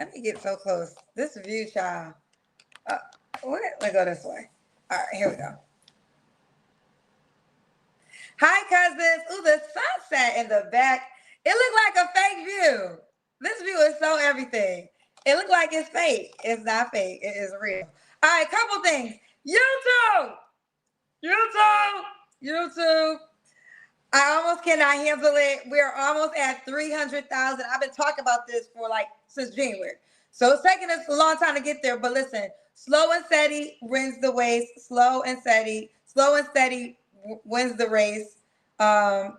Let me get so close. This view, child. Uh, let's go this way. All right, here we go. Hi, cousins. Ooh, the sunset in the back. It looked like a fake view. This view is so everything. It looked like it's fake. It's not fake. It is real. All right, couple things. YouTube. YouTube. YouTube. I almost cannot handle it. We're almost at 300,000. I've been talking about this for since January. So it's taking us a long time to get there. But listen, slow and steady wins the race. Slow and steady wins the race. Slow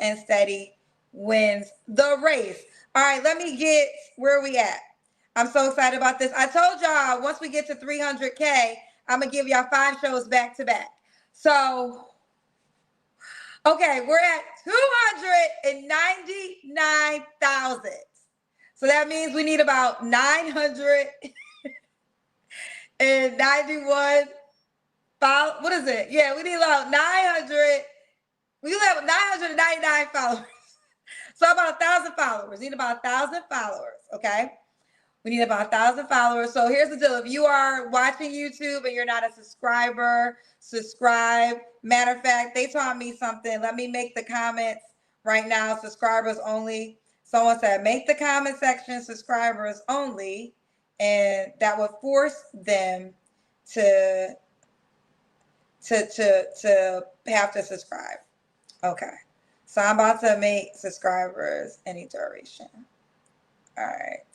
and steady wins the race. All right, let me get where we at. I'm so excited about this. I told y'all once we get to 300K, I'm gonna give y'all 5 shows back to back. So, okay, we're at 299,000. So that means we need about 991. What is it? Yeah, we need about 900. We have 999 followers. So about 1,000 followers. We need about 1,000 followers, okay? We need about 1,000 followers. So here's the deal. If you are watching YouTube and you're not a subscriber, subscribe. Matter of fact, they taught me something. Let me make the comments right now, subscribers only. Someone said, make the comment section subscribers only. And that would force them to have to subscribe. Okay. So I'm about to make subscribers any duration. All right.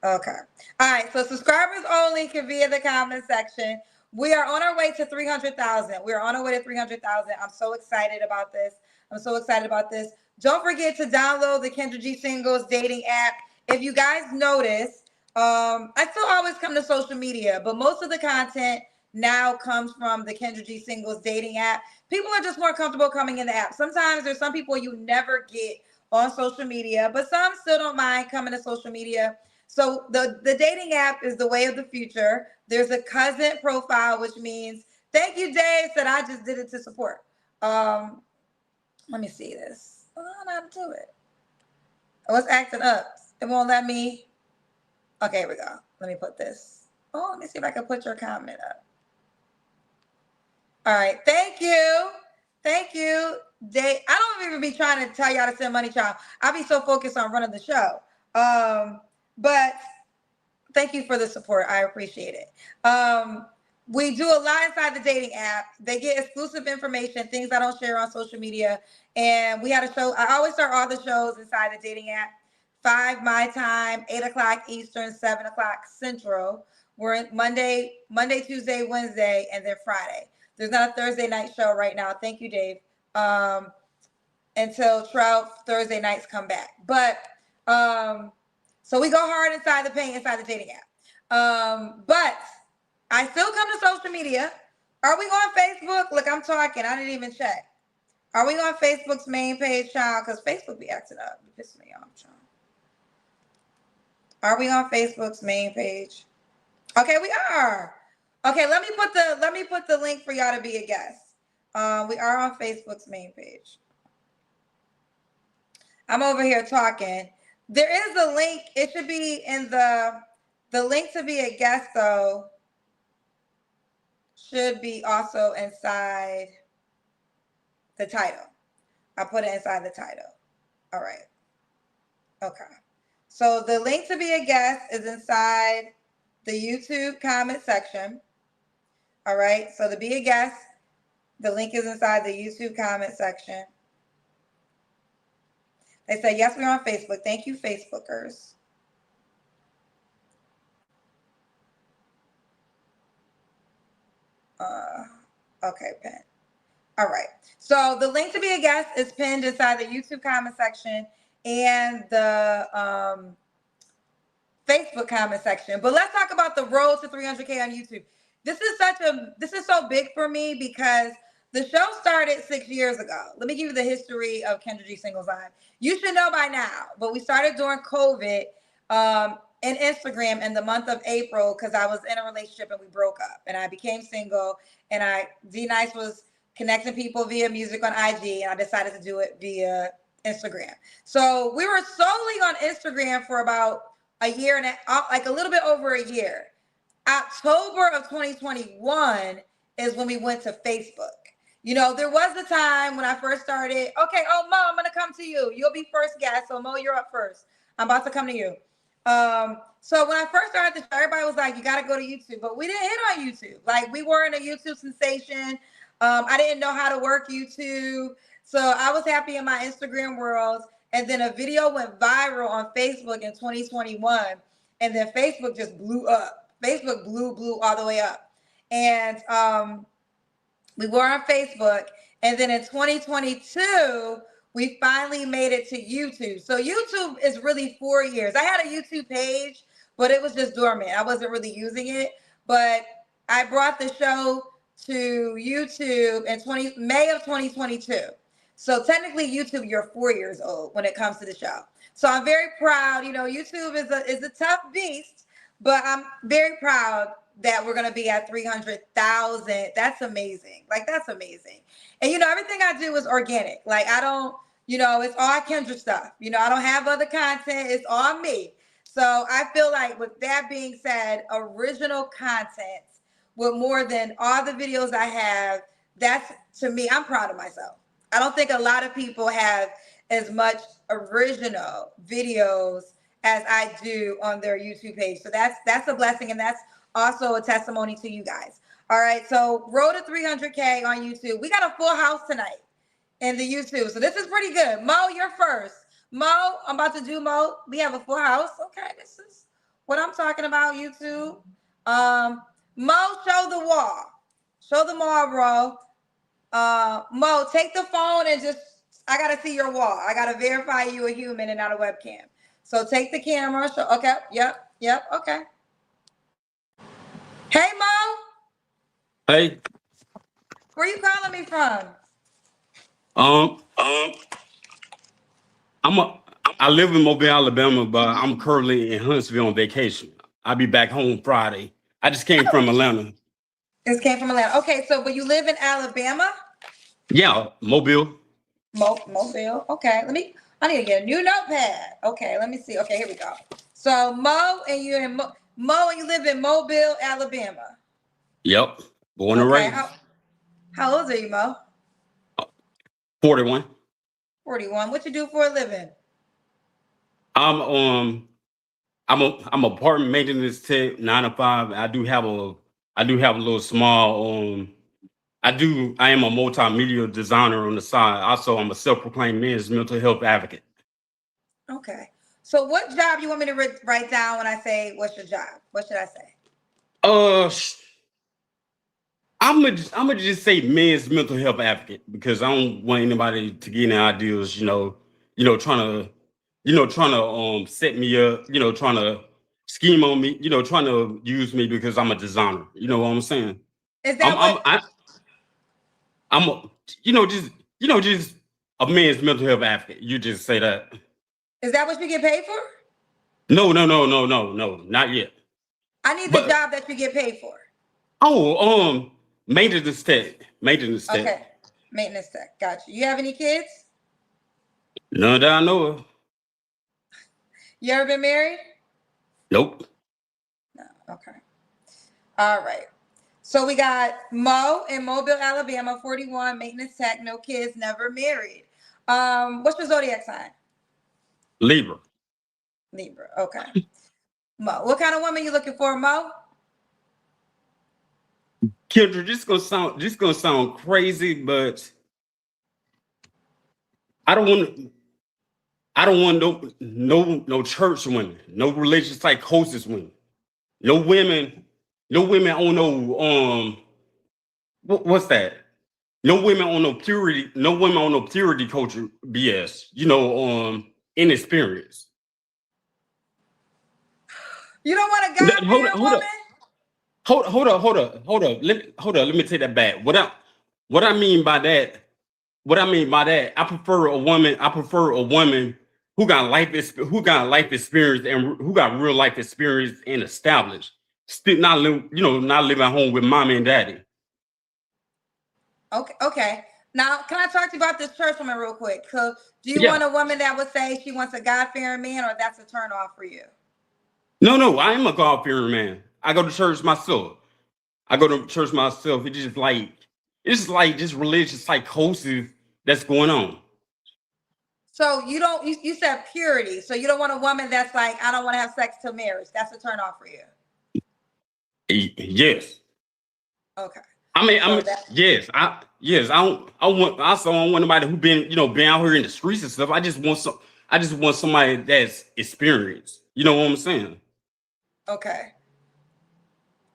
Okay. All right. So subscribers only can be in the comment section. We are on our way to 300,000. We're on our way to 300,000. I'm so excited about this. Don't forget to download the Kendra G Singles dating app. If you guys notice, I still always come to social media, but most of the content now comes from the Kendra G Singles dating app. People are just more comfortable coming in the app. Sometimes there's some people you never get on social media, but some still don't mind coming to social media. So the dating app is the way of the future. There's a cousin profile, which means, thank you, Dave, said I just did it to support. Let me see this. I don't know how to do it. Oh, it's acting up. It won't let me. Okay, here we go. Let me put this. Oh, let me see if I can put your comment up. All right. Thank you. Thank you, Dave. I don't even be trying to tell y'all to send money, child. I be so focused on running the show. But thank you for the support. I appreciate it. We do a lot inside the dating app. They get exclusive information, things I don't share on social media. And we had a show. I always start all the shows inside the dating app. 5 my time, 8 o'clock Eastern, 7 o'clock Central. We're in Monday, Tuesday, Wednesday, and then Friday. There's not a Thursday night show right now. Thank you, Dave. Until 12 Thursday nights come back. But so we go hard inside the paint, inside the dating app. But I still come to social media. Are we on Facebook? Look, I'm talking. I didn't even check. Are we on Facebook's main page, child? Because Facebook be acting up. You piss me off, child. Are we on Facebook's main page? Okay, we are. Okay, let me put the link for y'all to be a guest. We are on Facebook's main page. I'm over here talking. There is a link. It should be in the link to be a guest, though, should be also inside the title. I put it inside the title. All right. Okay. So the link to be a guest is inside the YouTube comment section. All right. So to be a guest, the link is inside the YouTube comment section. They say, yes, we're on Facebook. Thank you, Facebookers. Okay, Pen. All right. So the link to be a guest is pinned inside the YouTube comment section and the Facebook comment section. But let's talk about the road to 300K on YouTube. This is so big for me because the show started 6 years ago. Let me give you the history of Kendra G Singles Live. You should know by now, but we started during COVID in Instagram in the month of April because I was in a relationship and we broke up and I became single and D Nice was connecting people via music on IG and I decided to do it via Instagram. So we were solely on Instagram for about a year and like a little bit over a year. October of 2021 is when we went to Facebook. You know, there was a time when I first started. Okay, oh Mo, I'm gonna come to you. You'll be first guest. So Mo, you're up first. I'm about to come to you. So when I first started the show, everybody was like, you gotta go to YouTube, but we didn't hit on YouTube. Like we weren't a YouTube sensation. I didn't know how to work YouTube. So I was happy in my Instagram world. And then a video went viral on Facebook in 2021. And then Facebook just blew up. Facebook blew all the way up. And we were on Facebook. And then in 2022, we finally made it to YouTube. So YouTube is really 4 years. I had a YouTube page, but it was just dormant. I wasn't really using it. But I brought the show to YouTube in May of 2022. So technically YouTube, you're 4 years old when it comes to the show. So I'm very proud. You know, YouTube is a tough beast, but I'm very proud that we're going to be at 300,000. That's amazing. Like, that's amazing. And, you know, everything I do is organic. Like, I don't, you know, it's all Kendra stuff. You know, I don't have other content. It's all me. So I feel like with that being said, original content with more than all the videos I have, that's, to me, I'm proud of myself. I don't think a lot of people have as much original videos as I do on their YouTube page. So that's a blessing, and that's also a testimony to you guys. All right, so road to 300K on YouTube. We got a full house tonight in the YouTube, so this is pretty good. Mo, you're first. Mo, I'm about to do Mo. We have a full house. Okay, this is what I'm talking about, YouTube. Mo, show the wall. Show the wall, bro. Mo, take the phone and just, I gotta see your wall. I gotta verify you a human and not a webcam. So take the camera. Show, okay, yep, okay. Hey, Mo. Hey. Where you calling me from? I live in Mobile, Alabama, but I'm currently in Huntsville on vacation. I'll be back home Friday. I just came from Atlanta. This came from Atlanta. Okay, so but you live in Alabama? Yeah, Mobile. Mobile. Okay, I need to get a new notepad. Okay, let me see. Okay, here we go. So Mo and you live in Mobile, Alabama. Yep. Born and raised. How old are you, Mo? 41. 41. What you do for a living? I'm apartment maintenance tech, 9 to 5. I do have a little small I am a multimedia designer on the side. Also, I'm a self-proclaimed men's mental health advocate. Okay. So what job you want me to write down when I say, what's your job? What should I say? I'm gonna just say men's mental health advocate, because I don't want anybody to get any ideas, trying to set me up, trying to scheme on me, trying to use me because I'm a designer. You know what I'm saying? Is that just a man's mental health advocate. You just say that. Is that what you get paid for? No, not yet. I need the job that you get paid for. Oh, maintenance tech. Okay, maintenance tech. Gotcha. You have any kids? None that I know of. You ever been married? Nope. No. Okay. All right. So we got Mo in Mobile, Alabama, 41, maintenance tech, no kids, never married. What's your zodiac sign? Libra. Okay. Mo, what kind of woman you looking for, Mo? Kendra, this gonna sound crazy, but I don't want no church women, no religious psychosis women, no women on no what's that? No women on no purity culture BS. Inexperience. You don't want a God-fearing woman? Hold up. Let me take that back. What I mean by that, I prefer a woman who got life experience and who got real life experience and established. Still not living home with mommy and daddy. Okay. Now, can I talk to you about this church woman real quick? So, do you Yeah. want a woman that would say she wants a God-fearing man, or that's a turn off for you? No, I am a God fearing man. I go to church myself. I go to church myself. It's like this religious psychosis that's going on. So you don't you said purity. So you don't want a woman that's like, I don't want to have sex till marriage. That's a turn off for you. Yes. Okay. I So mean, that yes. I also don't want nobody who been out here in the streets and stuff. I just want somebody that's experienced. You know what I'm saying? okay.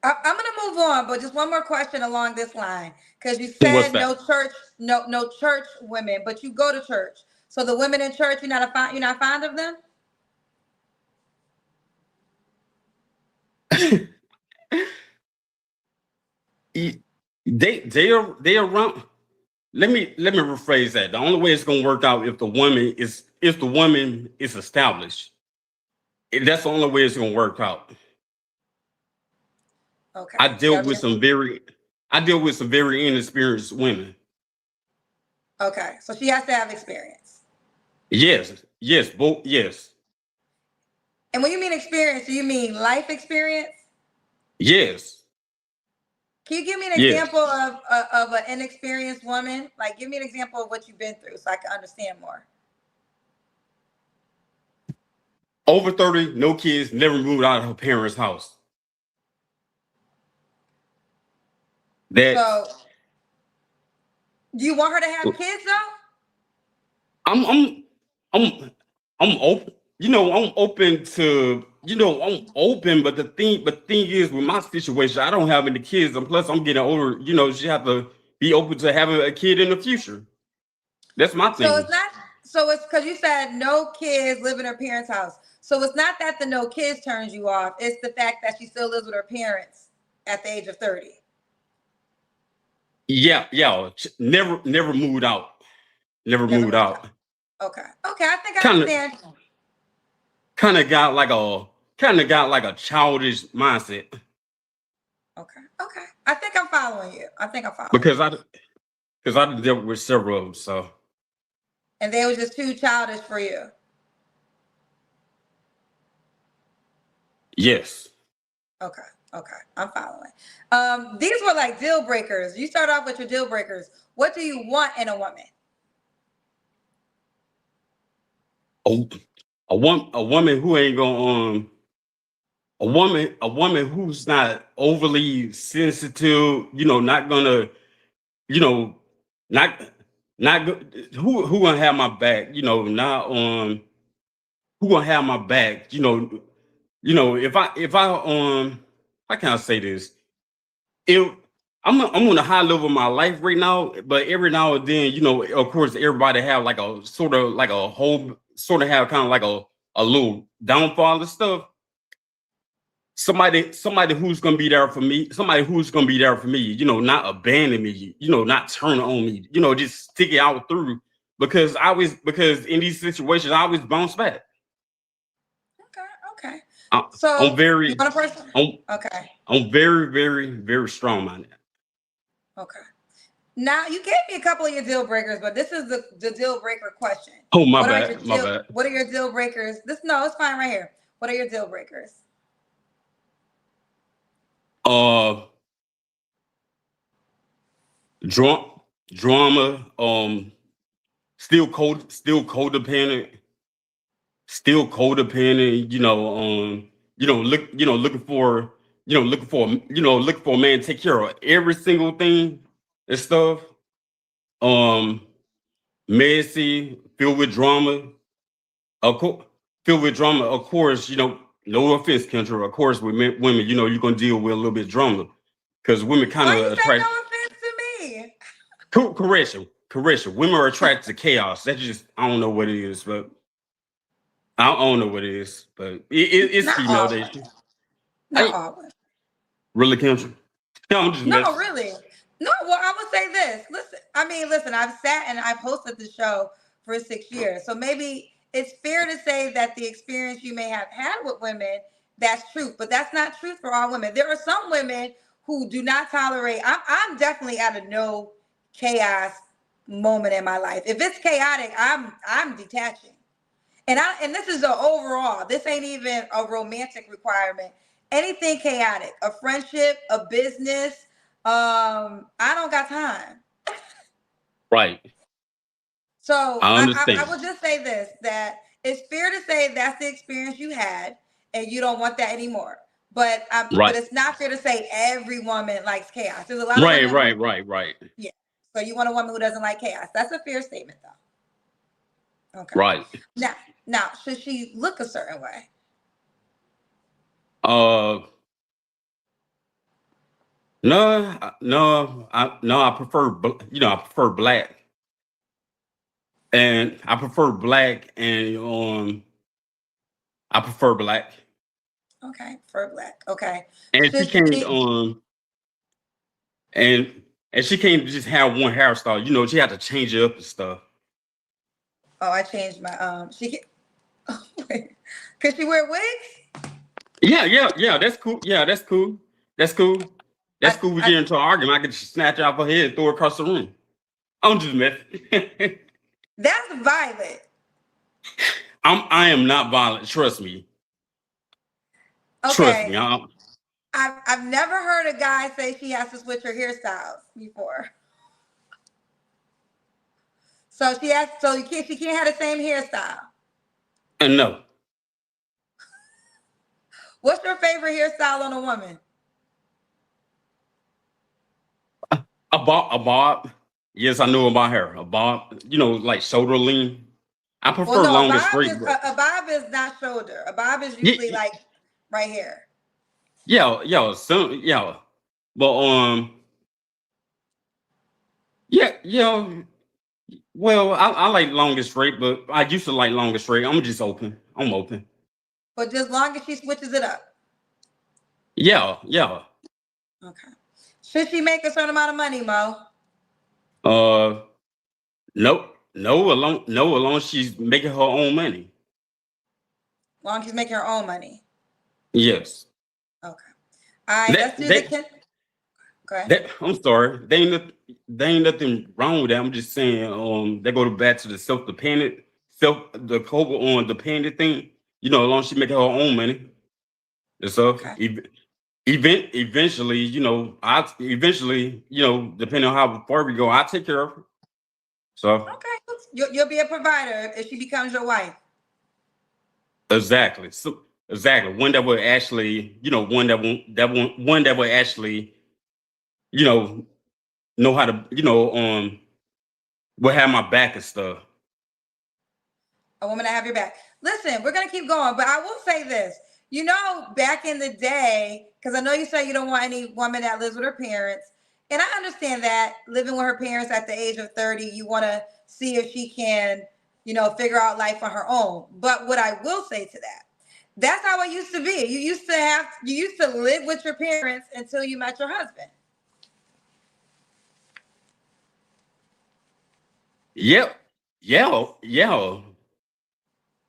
I'm gonna move on, but just one more question along this line, because you What's said that? no church, no church women, but you go to church. So the women in church, you're not fond of them. They around. Let me rephrase that. The only way it's gonna work out if the woman is established. That's the only way it's gonna work out. I Okay. deal with some very I deal with some very inexperienced women. Okay. So she has to have experience. Yes, both yes, And when you mean experience, do you mean life experience? yes, Can you give me an yes. example of an inexperienced woman? Like, give me an example of what you've been through, so I can understand more. Over 30, no kids, never moved out of her parents' house. So, That's do you want her to have kids though? I'm I'm I'm I'm open. I'm open to I'm open, but the thing is with my situation, I don't have any kids, and plus I'm getting older. She have to be open to having a kid in the future. That's my So thing. it's not. So it's because you said no kids live in her parents' house. So it's not that the no kids turns you off. It's the fact that she still lives with her parents at the age of 30. Yeah. Never moved out. Never Never moved moved out. out. Okay. Okay. I think I Kind of understand. kind of got like a childish mindset Okay. Okay. I think I'm following you. I think I'm following because you. I dealt with several of them. So And they was just too childish for you. yes. Okay. Okay. I'm following. These were like deal breakers. You start off with your deal breakers. What do you want in a woman? A, a woman who ain't gonna a woman who's not overly sensitive, not gonna, you know, not who gonna have my back, not who gonna have my back, if I how can I say this? If I'm on a high level of my life right now, but every now and then, of course, everybody have like a sort of like a whole sort of have kind of like a little downfall and stuff. Somebody who's gonna be there for me, not abandon me, not turn on me, just stick it out through because in these situations I always bounce back. Okay. Okay. I, I'm So you very want a person? I'm Okay. I'm very, very, very strong minded. Okay. Now you gave me a couple of your deal breakers, but this is the deal breaker question. Oh, my What are your bad, my bad. what are your deal breakers? This no, it's fine right here. What are your deal breakers? Uh, dra- drama. Still codependent. Still codependent. Looking for a man to take care of every single thing and stuff. Um, messy, filled with drama. Of course, filled with drama. Of course, no offense, Kendra. Of course, with women, you're gonna deal with a little bit of drama because women kind Why of you say attract. no offense to me? Correction. Women are attracted to chaos. That's just I don't know what it is, but I don't know what it is, but it's Not female always. dating. Not I always. really Kendra. No, I'm just No, messing. really. No, well, I would say this. Listen, I've sat and I've hosted the show for 6 years. So maybe it's fair to say that the experience you may have had with women, that's truth, but that's not truth for all women. There are some women who do not tolerate. I'm definitely at a no chaos moment in my life. If it's chaotic, I'm detaching. And this is the overall. This ain't even a romantic requirement. Anything chaotic, a friendship, a business, I don't got time. Right. So I I understand. will just say this, that it's fair to say that's the experience you had and you don't want that anymore. But Right. it's not fair to say every woman likes chaos. There's a lot of Right. women who, Right. Right. Right. yeah. So you want a woman who doesn't like chaos. That's a fair statement though. Okay. Right. Now, should she look a certain way? Uh. No. No. I prefer. I prefer black, and I prefer black, and I prefer black. Okay, fur black. Okay. And she Should can't she? and she can't just have one hairstyle. She had to change it up and stuff. Oh, I changed my she can. Oh, wait. Could she wear wigs? Yeah, yeah, yeah. That's cool. Yeah, that's cool. That's cool. That's I, cool. We I get into an argument. I can just snatch her off her head and throw her across the room. I'm just messing. that's violent. I am not violent. Trust me. Trust Okay. me. I've never heard a guy say she has to switch her hairstyles before. So she can't have the same hairstyle. And no. What's your favorite hairstyle on a woman? A bob. Yes, I know about her. A bob. Like shoulder lean. I Well, prefer no, long and straight, but a bob is not shoulder. A bob is yeah, usually like right here. yeah, yeah, yeah. But yeah, yeah. Well, I like long and straight, but I used to like long and straight. I'm just open. I'm open. But just long as she switches it up. Yeah, yeah. Okay. Should she make a certain amount of money, Mo? Uh, nope. No, alone she's making her own money. Long as she's making her own money. Yes. Okay. All right, That let's do the that kid. Okay. that. I'm sorry. They ain't nothing wrong with that. I'm just saying. They go back to the the cover on dependent thing. As long as she making her own money and stuff. Okay. Eventually, depending on how far we go, I take care of her. So Okay. You'll be a provider if she becomes your wife. exactly, one that will actually, one that will actually, you know, know how to, will have my back and stuff. A woman to have your back. Listen, we're gonna keep going, but I will say this. Back in the day, because I know you say you don't want any woman that lives with her parents, and I understand that living with her parents at the age of 30, you want to see if she can, figure out life on her own. But what I will say to that, that's how it used to be. You used to live with your parents until you met your husband. Yep. Yeah. Yeah.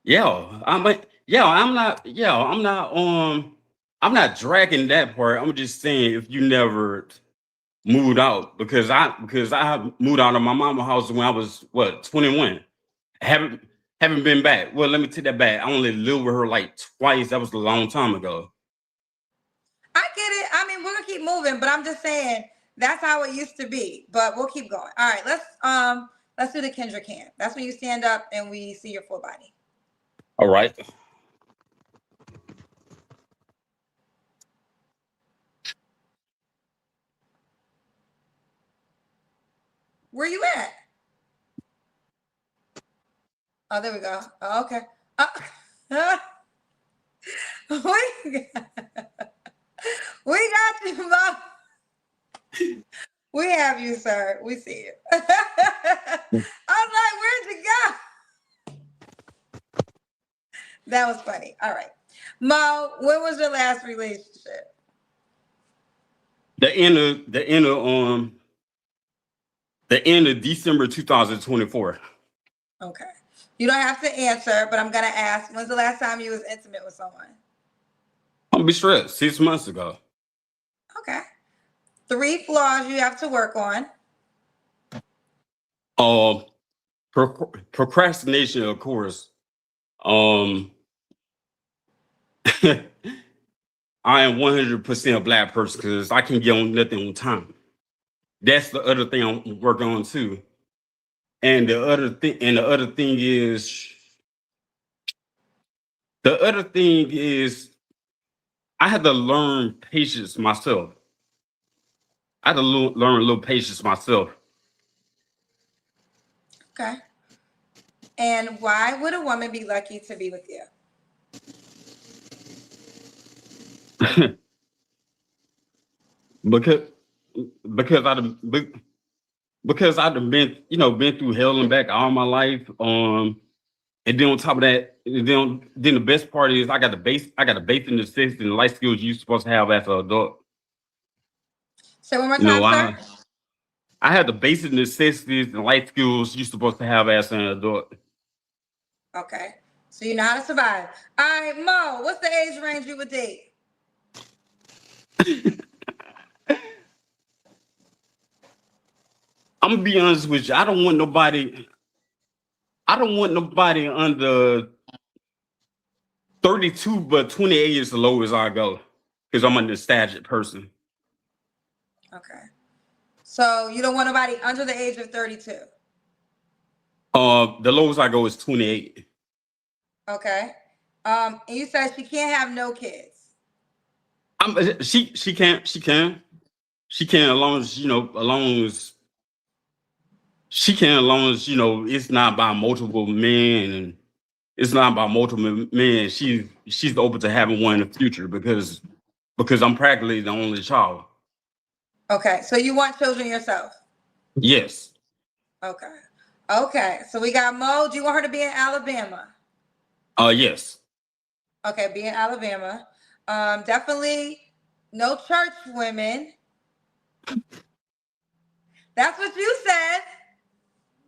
Yeah. I'm not. Yeah. I'm not dragging that part. I'm just saying if you never moved out because I moved out of my mama's house when I was 21. Haven't haven't been back. Well, let me take that back. I only lived with her like twice. That was a long time ago. I get it. I mean, we're gonna keep moving, but I'm just saying that's how it used to be. But we'll keep going. All right, let's do the Kendra can. That's when you stand up and we see your full body. All right. Where you at? Oh, there we go. Oh, okay. We we got you, Mom. We have you, sir. We see you. I was like, where'd you go? That was funny. All right. Mo, when was your last relationship? The end of December 2024. Okay. You don't have to answer, but I'm gonna ask, when's the last time you was intimate with someone? I'm gonna be straight. 6 months ago. Okay. 3 flaws you have to work on. Uh, procrastination, of course. Um, I am 100% a black person because I can get on nothing on time. That's the other thing I'm working on too. And the other thing is I had to learn patience myself. I had to learn a little patience myself. Okay. And why would a woman be lucky to be with you? because because I've been through hell and back all my life. And then on top of that, then the best part is I got the basic necessities and life skills you're supposed to have as an adult. Say one more You know, time, sir. I had the basic necessities and life skills you're supposed to have as an adult. Okay. So you know how to survive. All right, Mo, what's the age range you would date? I'm gonna be honest with you. I don't want nobody. I don't want nobody under 32, but 28 is the lowest I go because I'm a nostalgic person. Okay. So you don't want nobody under the age of 32. The lowest I go is 28. Okay. And you said she can't have no kids. She can as long as it's not by multiple men and it's not by multiple men. She's open to having one in the future because I'm practically the only child. Okay. So you want children yourself. Yes. Okay. Okay. So we got Mo. Do you want her to be in Alabama? Yes. Okay, be in Alabama. Definitely no church women. That's what you said.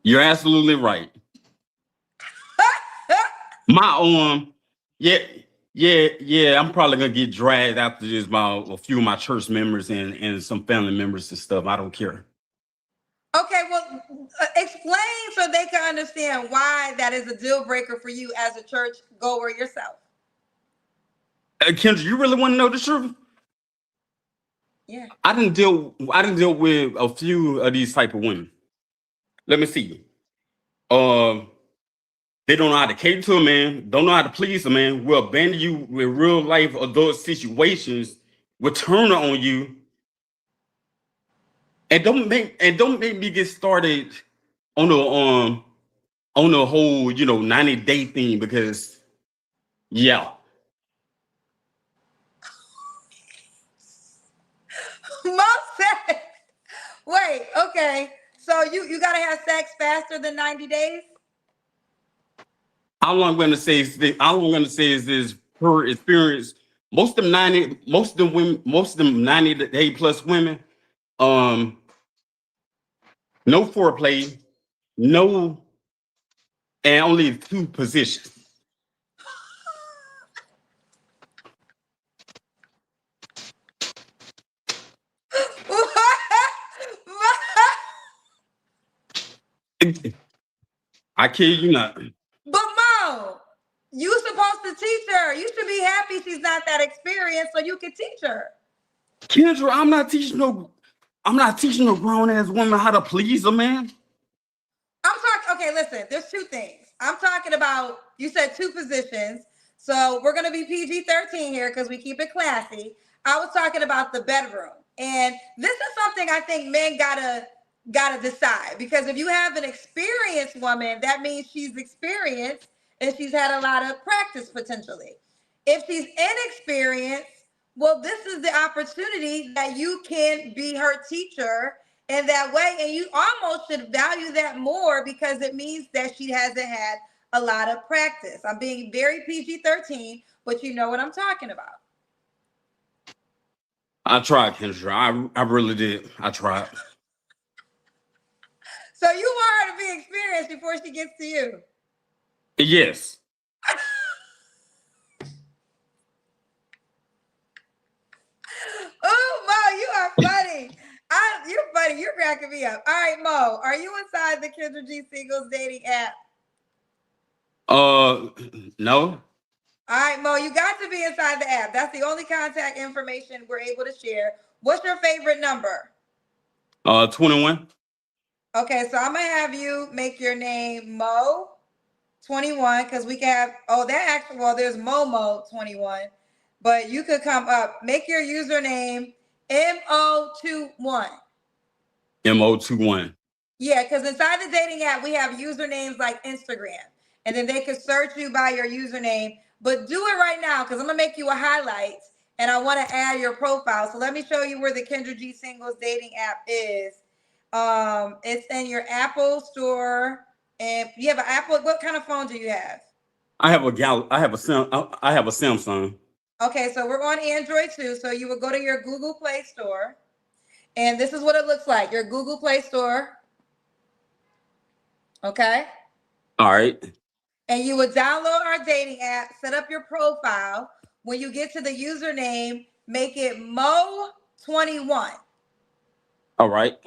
You're absolutely right. My yeah, yeah. I'm probably gonna get dragged after this by a few of my church members and some family members and stuff. I don't care. Okay, well, explain so they can understand why that is a deal breaker for you as a church goer yourself. Kendra, you really want to know the truth? Yeah. I didn't deal with a few of these type of women. Let me see. Um, they don't know how to cater to a man, don't know how to please a man, will abandon you with real life adult situations, will turn on you, and don't make me get started on the whole 90-day thing because yeah. Mo said, wait, okay. So you gotta have sex faster than 90 days? All I'm gonna say is this per experience. Most of them women, most of them 90-day plus women, um, no foreplay, no, and only two positions. I kid you not. But Mo, you supposed to teach her. You should be happy she's not that experienced so you can teach her. Kendra, I'm not teaching no grown ass woman how to please a man. I'm talking, okay, listen, there's two things. I'm talking about, you said two positions. So we're going to be PG-13 here because we keep it classy. I was talking about the bedroom. And this is something I think men gotta decide, because if you have an experienced woman, that means she's experienced and she's had a lot of practice potentially. If she's inexperienced, well, this is the opportunity that you can be her teacher in that way, and you almost should value that more because it means that she hasn't had a lot of practice. I'm being very PG-13, but you know what I'm talking about. I tried, Kendra. I really did. I tried. So you want her to be experienced before she gets to you. Yes. Oh, Mo, you are funny. You're funny. You're cracking me up. All right, Mo, are you inside the Kendra G Singles dating app? No. All right, Mo, you got to be inside the app. That's the only contact information we're able to share. What's your favorite number? 21. Okay, so I'm gonna have you make your name Mo 21 because we can have there's Momo 21, but you could come up, make your username Mo21. Mo21. Yeah, because inside the dating app, we have usernames like Instagram, and then they could search you by your username. But do it right now because I'm gonna make you a highlight, and I want to add your profile. So let me show you where the Kendra G Singles dating app is. It's in your Apple store, and you have an Apple. What kind of phone do you have? I have I have a Samsung. Okay, so we're on Android too. So you would go to your Google Play Store, and this is what it looks like. Your Google Play Store. Okay. All right. And you would download our dating app, set up your profile. When you get to the username, make it Mo21. All right.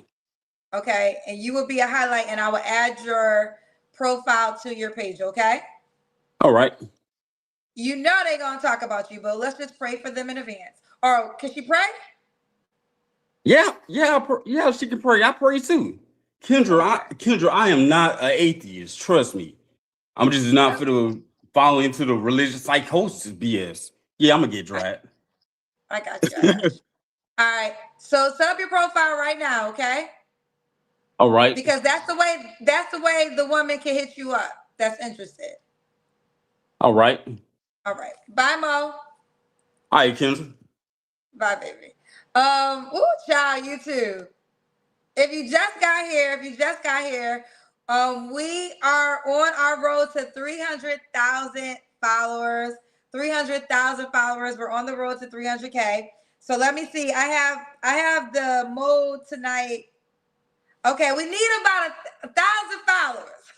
Okay. And you will be a highlight, and I will add your profile to your page. Okay. All right. You know they're going to talk about you, but let's just pray for them in advance. Or can she pray? Yeah, she can pray. I pray too. Kendra, I am not an atheist. Trust me. I'm just not for to fall into the religious psychosis BS. Yeah, I'm gonna get dry. I got you. All right. So set up your profile right now, okay? All right. Because that's the way the woman can hit you up that's interested. All right. All right. Bye, Mo. All right, Kendra. Bye, baby. Ooh, child, you too. If you just got here, we are on our road to 300,000 followers. 300,000 followers. We're on the road to 300K. So let me see. I have the mode tonight. Okay, we need about 1,000 followers.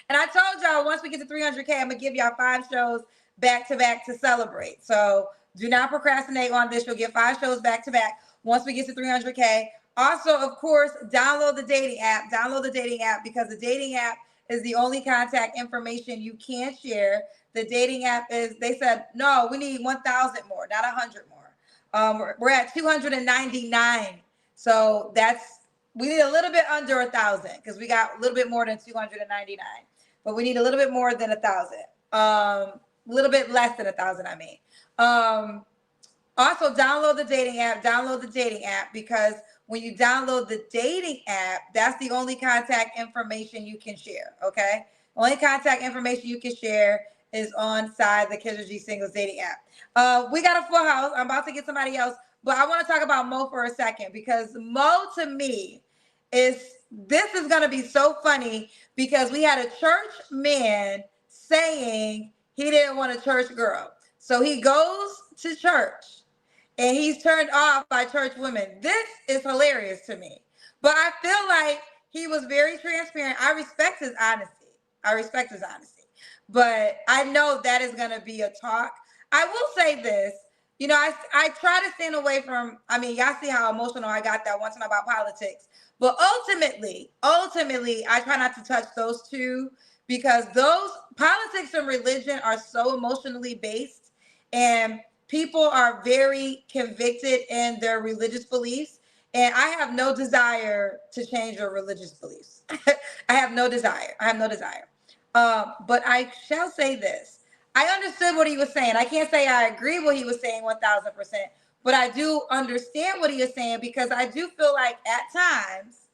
And I told y'all once we get to 300K, I'm gonna give y'all 5 shows back to back to celebrate. So do not procrastinate on this. You'll get 5 shows back to back once we get to 300K. Also, of course, download the dating app. Download the dating app because the dating app is the only contact information you can share. The dating app they said, no, we need 1,000 more, not 100 more. We're at 299. So we need a little bit under 1,000 because we got a little bit more than 299, but we need a little bit more than 1,000. A little bit less than 1,000, I mean. Also, download the dating app. Download the dating app because when you download the dating app, that's the only contact information you can share. Okay, only contact information you can share is on side the Kendra G Singles dating app. We got a full house. I'm about to get somebody else, but I want to talk about Mo for a second because Mo to me this is going to be so funny because we had a church man saying he didn't want a church girl. So he goes to church and he's turned off by church women. This is hilarious to me. But I feel like he was very transparent. I respect his honesty. But I know that is going to be a talk. I will say this. You know, I try to stand away from, y'all see how emotional I got that one time about politics. But ultimately, I try not to touch those two because those politics and religion are so emotionally based and people are very convicted in their religious beliefs. And I have no desire to change your religious beliefs. I have no desire. But I shall say this. I understood what he was saying. I can't say I agree what he was saying 1,000%, but I do understand what he is saying because I do feel like at times,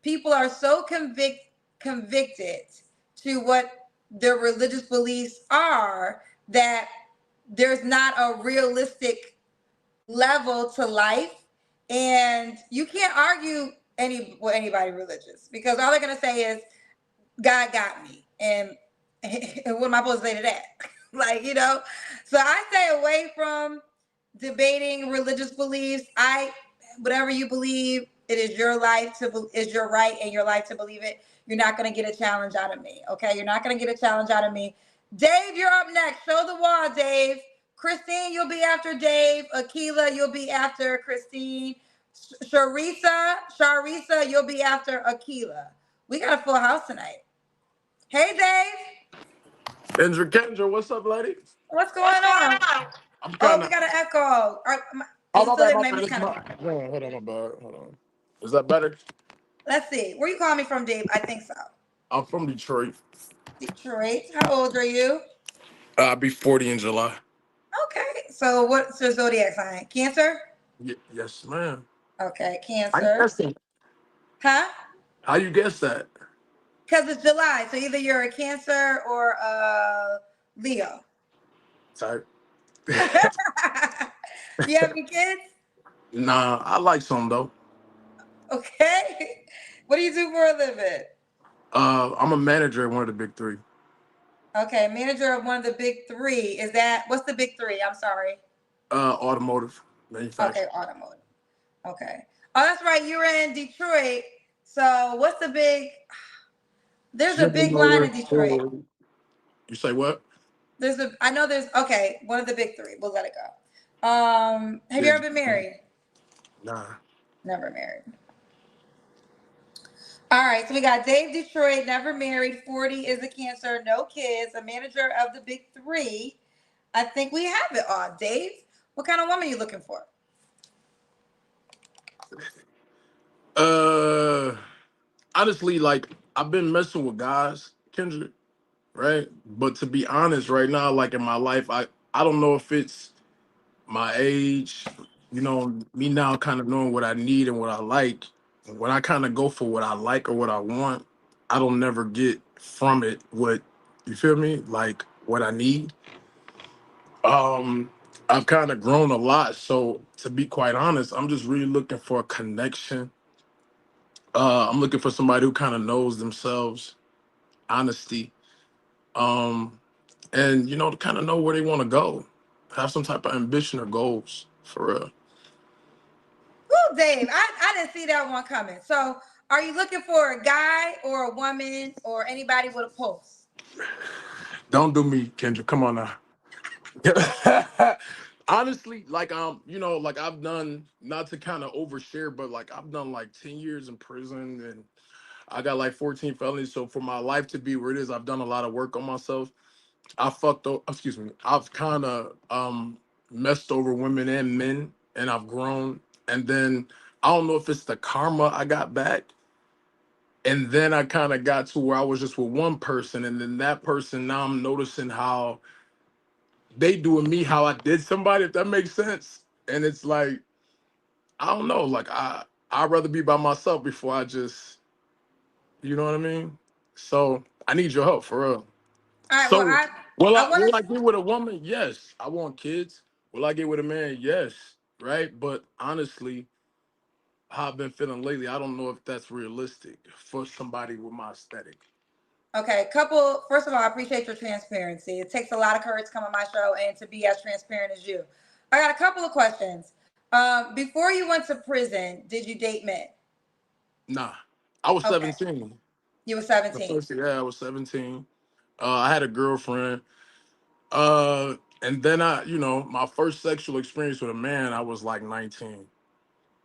people are so convicted to what their religious beliefs are that there's not a realistic level to life, and you can't argue with anybody religious because all they're gonna say is God got me, and what am I supposed to say to that? So I stay away from debating religious beliefs. Whatever you believe, it is your life is your right and your life to believe it. You're not going to get a challenge out of me. Okay. You're not going to get a challenge out of me. Dave, you're up next. Show the wall, Dave. Christine, you'll be after Dave. Akila, you'll be after Christine. Shereice, you'll be after Akila. We got a full house tonight. Hey, Dave. Kendra, what's up, lady? What's going on? I'm Oh, kind we of. got an echo. Oh, Is it still there? my Maybe bad. it's It's kind of. my. Hold on, my bad. Hold on. Is that better? Let's see. Where you calling me from, Dave? I think so. I'm from Detroit. Detroit. How old are you? I'll be 40 in July. Okay. So what's your zodiac sign? Cancer? Yes, ma'am. Okay, How you Cancer. guess that? Huh? How you guess that? Because it's July. So either you're a Cancer or a Leo. Type. You have any kids? Nah, I like some though. Okay. What do you do for a living? I'm a manager at one of the big three. Okay, manager of one of the big three. Is that what's the big three? I'm sorry. Automotive Okay, manufacturer. automotive. Okay. Oh, that's right. You were in Detroit. So what's the big? There's a big line General in Detroit. Ford. You say what? There's a. I know there's. Okay, one of the big three. We'll let it go. Have you Yeah. ever been married? Nah. Never married. All right, so we got Dave Detroit, never married, 40 is a Cancer, no kids, a manager of the big three. I think we have it all. Dave, what kind of woman are you looking for? Uh, Honestly, like I've been messing with guys, Kendra, right? But to be honest, right now, like in my life, I don't know if it's my age, me now kind of knowing what I need and what I like. When I kind of go for what I like or what I want, I don't never get from it what you feel me, like what I need. Um, I've kind of grown a lot, so to be quite honest, I'm just really looking for a connection. I'm looking for somebody who kind of knows themselves, honesty, um, and to kind of know where they want to go, have some type of ambition or goals for real. Woo, Dave, I didn't see that one coming. So are you looking for a guy or a woman or anybody with a pulse? Don't do me, Kendra. Come on now. Honestly, like like I've done, not to kind of overshare, but like I've done like 10 years in prison and I got like 14 felonies. So for my life to be where it is, I've done a lot of work on myself. I fucked up, excuse me. I've kind of messed over women and men and I've grown. And then I don't know if it's the karma I got back. And then I kind of got to where I was just with one person, and then that person, now I'm noticing how they doing me how I did somebody, if that makes sense. And it's like, I don't know, like I'd rather be by myself before I just, you know what I mean? So I need your help for real. All right, well, So will I I want will to I get with a woman? Yes. I want kids. Will I get with a man? Yes. Right. But honestly, how I've been feeling lately, I don't know if that's realistic for somebody with my aesthetic. okay, first of all, I appreciate your transparency. It takes a lot of courage to come on my show and to be as transparent as you. I got a couple of questions. Before you went to prison, did you date men? Nah. I was Okay, 17. you were The 17. first year, yeah, I was 17. I had a girlfriend. And then my first sexual experience with a man, I was like 19.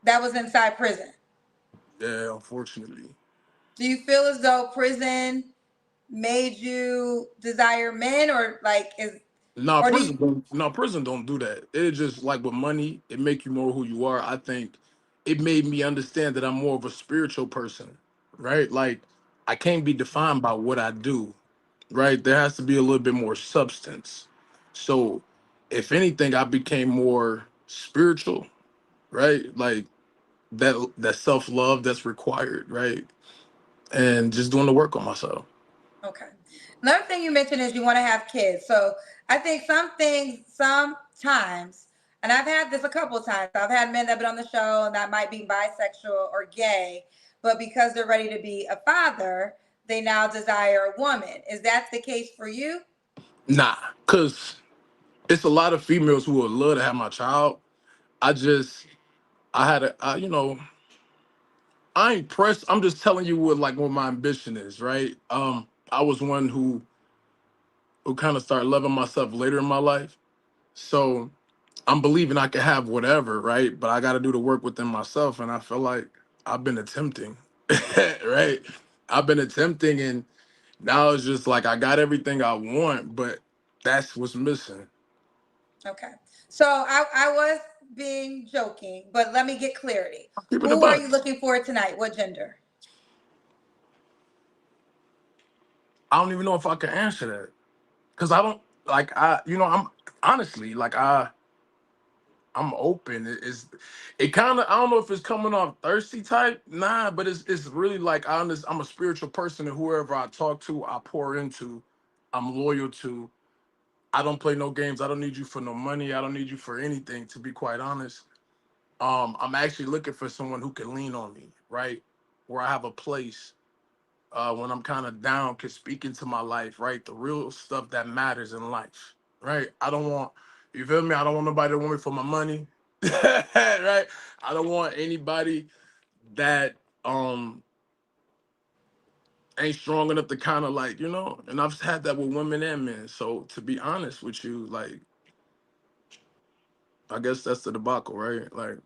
That was inside prison. Yeah, unfortunately. Do you feel as though prison made you desire men, or like is, No, or do you? prison don't do that. It just like with money, it make you more who you are. I think it made me understand that I'm more of a spiritual person, right? Like I can't be defined by what I do, right? There has to be a little bit more substance. So if anything, I became more spiritual, right? Like that self-love that's required, right? And just doing the work on myself. Okay. Another thing you mentioned is you want to have kids. So I think some things, sometimes, and I've had this a couple of times. I've had men that have been on the show and that might be bisexual or gay, but because they're ready to be a father, they now desire a woman. Is that the case for you? Nah, cause it's a lot of females who would love to have my child. I just, I had a, I ain't pressed. I'm just telling you what my ambition is, right? I was one who kind of started loving myself later in my life. So I'm believing I can have whatever, right? But I got to do the work within myself. And I feel like I've been attempting, right? I've been attempting, and now it's just like I got everything I want, but that's what's missing. Okay. So I was being joking, but let me get clarity. Keep it a Who are buck. you looking for tonight? What gender? I don't even know if I can answer that because I don't like I'm honestly like I'm open. It kind of, I don't know if it's coming off thirsty type, nah, but it's really like I'm a spiritual person, and whoever I talk to, I pour into, I'm loyal to. I don't play no games. I don't need you for no money. I don't need you for anything, to be quite honest. I'm actually looking for someone who can lean on me, right? Where I have a place when I'm kind of down, can speak into my life, right? The real stuff that matters in life, right? I don't want, you feel me? I don't want nobody to want me for my money, right? I don't want anybody that ain't strong enough to kind of like, and I've had that with women and men. So to be honest with you, like, I guess that's the debacle, right? Like,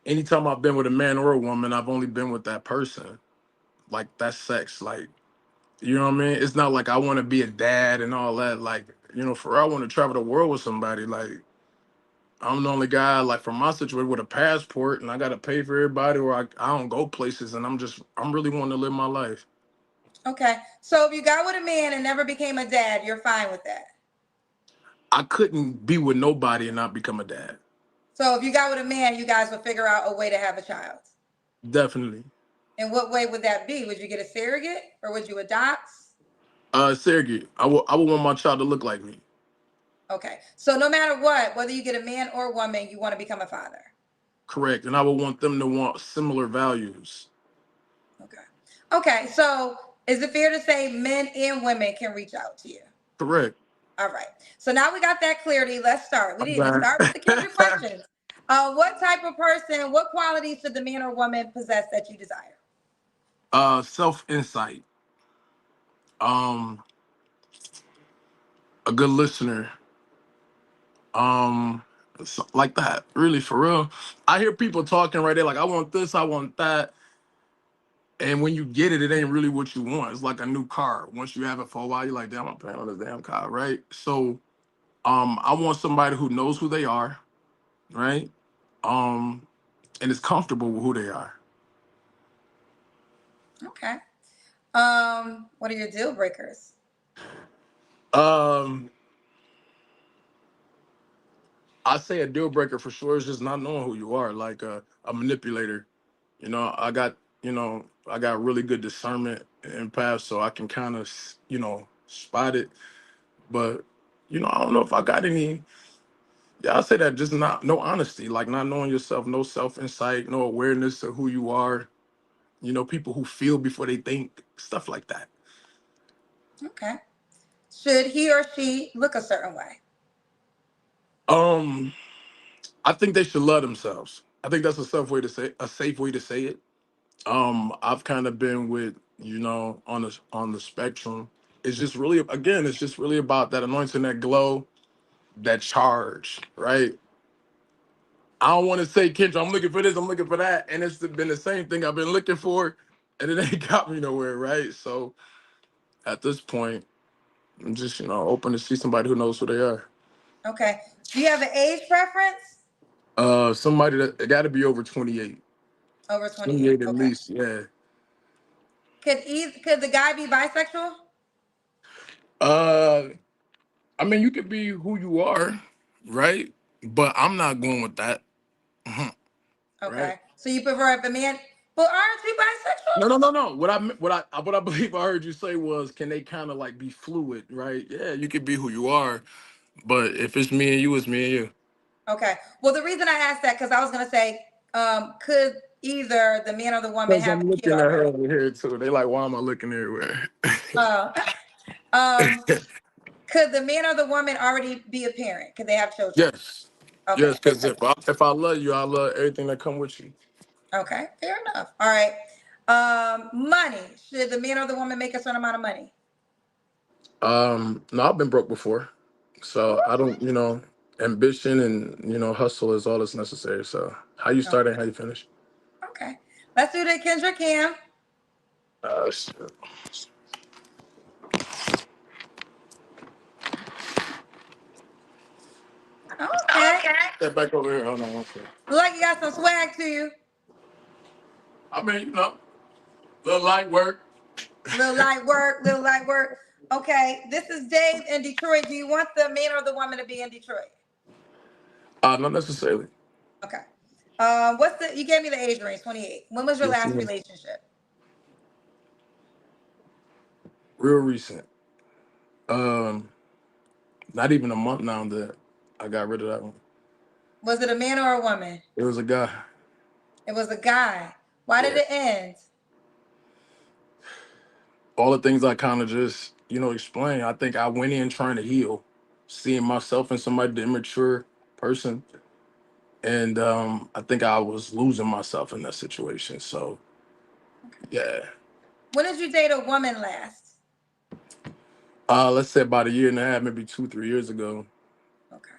anytime I've been with a man or a woman, I've only been with that person. Like, that's sex. Like, you know what I mean? It's not like I want to be a dad and all that. Like, for real, I want to travel the world with somebody. Like, I'm the only guy, like, from my situation with a passport, and I got to pay for everybody, or I don't go places, and I'm really wanting to live my life. Okay. So if you got with a man and never became a dad, you're fine with that. I couldn't be with nobody and not become a dad. So if you got with a man, you guys would figure out a way to have a child. Definitely. And what way would that be? Would you get a surrogate or would you adopt? Sergey, I would want my child to look like me. Okay. So no matter what, whether you get a man or a woman, you want to become a father. Correct. And I would want them to want similar values. Okay. Okay. So is it fair to say men and women can reach out to you? Correct. All right. So now we got that clarity. Let's start. We I'm need to start with the Kendra glad. questions. What type of person, what qualities should the man or woman possess that you desire? Self insight. Um, a good listener. Like that. Really, for real. I hear people talking right there, like, I want this, I want that. And when you get it, it ain't really what you want. It's like a new car. Once you have it for a while, you're like, damn, I'm paying on this damn car, right? So I want somebody who knows who they are, right? Um, and is comfortable with who they are. Okay. What are your deal breakers? Um, I say a deal breaker for sure is just not knowing who you are, like a manipulator. I got really good discernment in past, so I can kind of, spot it. But, I don't know if I got any. Yeah, I say that just not no honesty, like not knowing yourself, no self insight, no awareness of who you are. People who feel before they think, stuff like that. Okay. Should he or she look a certain way? Um, I think they should love themselves. I think that's a safe way to say it. I've kind of been with, on the spectrum. It's just really, again, it's just really about that anointing, that glow, that charge, right? I don't want to say, Kendra, I'm looking for this, I'm looking for that, and it's been the same thing I've been looking for, and it ain't got me nowhere, right? So at this point, I'm just, open to see somebody who knows who they are. Okay. Do you have an age preference? Somebody that got to be over 28, Over 28. 28 at Okay. least, yeah. Could the guy be bisexual? Uh, I mean, you could be who you are, right? But I'm not going with that, right? Okay. So you prefer if a man, but aren't you No, bisexual? no, no, no. What I believe I heard you say was, can they kind of like be fluid, right? Yeah, you could be who you are, but if it's me and you, it's me and you. Okay. Well, the reason I asked that, because I was gonna say, could either the man or the woman Because have I'm a kid looking at her already? over here too. They like, why am I looking everywhere? Uh, um, could the man or the woman already be a parent? Could they have children? Yes, yes. Okay. Because if I love you, I love everything that come with you. Okay. Fair enough. All right. Money. Should the man or the woman make a certain amount of money? No, I've been broke before. So I don't, ambition and hustle is all that's necessary. So how you Oh, start and how you finish? okay. Let's do the Kendra Cam. Shit. Okay. Step back over here. Hold on one second. Look like you got some swag to you. I mean, little light work. Little light work, little light work. Okay. This is Dave in Detroit. Do you want the man or the woman to be in Detroit? Not necessarily. Okay. What's the? You gave me the age range, 28. When was your Yes, last ma'am. relationship? Real recent. Um, Not even a month now that I got rid of that one. Was it a man or a woman? It was a guy. It was a guy. Why did Yeah. it end? All the things I kind of just, explain. I think I went in trying to heal, seeing myself in somebody, the immature person. And I think I was losing myself in that situation. So, yeah. When did you date a woman last? Let's say about a year and a half, maybe 2, 3 years ago. Okay.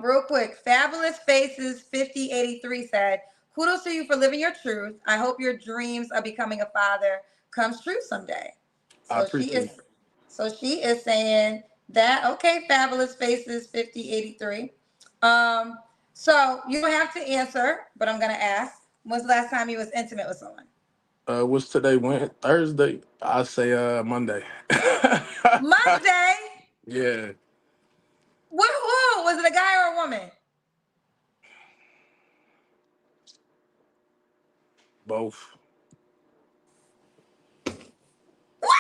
Real quick, Fabulous Faces 5083 said, "Kudos to you for living your truth. I hope your dreams of becoming a father comes true someday." I So she appreciate is, it. so she is saying that. Okay, Fabulous Faces 5083. Um, so you don't have to answer, but I'm gonna ask. When's the last time you was intimate with someone? What's today? Thursday? I say Monday. Monday. Yeah, What? Who was it? A guy or a woman? both. What?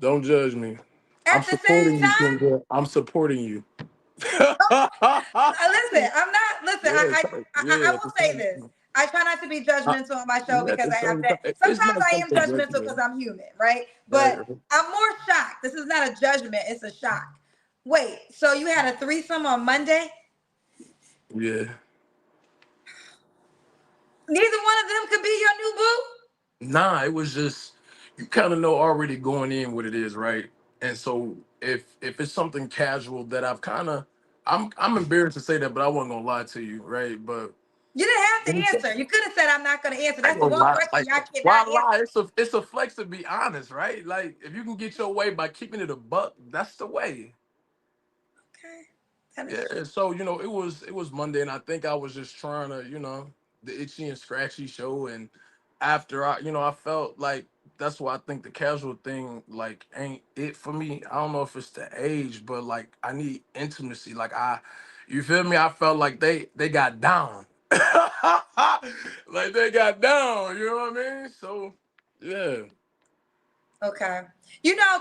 Don't judge me. I'm At the same supporting you, time? Kendra. I'm supporting you. Yeah, Listen, I'm not. Listen, I at will the say same this. time. I try not to be Uh, judgmental on my show yeah, at because the I have same that. time. It's Sometimes not I am something judgmental judgment. because I'm human, right? Right. But I'm more shocked. This is not a judgment; it's a shock. Wait, so you had a threesome on Monday? Yeah. Neither one of them could be your new boo. Nah, it was just you kind of know already going in what it is, right? And so if it's something casual that I'm embarrassed to say that, but I wasn't gonna lie to you, right? But You didn't have to answer. You could have said, "I'm not going to answer." I ain't That's the gonna one lie. question Like, y'all why cannot lie? answer. It's a flex to be honest, right? Like, if you can get your way by keeping it a buck, that's the way. Okay, that is true. Yeah. So it was Monday, and I think I was just trying to, the itchy and scratchy show, and after I felt like that's why I think the casual thing like ain't it for me. I don't know if it's the age, but like I need intimacy. Like you feel me? I felt like they got down. Like they got down, you know what I mean? So yeah, Okay.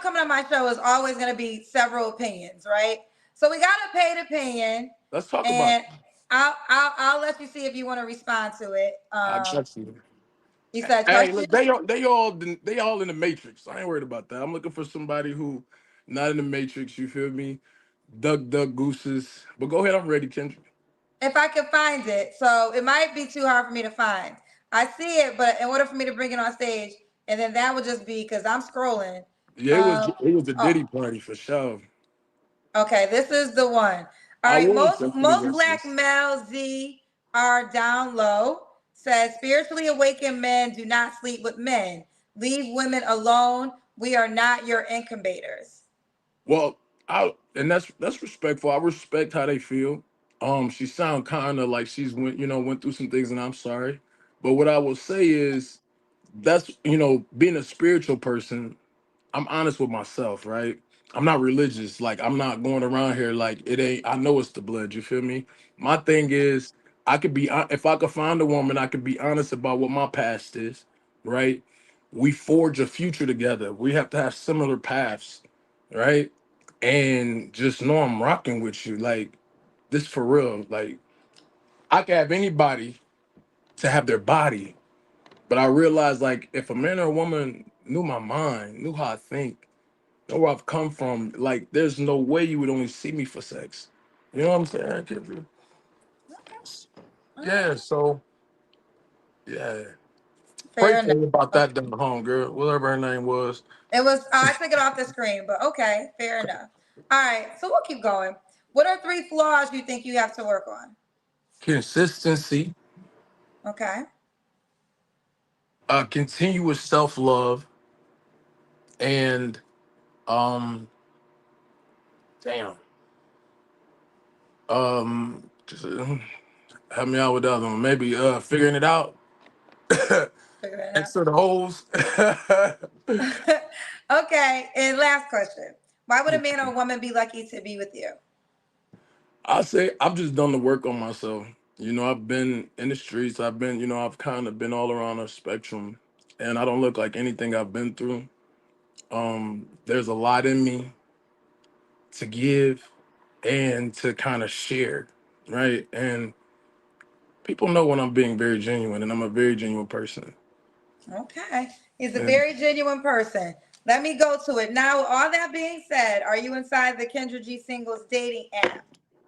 Coming on my show is always going to be several opinions, right? So we got a paid opinion, let's talk about it. and I'll let you see if you want to respond to it. I got you. You said Hey, trust you. look, they all in the matrix. I ain't worried about that. I'm looking for somebody who not in the matrix. You feel me? Duck gooses. But go ahead. I'm ready, Kendrick. If I can find it, so it might be too hard for me to find. I see it, but in order for me to bring it on stage, and then that would just be because I'm scrolling. Yeah, Um. it was a Oh. Diddy party for sure. Okay, this is the one. All I right, was most definitely most watching black this. males Z are down low. Says spiritually awakened men do not sleep with men. Leave women alone. We are not your incubators. Well, and that's respectful. I respect how they feel. She sound kind of like she's went through some things, and I'm sorry. But what I will say is that's being a spiritual person. I'm honest with myself, right? I'm not religious. Like I'm not going around here like it ain't. I know it's the blood. You feel me? My thing is, I could be if I could find a woman, I could be honest about what my past is, right? We forge a future together. We have to have similar paths, right? And just know I'm rocking with you, like this for real. Like I can have anybody to have their body, but I realize like if a man or a woman knew my mind, knew how I think know where I've come from. Like, there's no way you would only see me for sex. You know what I'm saying? Okay. All right. Yeah. So yeah. Pray Fair for enough. me about that down home, girl. Whatever her name was. It was, I took it off the screen, but okay, fair enough. All right, so we'll keep going. What are 3 flaws you think you have to work on? Consistency, Okay. continuous self-love, and damn. Just, help me out with the other one. Maybe figuring it out. Figure that out. Answer the holes. Okay, and last question. Why would a man or woman be lucky to be with you? I say I've just done the work on myself. You know, I've been in the streets. I've been, I've kind of been all around the spectrum, and I don't look like anything I've been through. There's a lot in me to give and to kind of share, right? And people know when I'm being very genuine, and I'm a very genuine person. Okay. He's a And very genuine person. Let me go to it. Now, with all that being said, are you inside the Kendra G Singles dating app?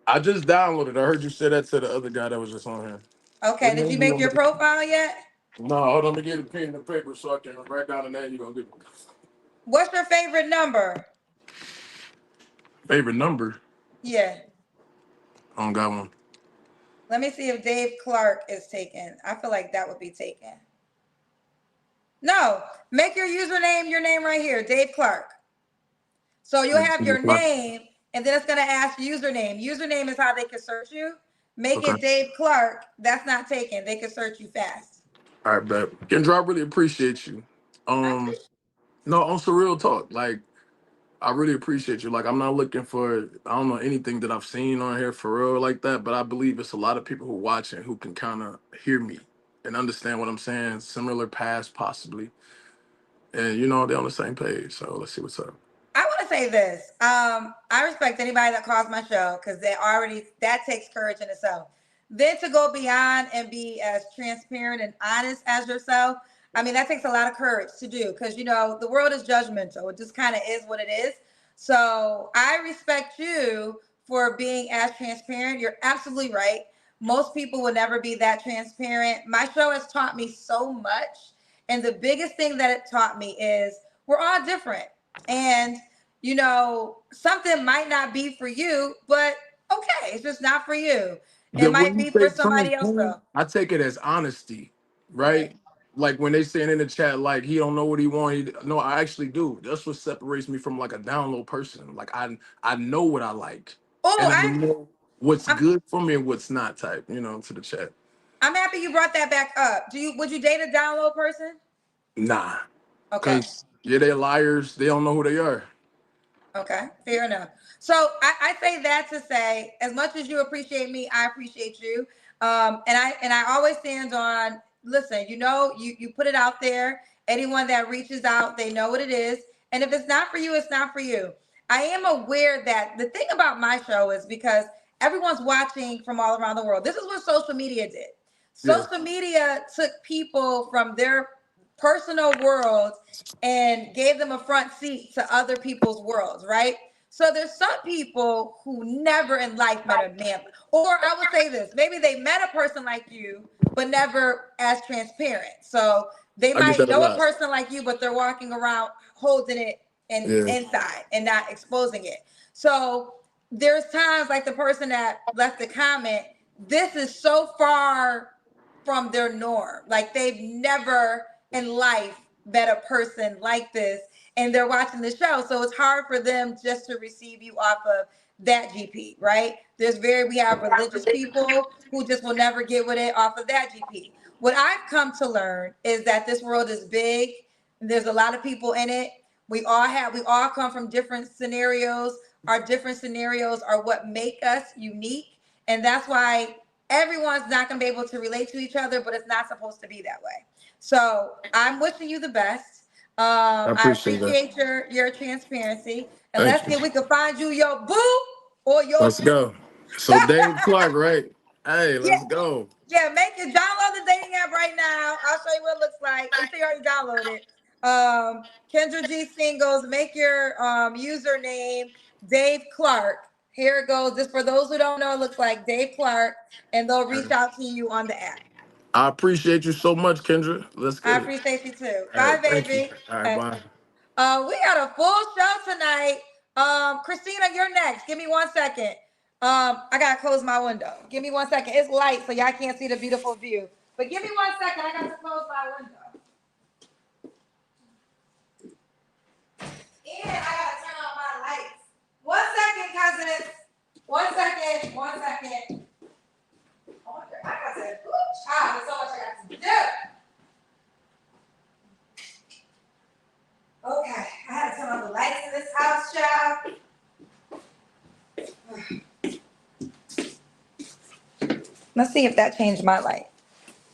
I just downloaded. I heard you say that to the other guy that was just on here. Okay, What did you name you make gonna your get? profile yet? No, hold on. Let me get a pen and the paper so I can write down the name you're gonna get. What's your favorite number? Favorite number? Yeah. I don't got one. Let me see if Dave Clark is taken. I feel like that would be taken. No, make your username your name right here, Dave Clark. So you'll have your name, and then it's going to ask username. Username is how they can search you. Make Okay. it Dave Clark. That's not taken. They can search you fast. All right, babe. Kendra, I really appreciate you. I Um, appreciate. no, on some real talk, like I really appreciate you. Like I'm not looking for I don't know anything that I've seen on here for real like that, but I believe it's a lot of people who watching who can kind of hear me and understand what I'm saying, similar past possibly. And they're on the same page. So let's see what's up. I want to say this. I respect anybody that calls my show because that takes courage in itself. Then to go beyond and be as transparent and honest as yourself, I mean, that takes a lot of courage to do because the world is judgmental. It just kind of is what it is. So I respect you for being as transparent. You're absolutely right. Most people will never be that transparent. My show has taught me so much. And the biggest thing that it taught me is we're all different. And something might not be for you, but okay, it's just not for you. It Then when might you be for say somebody else transparent, though. I take it as honesty, Okay. right? Like when they saying in the chat, like he don't know what he want. No, I actually do. That's what separates me from like a down low person. Like I know what I like, Oh, and I know what's I'm good for me and what's not. Type, to the chat. I'm happy you brought that back up. Would you date a down low person? Nah, Okay. cause yeah, they're liars. They don't know who they are. Okay, fair enough. So I say that to say, as much as you appreciate me, I appreciate you. And I always stand on. Listen, you put it out there. Anyone that reaches out, they know what it is. And if it's not for you, it's not for you. I am aware that the thing about my show is because everyone's watching from all around the world. This is what social media did. Yeah, Social media took people from their personal world and gave them a front seat to other people's worlds, right? So there's some people who never in life met a man, or I would say this, maybe they met a person like you, but never as transparent. So they I get might that a know a lot. person like you, but they're walking around holding it Yeah, inside and not exposing it. So there's times like the person that left the comment, this is so far from their norm. Like they've never in life met a person like this and they're watching the show. So it's hard for them just to receive you off of that GP, right? We have religious people who just will never get with it off of that GP. What I've come to learn is that this world is big. There's a lot of people in it. We all come from different scenarios. Our different scenarios are what make us unique. And that's why everyone's not going to be able to relate to each other, but it's not supposed to be that way. So I'm wishing you the best. I I appreciate that. appreciate your transparency. And let's Thank see you. if we can find you your boo or your Let's boo. go. So Dave Clark, right? Hey, Yeah, let's go. yeah, make it download the dating app right now. I'll show you what it looks like. You say you already downloaded. Kendra G Singles, make your username Dave Clark. Here it goes. Just for those who don't know, it looks like Dave Clark, and they'll reach out to you on the app. I appreciate you so much, Kendra. Let's I get it. appreciate you too. All Bye, right, thank you. baby. All right, Uh, bye. we got a full show tonight. Christina, you're next. Give me 1 second. I gotta close my window. Give me 1 second. It's light, so y'all can't see the beautiful view. But give me 1 second. I got to close my window. And I gotta turn on my lights. 1 second, cousins. 1 second. 1 second. Oh, I got to. Child, there's so much I got to do. Okay, I had to turn on the lights in this house, child. Let's see if that changed my light.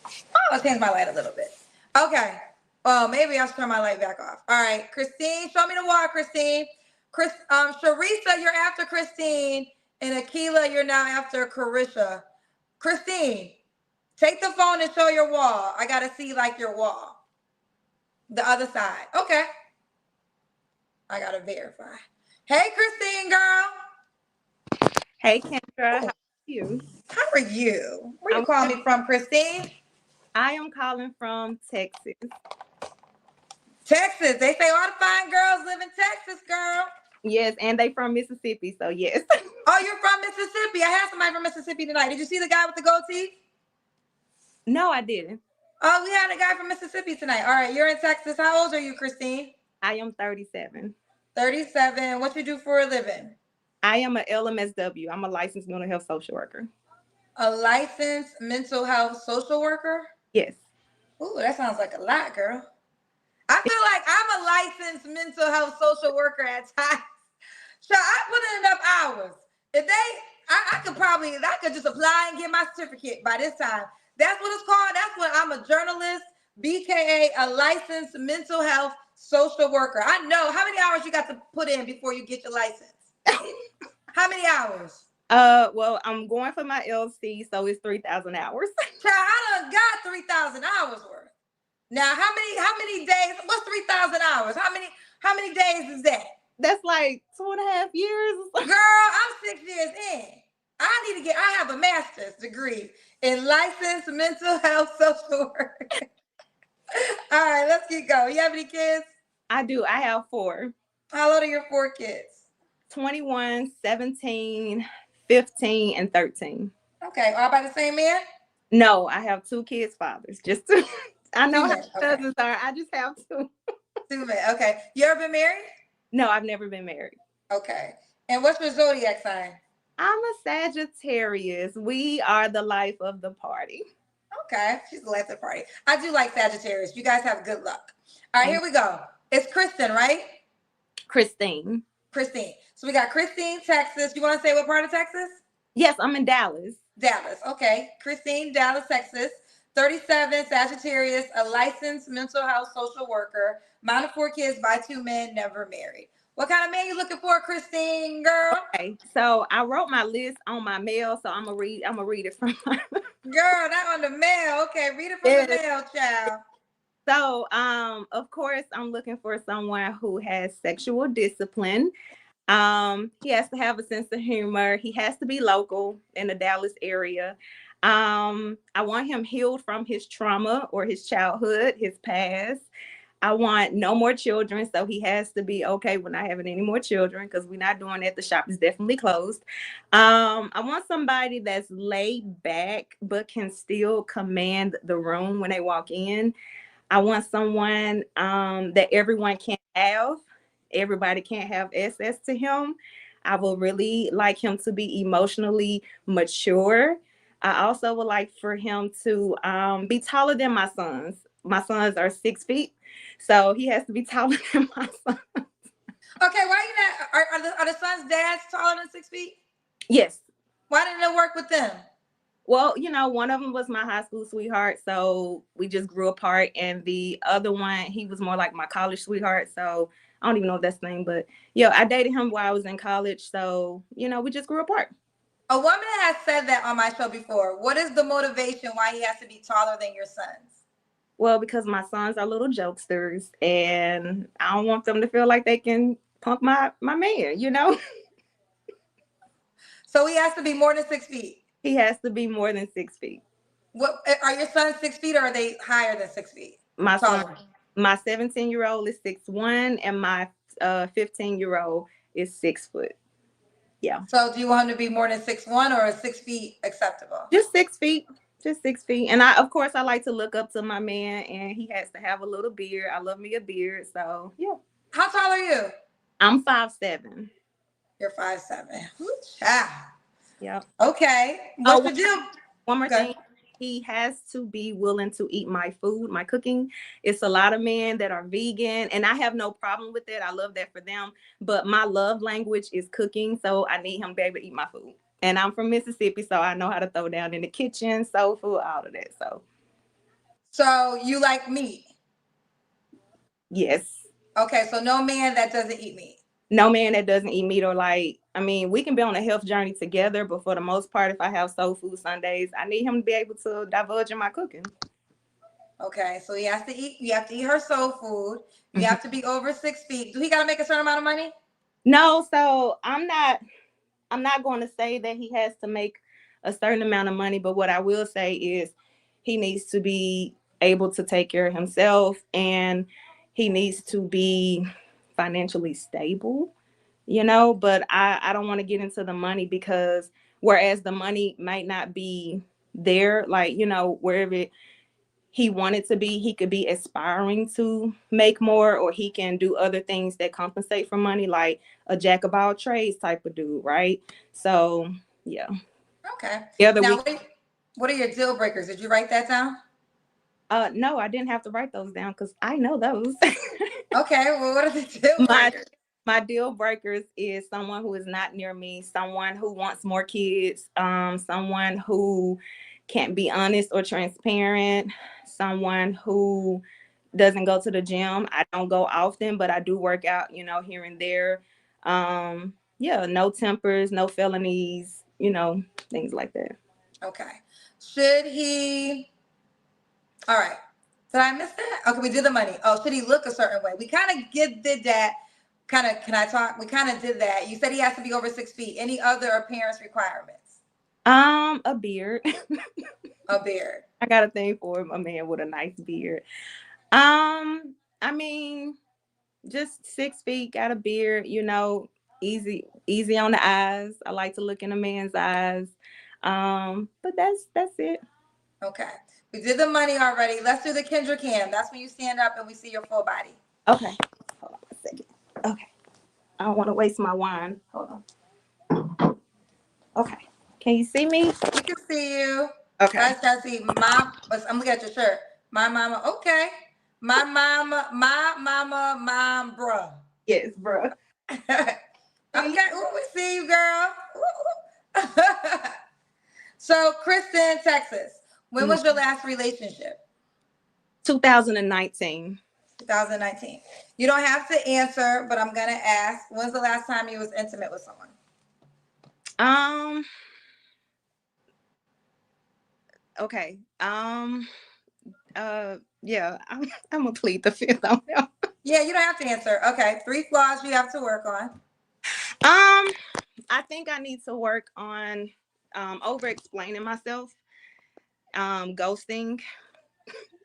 Oh, it changed my light a little bit. Okay. Oh, maybe I should turn my light back off. All right, Christine, show me the wall, Christine. Shereice, you're after Christine, and Akila, you're now after Carisha. Christine, take the phone and show your wall. I gotta see like your wall. The other side. Okay. I gotta verify. Hey, Christine, girl. Hey Kendra, how are you? How are you? Where you calling me from, Christine? I am calling from Texas. Texas. They say all the fine girls live in Texas, girl. Yes, and they from Mississippi, so yes. Oh, you're from Mississippi. I have somebody from Mississippi tonight. Did you see the guy with the goatee? No, I didn't. Oh, we had a guy from Mississippi tonight. All right, you're in Texas. How old are you, Christine? I am 37. 37. What you do for a living? I am an LMSW. I'm a licensed mental health social worker. A licensed mental health social worker? Yes. Ooh, that sounds like a lot, girl. I feel like I'm a licensed mental health social worker at times. So I put in enough hours. If I could just apply and get my certificate by this time. That's what it's called. That's what I'm a journalist, BKA, a licensed mental health social worker. I know. How many hours you got to put in before you get your license? How many hours? Well, I'm going for my LC, so it's 3,000 hours. Child, I done got 3,000 hours worth. Now, how many days? What's 3,000 hours? How many days is that? That's like 2.5 years. Girl, I'm 6 years in. I have a master's degree in licensed mental health social work. All right, let's keep going. You have any kids? I do. I have 4. How old are your 4 kids? 21, 17, 15, and 13. Okay, all by the same man? No, I have 2 kids' fathers. Just to, I know how Okay. cousins are. I just have 2. 2 men. Okay. You ever been married? No, I've never been married. Okay. And what's your zodiac sign? I'm a Sagittarius. We are the life of the party. Okay. She's the life of the party. I do like Sagittarius. You guys have good luck. All right, here we go. It's Kristen, right? Christine. Christine. So we got Christine, Texas. You want to say what part of Texas? Yes, I'm in Dallas. Dallas. Okay. Christine, Dallas, Texas. 37, Sagittarius, a licensed mental health social worker, mom of 4 kids by 2 men, never married. What kind of man you looking for, Christine, girl? Okay, so I wrote my list on my mail, so I'm gonna read it from my Girl, not on the mail. Okay, read it from the mail, child. So, of course, I'm looking for someone who has sexual discipline. He has to have a sense of humor. He has to be local in the Dallas area. I want him healed from his trauma or his childhood, his past. I want no more children, so he has to be okay with not having any more children because we're not doing that. The shop is definitely closed. I want somebody that's laid back but can still command the room when they walk in. I want someone that everyone can have. Everybody can't have access to him. I would really like him to be emotionally mature. I also would like for him to be taller than my sons. My sons are 6 feet, so he has to be taller than my son. Okay, why you not? Are the sons' dads taller than 6 feet? Yes. Why didn't it work with them? Well, one of them was my high school sweetheart, so we just grew apart. And the other one, he was more like my college sweetheart. So I don't even know if that's the name, but yeah, I dated him while I was in college. So, we just grew apart. A woman has said that on my show before. What is the motivation why he has to be taller than your sons? Well, because my sons are little jokesters, and I don't want them to feel like they can punk my man, So he has to be more than 6 feet. He has to be more than 6 feet. What are your sons 6 feet or are they higher than 6 feet? My son, Taller. my 17-year-old is 6'1", and my 15-year-old is 6 foot. Yeah. So do you want him to be more than 6'1" or is 6 feet acceptable? Just 6 feet. Just 6 feet. And I, of course, I like to look up to my man, and he has to have a little beard. I love me a beard. So yeah. How tall are you? I'm 5'7". You're 5'7". Child. Yep. Okay. What's the deal? One more Okay. thing. He has to be willing to eat my food, my cooking. It's a lot of men that are vegan, and I have no problem with it. I love that for them. But my love language is cooking, so I need him to be able to eat my food. And I'm from Mississippi, so I know how to throw down in the kitchen, soul food, all of that. So you like meat? Yes. Okay, so no man that doesn't eat meat. No man that doesn't eat meat, or like, I mean, we can be on a health journey together, but for the most part, if I have soul food Sundays, I need him to be able to divulge in my cooking. Okay, so he has to eat. You have to eat her soul food. You have to be over 6 feet. Do he got to make a certain amount of money? No, so I'm not going to say that he has to make a certain amount of money, but what I will say is he needs to be able to take care of himself, and he needs to be financially stable, but I don't want to get into the money, because whereas the money might not be there, like, wherever he wanted to be, he could be aspiring to make more, or he can do other things that compensate for money, like a jack of all trades type of dude, right? So yeah. Okay. Yeah. Now, what are your deal breakers? Did you write that down? No, I didn't have to write those down because I know those. Okay, well, what are the deal breakers? My deal breakers is someone who is not near me, someone who wants more kids, someone who can't be honest or transparent, someone who doesn't go to the gym. I don't go often, but I do work out, here and there. No tempers, no felonies, things like that. Okay. Should he? All right. Did I miss that? Okay, we did the money. Oh, should he look a certain way? We kind of did that. Can I talk? We kind of did that. You said he has to be over 6 feet. Any other appearance requirements? A beard. A beard. I got a thing for a man with a nice beard. I mean, just 6 feet, got a beard, easy on the eyes. I like to look in a man's eyes. But that's it. Okay. We did the money already. Let's do the Kendra cam. That's when you stand up and we see your full body. Okay. Hold on a second. Okay. I don't want to waste my wine. Hold on. Okay. Can you see me? We can see you. Okay. Guys, can see I'm looking at your shirt. My mama. Okay. My mama, mom, bruh. Yes, bro. Okay. Ooh, we see you, girl. So, Kristen, Texas. When was your last relationship? 2019. 2019. You don't have to answer, but I'm gonna ask. When's the last time you was intimate with someone? Okay. Yeah. I'm gonna plead the fifth on that. Yeah, you don't have to answer. Okay. 3 flaws you have to work on. I think I need to work on over explaining myself, ghosting,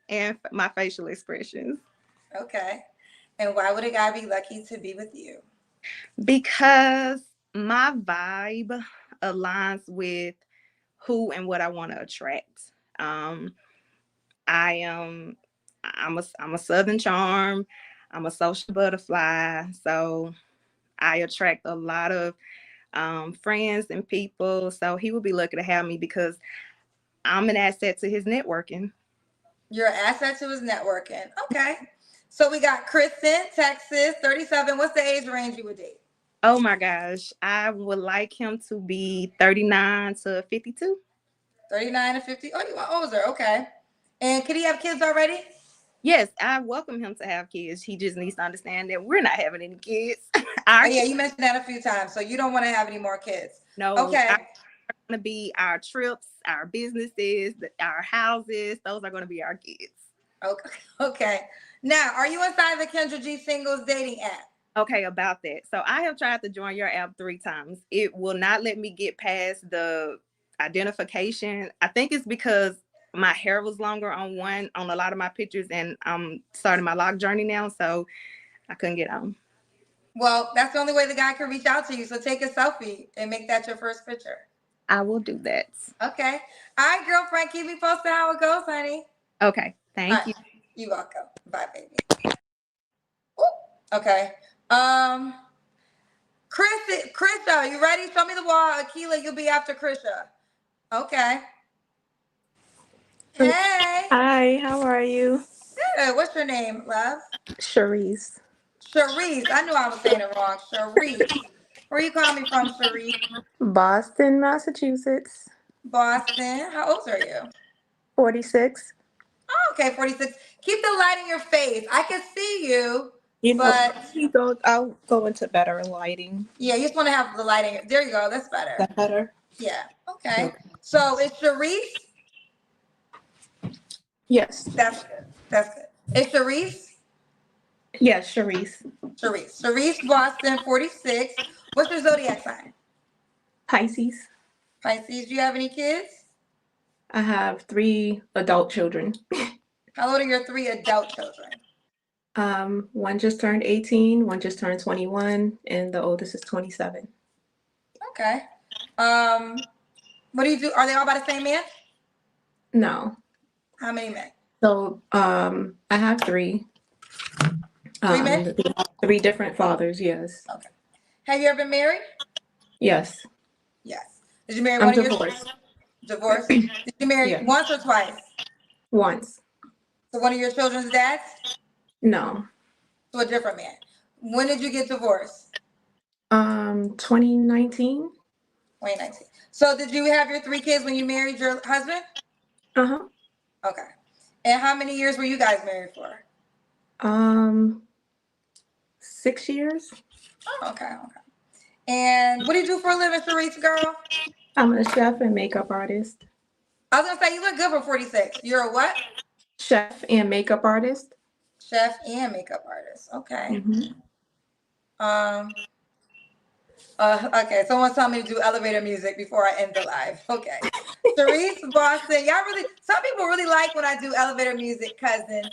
and my facial expressions. Okay. And why would a guy be lucky to be with you? Because my vibe aligns with who and what I want to attract. I'm a Southern charm. I'm a social butterfly. So I attract a lot of friends and people. So he would be lucky to have me because I'm an asset to his networking. You're an asset to his networking. Okay. So we got Kristen, Texas, 37. What's the age range you would date? Oh my gosh. I would like him to be 39 to 52. 39 to 50. Oh, you are older. Okay. And could he have kids already? Yes, I welcome him to have kids. He just needs to understand that we're not having any kids. Yeah, you mentioned that a few times. So you don't want to have any more kids. No. Okay. Going to be our trips, our businesses, our houses. Those are going to be our kids. Okay. Now, are you inside the Kendra G Singles dating app? Okay, about that. So I have tried to join your app 3 times. It will not let me get past the identification. I think it's because my hair was longer on a lot of my pictures, and I'm starting my lock journey now, so I couldn't get on. Well, that's the only way the guy can reach out to you. So take a selfie and make that your first picture. I will do that. Okay. All right, girlfriend. Keep me posted how it goes, honey. Okay. Thank you. You're welcome. Bye, baby. Ooh, okay. Krisha, you ready? Show me the wall. Akila, you'll be after Krisha. Okay. Hey. Hi, how are you? Good. What's your name, love? Shereice. Shereice. I knew I was saying it wrong. Shereice. Where you calling me from, Shereice? Boston, Massachusetts. Boston. How old are you? 46. Oh, okay, 46. Keep the light in your face. I can see you, I'll go into better lighting. Yeah, you just want to have the light in your. There you go. That's better. Is that better? Yeah. Okay. So it's Shereice. Yes. That's good. That's good. It's Shereice. Yes, Shereice. Shereice Boston, 46. What's your zodiac sign? Pisces. Pisces. Do you have any kids? I have 3 adult children. How old are your 3 adult children? One just turned 18, one just turned 21, and the oldest is 27. Okay. What do you do? Are they all by the same man? No. How many men? So I have 3. 3 men? 3 different fathers, yes. Okay. Have you ever been married? Yes. Yes. Did you marry I'm one of divorced. your divorced? Did you marry Yeah. once or twice? Once. So one of your children's dads? No. To a different man. When did you get divorced? 2019. 2019. So did you have your 3 kids when you married your husband? Uh-huh. Okay. And how many years were you guys married for? 6 years. Oh, okay. And what do you do for a living, Shereice, girl? I'm a chef and makeup artist. I was gonna say you look good for 46. You're a what? Chef and makeup artist. Chef and makeup artist. Okay. Mm-hmm. Okay. Someone told me to do elevator music before I end the live. Okay. Shereice Boston. Some people really like when I do elevator music, cousins.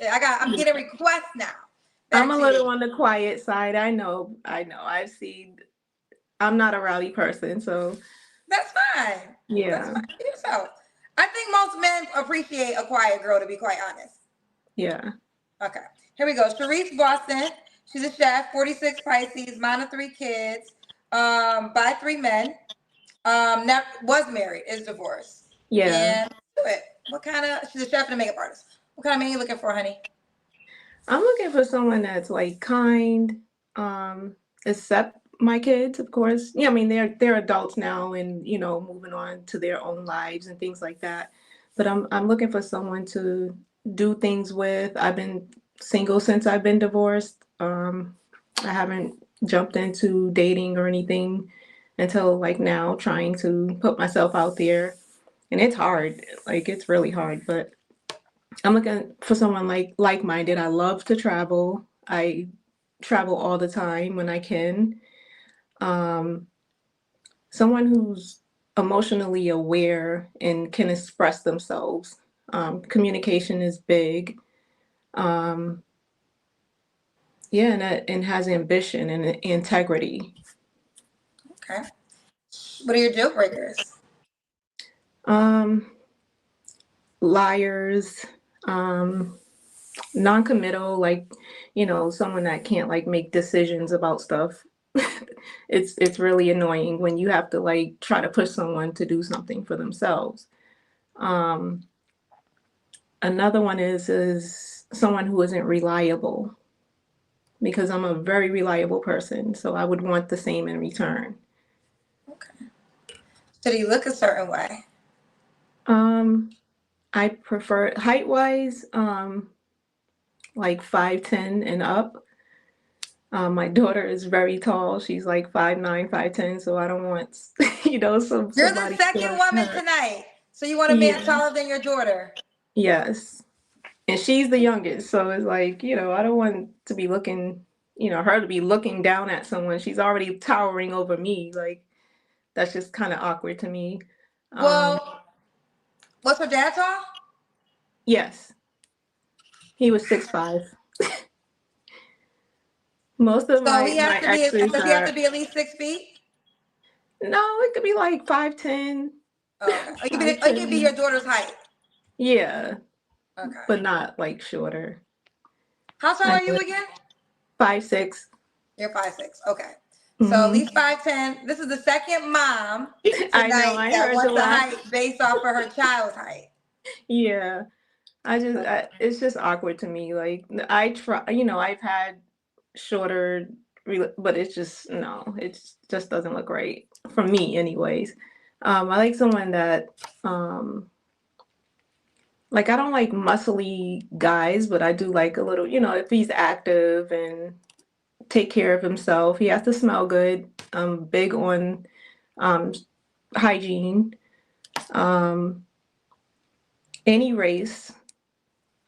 I'm getting requests now. I'm a little on the quiet side. I know. I've seen. I'm not a rowdy person, so. That's fine. Yeah. That's fine. So, I think most men appreciate a quiet girl, to be quite honest. Yeah. Okay. Here we go. Shereice Boston. She's a chef, 46 Pisces, mom of 3 kids, by 3 men. Was married, is divorced. Yeah. And she's a chef and a makeup artist. What kind of man you looking for, honey? I'm looking for someone that's like kind, except my kids, of course. Yeah, I mean they're adults now and moving on to their own lives and things like that. But I'm looking for someone to do things with. I've been single since I've been divorced. I haven't jumped into dating or anything until like now, trying to put myself out there. And it's hard. Like it's really hard, but I'm looking for someone like-minded. I love to travel. I travel all the time when I can. Someone who's emotionally aware and can express themselves. Communication is big. And has ambition and integrity. Okay. What are your deal breakers? Liars, non-committal, someone that can't make decisions about stuff. It's really annoying when you have to try to push someone to do something for themselves. Another one is someone who isn't reliable, because I'm a very reliable person, so I would want the same in return. Okay. Should he look a certain way? I prefer height-wise, 5'10" and up. My daughter is very tall. She's 5'9", 5'10", so I don't want, You're the second woman tonight, so you want a man taller than your daughter? Yes. And she's the youngest, so it's I don't want to be looking, her to be looking down at someone. She's already towering over me. That's just kind of awkward to me. Well, What's her dad tall? Yes, he was 6'5". Most of So he has my to be. exes Does he have to are be at least 6 feet? no, it could be like 5'10", Oh, okay. It could be 5'10". your daughter's height. Yeah, Okay. but not like shorter. How tall I are you know again? 5'6". You're 5'6". Okay. So at Hmm. least 5'10". This is the second mom I know. tonight I that heard the wants a last. height based off of her child's height. Yeah, it's just awkward to me. Like I try, I've had shorter, but it's just no, it just doesn't look right for me, anyways. I like someone that, like I don't like muscly guys, but I do like a little, if he's active and take care of himself. He has to smell good. I'm big on um, hygiene. Um, any race.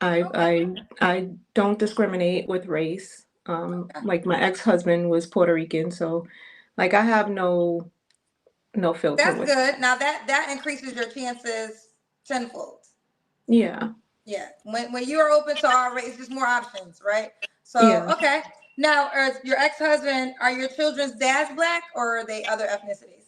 I don't discriminate with race. Like my ex-husband was Puerto Rican, so like I have no filter That's with. good. Now that increases your chances tenfold. Yeah, Yeah. When you are open to all races, there's more options, right? So yeah. okay. Now, your ex-husband, are your children's dads black or are they other ethnicities?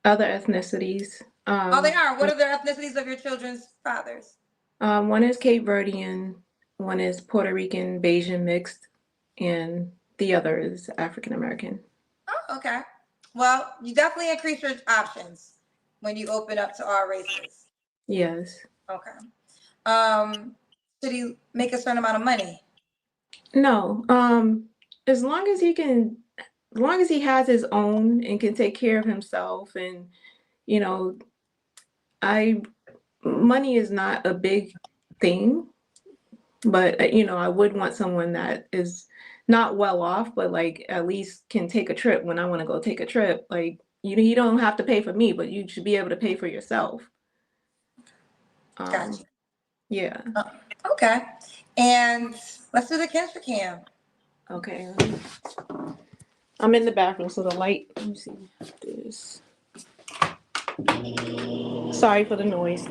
Other ethnicities. Oh, they are. What are the ethnicities of your children's fathers? One is Cape Verdean, one is Puerto Rican, Bayesian mixed, and the other is African American. Oh, okay. Well, you definitely increase your options when you open up to all races. Yes. Okay. Should he make a certain amount of money? No. As long as as long as he has his own and can take care of himself, and you know, I money is not a big thing, but I would want someone that is not well off, but like at least can take a trip when I want to go take a trip. Like you don't have to pay for me, but you should be able to pay for yourself. Gotcha. Yeah. Okay. And let's do the Kendra cam. Okay. I'm in the bathroom, so the light. Let me see. Do this. Sorry for the noise.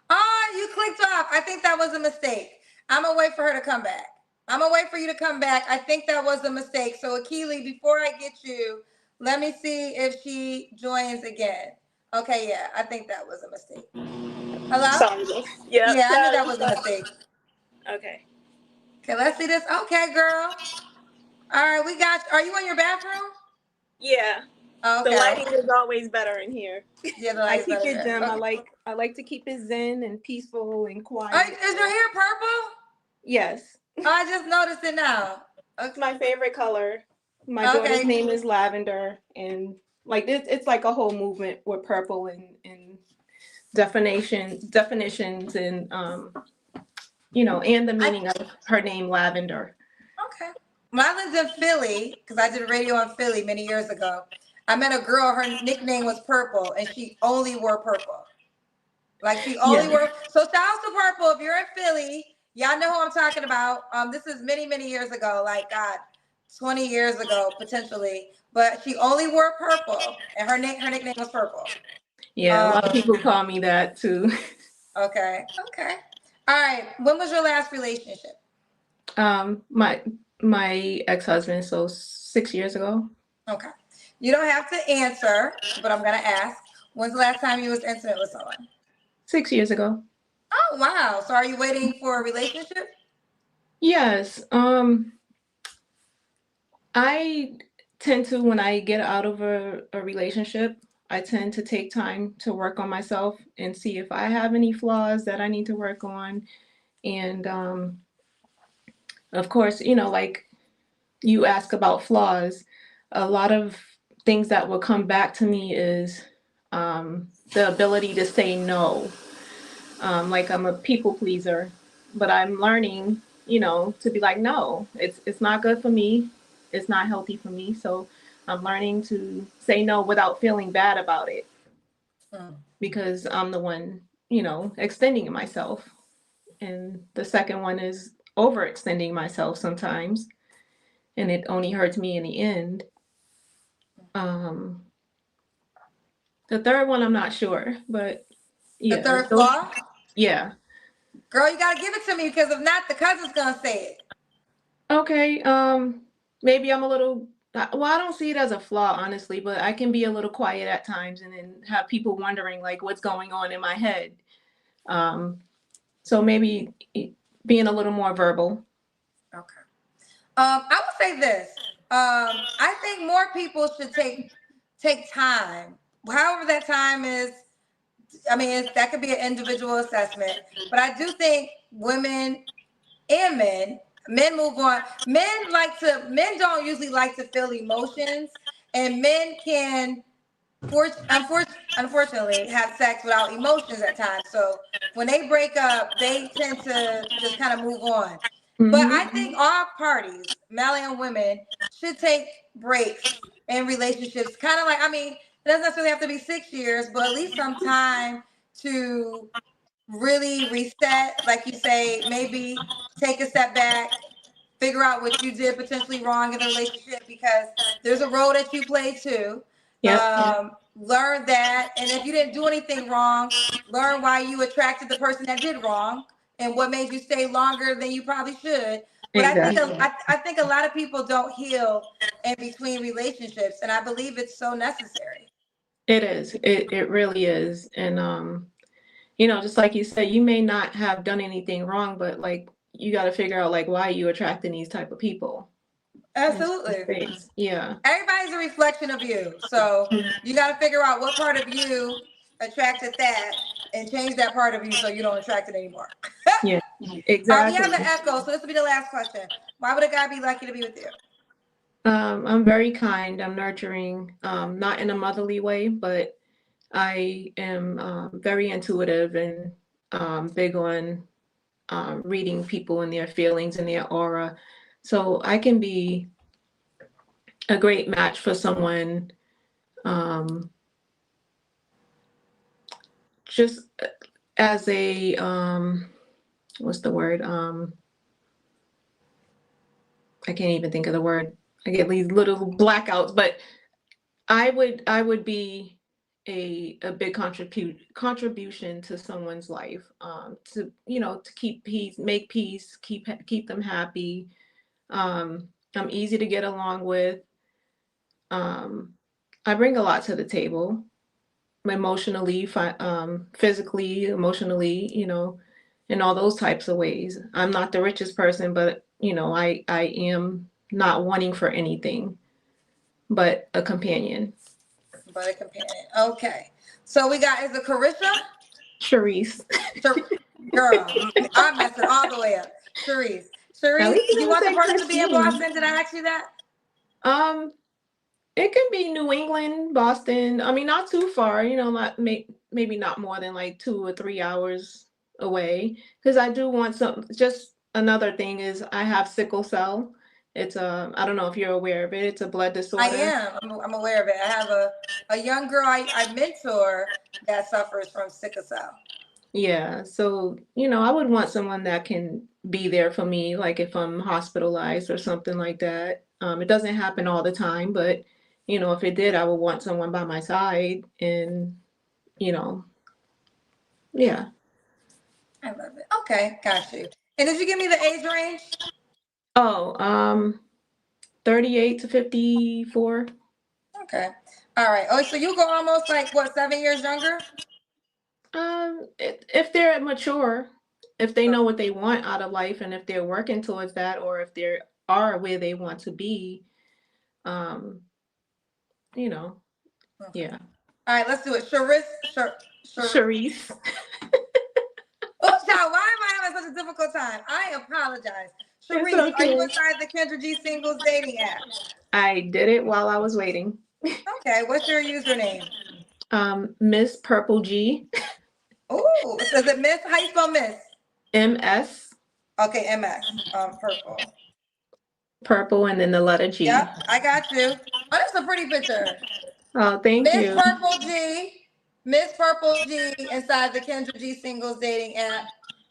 Oh, you clicked off. I think that was a mistake. I'm gonna wait for her to come back. I'm gonna wait for you to come back. I think that was a mistake. So Akila, before I get you, let me see if she joins again. Okay, yeah, I think that was a mistake. Hello? Sorry. Yep. Yeah, I knew that Sorry. was a mistake. Okay. Okay, let's see this. Okay, girl. All right, we got. Are you in your bathroom? Yeah. The Okay. lighting is always better in here. Yeah, the I light's keep better it there. dim. Okay. I like to keep it zen and peaceful and Oh, quiet. is your hair purple? Yes. Oh, I just noticed it now. It's my favorite color. My daughter's Okay. name is Lavender, and like it's like a whole movement with purple and definitions and and the meaning of her name Lavender. Okay. When I lived in Philly, because I did radio in Philly many years ago, I met a girl, her nickname was Purple, and she only wore purple. Like she only wore. So shout out to Purple. If you're in Philly, y'all know who I'm talking about. This is many, many years ago, like God, 20 years ago, potentially. But she only wore purple, and her nickname was Purple. Yeah, a lot of people call me that too. Okay. Okay. All right. When was your last relationship? My ex-husband, so 6 years ago. Okay. You don't have to answer, but I'm gonna ask. When's the last time you was intimate with someone? 6 years ago. Oh wow. So are you waiting for a relationship? Yes. I tend to, when I get out of a relationship, I tend to take time to work on myself and see if I have any flaws that I need to work on. And of course, like you ask about flaws, a lot of things that will come back to me is the ability to say no. Like I'm a people pleaser, but I'm learning, to be like, no, it's not good for me. It's not healthy for me. So I'm learning to say no without feeling bad about it because I'm the one, extending myself. And the second one is overextending myself sometimes, and it only hurts me in the end. The third one, I'm not sure, but The yeah, third flaw? yeah. Girl, you gotta give it to me because if not, the cousin's gonna say it. Okay. Maybe I'm a little. Well, I don't see it as a flaw, honestly, but I can be a little quiet at times, and then have people wondering like what's going on in my head. So maybe being a little more verbal. Okay. I would say this. I think more people should take time, however that time is. I mean, that could be an individual assessment, but I do think women and men move on. Men don't usually like to feel emotions, and men can unfortunately have sex without emotions at times. So when they break up, they tend to just kind of move on. But I think all parties, male and women, should take breaks in relationships. Kind of like, I mean, it doesn't necessarily have to be 6 years, but at least some time to really reset. Like you say, maybe take a step back, figure out what you did potentially wrong in the relationship, because there's a role that you play too. Yep. Learn that, and if you didn't do anything wrong, learn why you attracted the person that did wrong and what made you stay longer than you probably should. But Exactly. I think a lot of people don't heal in between relationships, and I believe it's so necessary. It is. It really is. And just like you said, you may not have done anything wrong, but like you got to figure out like why you attracting these type of people. Absolutely. Yeah. Everybody's a reflection of you. So you got to figure out what part of you attracted that and change that part of you so you don't attract it anymore. Yeah. All right, we Exactly. have an echo, so this will be the last question. Why would a guy be lucky to be with you? I'm very kind. I'm nurturing, not in a motherly way, but I am very intuitive and big on reading people and their feelings and their aura. So I can be a great match for someone, just as a what's the word? I can't even think of the word. I get these little blackouts, but I would be a big contribution to someone's life, to keep peace, make peace, keep them happy. I'm easy to get along with. I bring a lot to the table, emotionally, physically, emotionally, in all those types of ways. I'm not the richest person, but I am not wanting for anything but a companion. But a companion. Okay. So we got, is it Carisha? Shereice. Girl, I'm messing all the way up. Shereice. At Shereice, least you you don't want the say person to be in Christine. Boston? Did I ask you that? It can be New England, Boston. I mean, not too far, maybe not more than like 2 or 3 hours away. Because I do want some. Just another thing is I have sickle cell. It's I don't know if you're aware of it. It's a blood disorder. I am. I'm aware of it. I have a young girl I mentor that suffers from sickle cell. Yeah, so I would want someone that can be there for me, like if I'm hospitalized or something like that. It doesn't happen all the time, but if it did, I would want someone by my side, and yeah. I love it. Okay, got you. And did you give me the age range? Oh, 38 to 54. Okay. All right. Oh, so you go almost like what, 7 years younger? If they're mature, if they know what they want out of life, and if they're working towards that, or if they are where they want to be, um, Okay. yeah. All right, let's do it. Shereice. Oh, child, why am I having such a difficult time? I apologize. Shereice, It's are you okay. inside the Kendra G singles dating app? I did it while I was waiting. Okay, what's your username? Miss Purple G. Oh, is it Miss? How you spell Miss? MS. Okay, MS. Purple. Purple and then the letter G. Yep, I got you. Oh, that's a pretty picture. Oh, thank Miss you. Purple G. Miss Purple G inside the Kendra G singles dating app.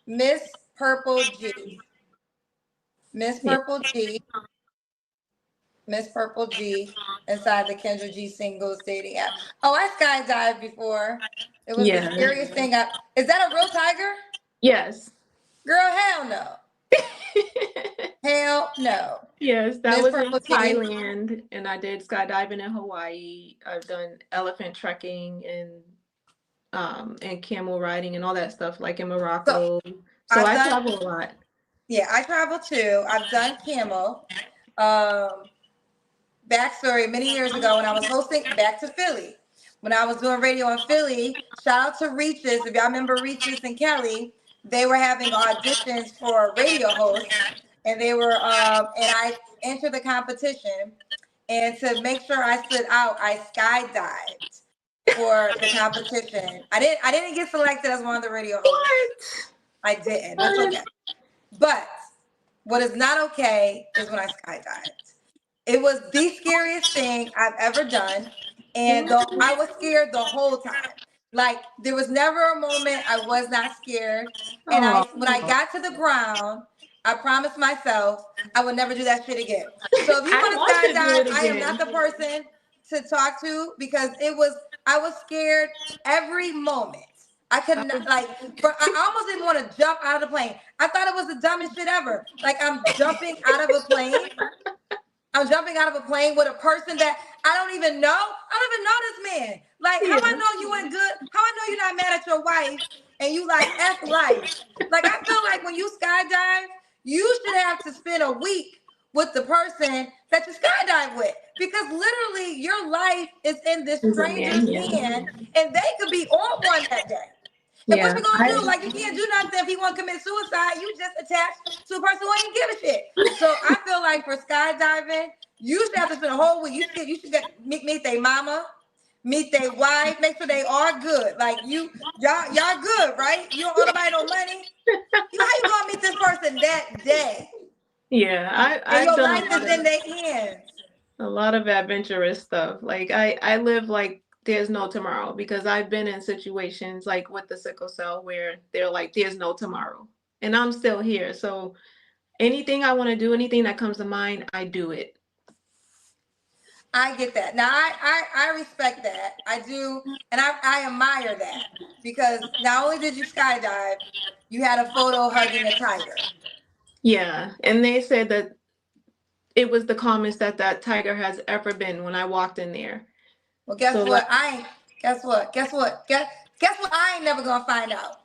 Miss Purple G. Miss Yeah. Purple G. Miss Purple G. inside the Kendra G Singles dating app. Oh, I skydived before. It was the Yeah. scariest thing. Is that a real tiger? Yes. Girl, hell no. Hell no. Yes, that Miss was in Purple G. Thailand, and I did skydiving in Hawaii. I've done elephant trekking and camel riding and all that stuff, like in Morocco. So I travel a lot. Yeah, I travel too. I've done camel. Backstory, many years ago when I was hosting back to Philly, when I was doing radio in Philly, shout out to Reaches. If y'all remember Reaches and Kelly, they were having auditions for a radio host, and they were and I entered the competition, and to make sure I stood out, I skydived for the competition. I didn't get selected as one of the radio hosts. I didn't. That's okay. But what is not okay is when I skydived. It was the scariest thing I've ever done. And I was scared the whole time. Like, there was never a moment I was not scared. And when I got to the ground, I promised myself I would never do that shit again. So if you want to skydive, I am not the person to talk to, because I was scared every moment. I couldn't, I almost didn't want to jump out of the plane. I thought it was the dumbest shit ever. Like, I'm jumping out of a plane. I'm jumping out of a plane with a person that I don't even know. I don't even know this man. Like, how I know you ain't good? How I know you're not mad at your wife and you like F life? Like, I feel like when you skydive, you should have to spend a week with the person that you skydive with, because literally your life is in this stranger's hand, and they could be on one that day. And what you gonna do? Like, you can't do nothing if he want to commit suicide. You just attached to a person who ain't give a shit. So I feel like for skydiving, you should have to spend a whole week. You should meet their mama, meet their wife, make sure they are good. Like, y'all good, right? You don't owe nobody no money. How you gonna meet this person that day? Yeah, and your life is in their hands. A lot of adventurous stuff. Like I live like there's no tomorrow, because I've been in situations like with the sickle cell where they're like, there's no tomorrow, and I'm still here. So anything I want to do, anything that comes to mind, I do it. I get that. Now I respect that. I do, and I admire that, because not only did you skydive, you had a photo hugging a tiger. Yeah, and they said that it was the calmest that tiger has ever been when I walked in there. Well, guess what? Guess what? I ain't never gonna find out.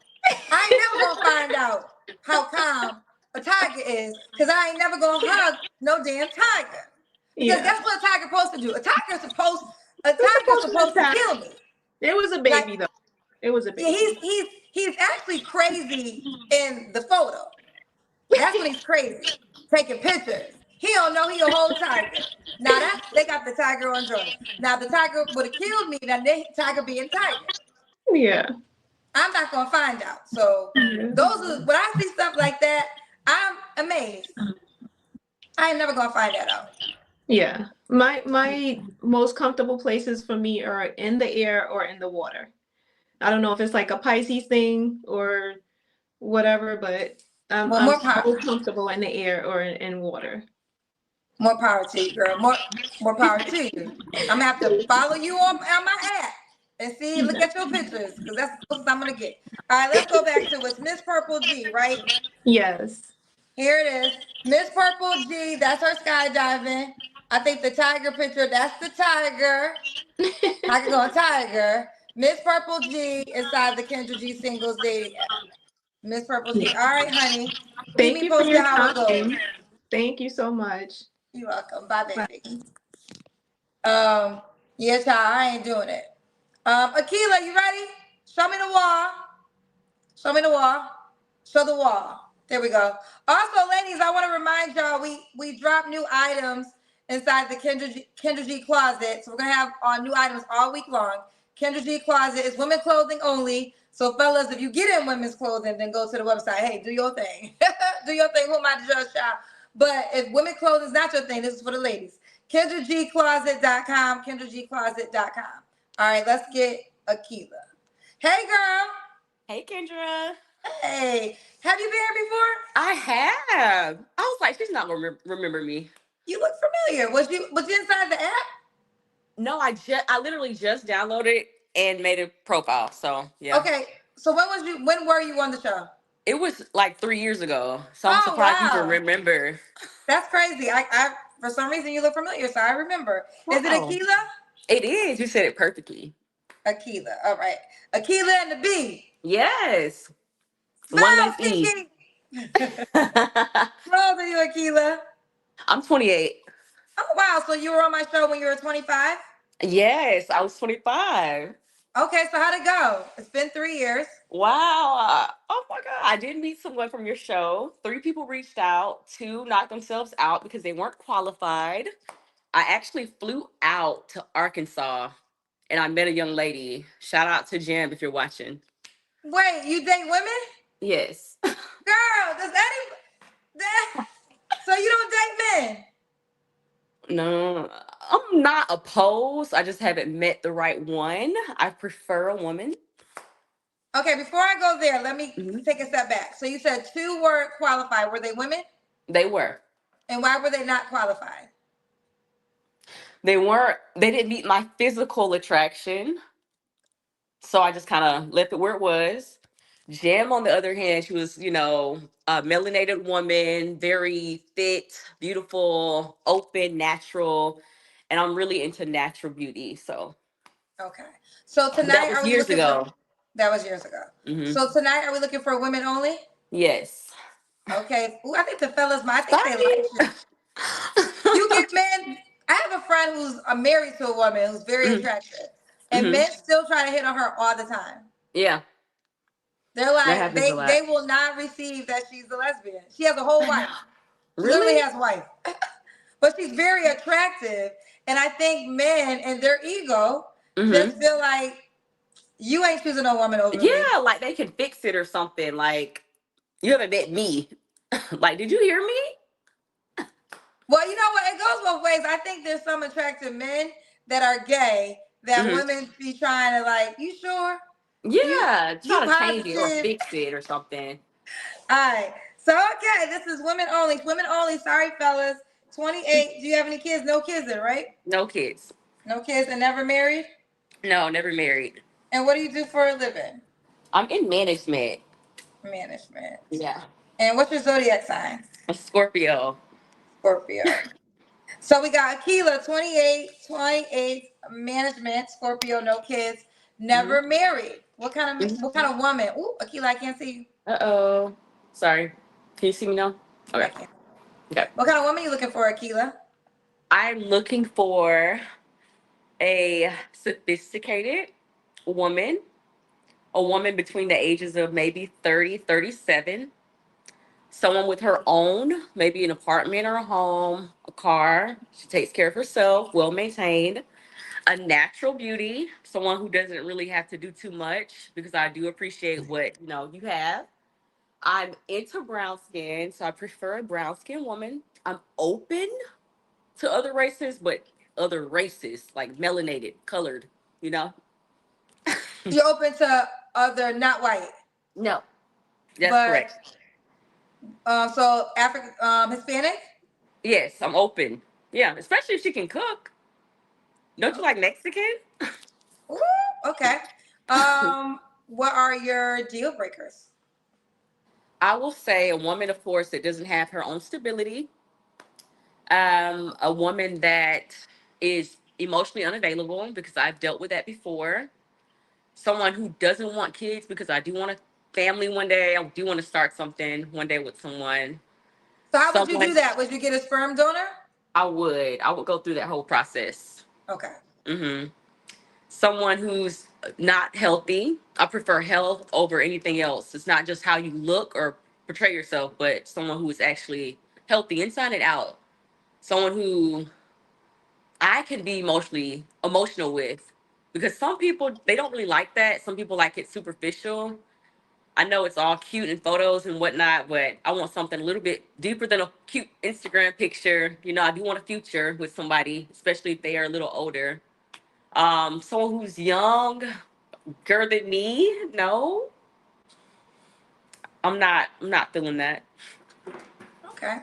I ain't never gonna find out how calm a tiger is, because I ain't never gonna hug no damn tiger. Because that's what a tiger's supposed to do. A tiger's supposed to kill me. It was a baby, though. It was a baby. Yeah, he's actually crazy in the photo. That's when he's crazy, taking pictures. He don't know he a whole tiger. Now they got the tiger on drugs. Now the tiger would have killed me. Now the tiger being tiger. Yeah. I'm not gonna find out. So those are, when I see stuff like that, I'm amazed. I ain't never gonna find that out. Yeah. My most comfortable places for me are in the air or in the water. I don't know if it's like a Pisces thing or whatever, but I'm so comfortable in the air or in water. More power to you, girl. More power to you. I'm gonna have to follow you on my app and look at your pictures, because that's the closest I'm gonna get. All right, let's go back to it's Miss Purple G, right? Yes. Here it is. Miss Purple G, that's her skydiving. I think the tiger picture, that's the tiger. I can go on tiger. Miss Purple G inside the Kendra G Singles dating app. Miss Purple G. All right, honey. Thank you for your time. Thank you so much. You're welcome. Bye, baby. Yeah, child, I ain't doing it. Akila, you ready? Show me the wall. Show me the wall. Show the wall. There we go. Also, ladies, I want to remind y'all, we dropped new items inside the Kendra G Closet. So we're going to have new items all week long. Kendra G Closet is women clothing only. So fellas, if you get in women's clothing, then go to the website. Hey, do your thing. Do your thing. Who am I to judge, child? But if women clothing is not your thing, this is for the ladies. KendraGCloset.com, KendraGCloset.com. All right, let's get Akila. Hey, girl. Hey, Kendra. Hey. Have you been here before? I have. I was like, she's not gonna remember me. You look familiar. Was you inside the app? No, I literally just downloaded and made a profile. So yeah. Okay, so when were you on the show? It was like 3 years ago. So I'm Oh surprised you can wow, remember. that's crazy. I for some reason you look familiar, so I remember. Is it Wow. Akila? It is. You said it perfectly. Akila. All right, Akila and the B. Yes. One Smile, less E. Kiki. How old are you, Akila? I'm 28. Oh wow, so you were on my show when you were 25? Yes, I was 25. Okay, so how'd it go? It's been 3 years. Wow. Oh my God. I did meet someone from your show. 3 people reached out. 2 knocked themselves out because they weren't qualified. I actually flew out to Arkansas and I met a young lady. Shout out to Jam if you're watching. Wait, you date women? Yes. Girl, does that so you don't date men? No, I'm not opposed. I just haven't met the right one. I prefer a woman. Okay, before I go there, let me Mhm. take a step back. So you said 2 were qualified. Were they women? They were. And why were they not qualified? They didn't meet my physical attraction. So I just kind of left it where it was. Jam, on the other hand, she was, a melanated woman, very fit, beautiful, open, natural. And I'm really into natural beauty. So Okay. So that tonight, was are we years looking for? ago. That was years ago. Hmm. So tonight, are we looking for women only? Yes. Okay. Ooh, I think the fellas, I think they like Bye. you. You get men. I have a friend who's married to a woman who's very Hmm. attractive, and Hmm. men still try to hit on her all the time. Yeah, They're that like, happens a they lot. will not receive that she's a lesbian. She has a whole I know. wife. She literally Really? has a wife, but she's very attractive. And I think men and their ego Hmm. just feel like you ain't choosing a woman over me. Yeah, like they can fix it or something. Like, you haven't met me. Like, did you hear me? Well, you know what? It goes both ways. I think there's some attractive men that are gay that Hmm. women be trying to like. You sure? You Yeah, you try to change it or positive? fix it or something. All right. So okay, this is women only. Women only. Sorry, fellas. 28. Do you have any kids? No kids, then, right? No kids. No kids and never married. No, never married. And what do you do for a living? I'm in management. Management. Yeah. And what's your zodiac sign? A Scorpio. Scorpio. So we got Akila, 28, 28, management, Scorpio, no kids, Hmm. never married. Hmm. What kind of woman? Ooh, Akila, I can't see you. Uh-oh. Sorry. Can you see me now? I Okay. can't. Okay. What kind of woman you looking for, Akila? I'm looking for a sophisticated woman, a woman between the ages of maybe 30, 37. Someone with her own, maybe an apartment or a home, a car. She takes care of herself, well maintained, a natural beauty, someone who doesn't really have to do too much because I do appreciate what you have. I'm into brown skin, so I prefer a brown skin woman. I'm open to other races, but other races like melanated, colored. You know? You open to other not white, No, that's but correct. so African, Hispanic. Yes, I'm open. Yeah, especially if she can cook. Don't you like Okay. Mexican? Ooh, okay. What are your deal breakers? I will say a woman, of course, that doesn't have her own stability. A woman that is emotionally unavailable because I've dealt with that before. Someone who doesn't want kids because I do want a family one day. I do want to start something one day with someone. So how would you do Someone that? Would you get a sperm donor? I would go through that whole process. Okay. Hmm. Someone who's not healthy. I prefer health over anything else. It's not just how you look or portray yourself, but someone who is actually healthy inside and out. Someone who I can be emotional with. Because some people they don't really like that. Some people like it superficial. I know it's all cute in photos and whatnot, but I want something a little bit deeper than a cute Instagram picture. I do want a future with somebody, especially if they are a little older. Someone who's young, girl than me. No, I'm not. I'm not feeling that. Okay.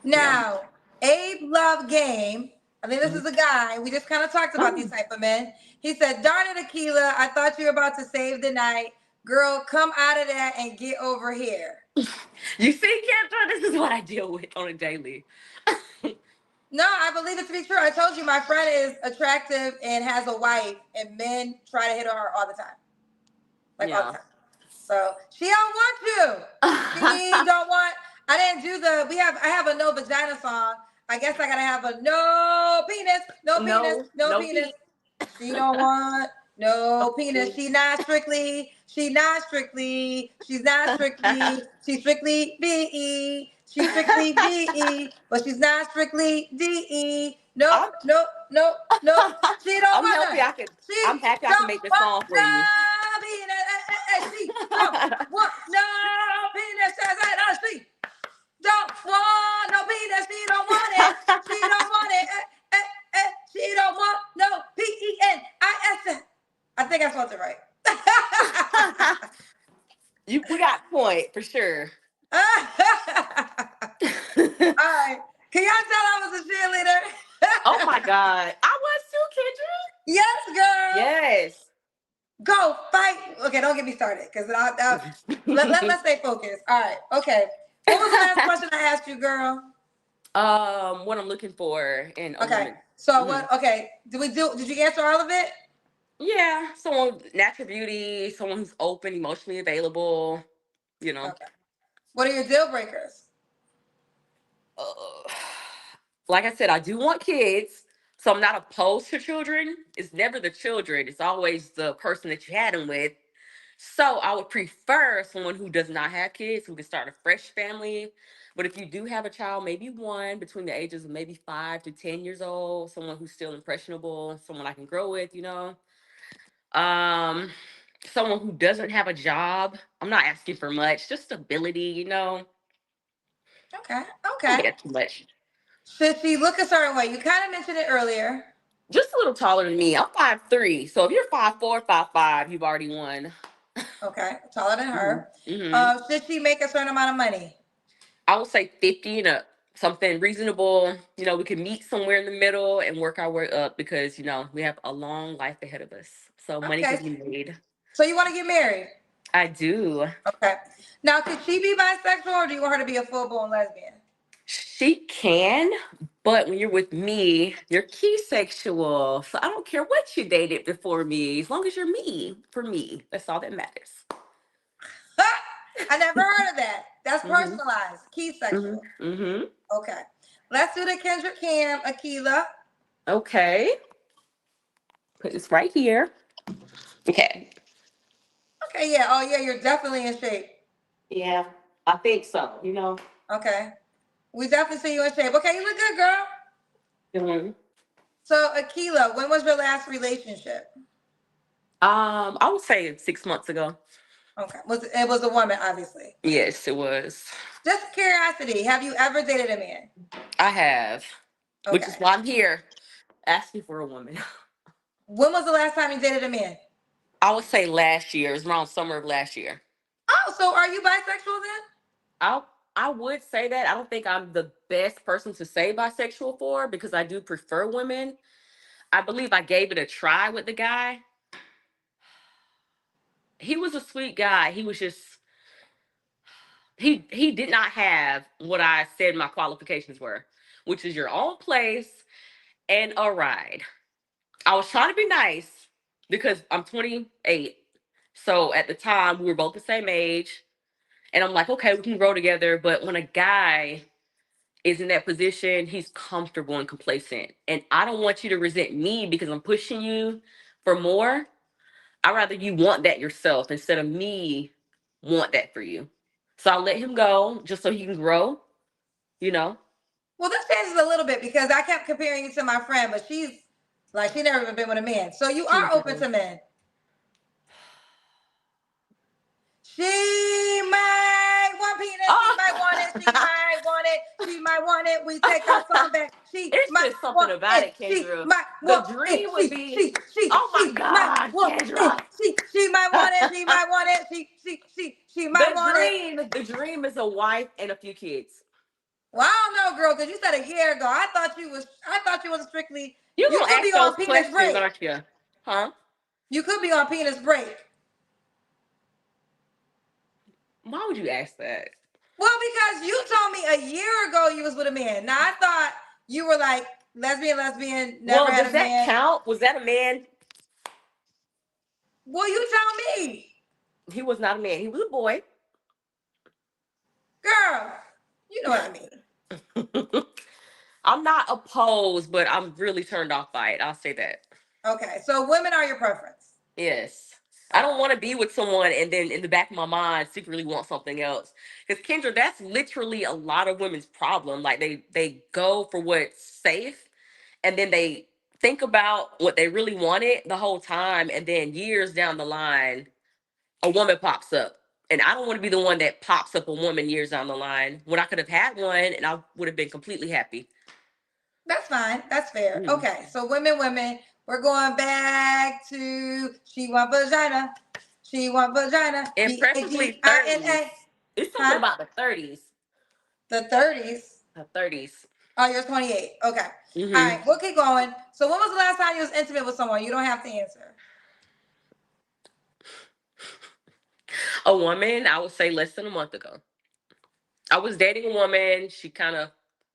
Yeah. Now, Abe Love Game I think this is a guy. We just kind of talked about these type of men. He said, darn it, Akila, I thought you were about to save the night. Girl, come out of that and get over here. You see, Kendra, this is what I deal with on a daily. No, I believe it to be true. I told you my friend is attractive and has a wife, and men try to hit on her all the time. Like all the time. So she don't want you. She don't want. I didn't do the. I have a no vagina song. I guess I gotta have a no penis, no penis, no penis. She don't want no penis. She's not strictly. She's strictly BE. She's strictly BE, but she's not strictly DE. No. She don't want happy I'm happy I can make this song for you. She don't want no penis. She don't want no penis. She don't want it. She don't want it. She don't want no PENIS. I think I spelled it right. We got point for sure. All right. Can y'all tell I was a cheerleader? Oh my God. I was too, Kendra. Yes, girl. Yes. Go fight. Okay, don't get me started because let's stay focused. All right. Okay. What was the last question I asked you, girl? What I'm looking for in a woman. So what? Okay. Did you answer all of it? Yeah. Someone natural beauty, someone who's open, emotionally available. You know. Okay. What are your deal breakers? Like I said, I do want kids, so I'm not opposed to children. It's never the children. It's always the person that you had them with. So I would prefer someone who does not have kids, who can start a fresh family. But if you do have a child, maybe one between the ages of maybe 5 to 10 years old, someone who's still impressionable, someone I can grow with, you know. Someone who doesn't have a job. I'm not asking for much, just stability, you know. Okay. Don't get too much. Should she look a certain way? You kind of mentioned it earlier. Just a little taller than me. I'm 5'3". So if you're 5'4", 5'5", you've already won. Okay, taller than her. Mm-hmm. Should she make a certain amount of money? I would say 50 and up. Something reasonable. You know, we can meet somewhere in the middle and work our way up because, you know, we have a long life ahead of us. So money can be made. So you want to get married? I do. Okay. Now, could she be bisexual or do you want her to be a full-blown lesbian? She can, but when you're with me, you're key sexual. So I don't care what you dated before me, as long as you're me, for me. That's all that matters. I never heard of that. That's personalized. Key sexual. Mm-hmm. Okay. Let's do the Kendrick Cam, Akila. Okay. Put this right here. Okay. Okay, yeah. Oh, yeah, you're definitely in shape. Yeah, I think so, you know. Okay. We definitely see you in shape. Okay, you look good, girl. Mm-hmm. So, Akila, when was your last relationship? I would say 6 months ago. Okay. It was a woman, obviously. Yes, it was. Just curiosity, have you ever dated a man? I have. Okay. Which is why I'm here asking for a woman. When was the last time you dated a man? I would say last year. It was around summer of last year. Oh, so are you bisexual then? I would say that. I don't think I'm the best person to say bisexual for because I do prefer women. I believe I gave it a try with the guy. He was a sweet guy. He was just he did not have what I said my qualifications were, which is your own place and a ride. I was trying to be nice because I'm 28. So at the time we were both the same age. And I'm like, okay, we can grow together. But when a guy is in that position, he's comfortable and complacent. And I don't want you to resent me because I'm pushing you for more. I'd rather you want that yourself instead of me want that for you. So I'll let him go just so he can grow, you know. Well, this changes a little bit because I kept comparing you to my friend, but she's like, she never even been with a man. So you are open to men. She might want penis. She might want it. She might want it. She might want it. We take our song back. It's just something about it, Kendra. The dream would be. Oh my God, Kendra. She might want it. She might want it. She might want it. The dream is a wife and a few kids. Well, I don't know, girl, because you said a year ago. I thought you was strictly. You're You gonna could ask be on those penis questions, break. aren't you? Huh? You could be on penis break. Why would you ask that? Well, because you told me a year ago you was with a man. Now I thought you were like lesbian, never Well, had does a that man. count? Was that a man? Well, you tell me, He was not a man. He was a boy. girl. You know what I mean. I'm not opposed, but I'm really turned off by it. I'll say that. Okay, so women are your preference. Yes. I don't want to be with someone and then in the back of my mind secretly want something else. Because Kendra, that's literally a lot of women's problem. Like they go for what's safe and then they think about what they really wanted the whole time, and then years down the line, a woman pops up. And I don't want to be the one that pops up a woman years down the line when I could have had one and I would have been completely happy. That's fine. That's fair. Mhm. Okay, so women. We're going back to she want vagina. She want vagina. And preferably 30s. VAGINA. It's something Huh? about the 30s. The 30s. The 30s. Oh, you're 28. Okay. All right, we'll keep going. So when was the last time you was intimate with someone? You don't have to answer. A woman, I would say less than a month ago. I was dating a woman. She kind of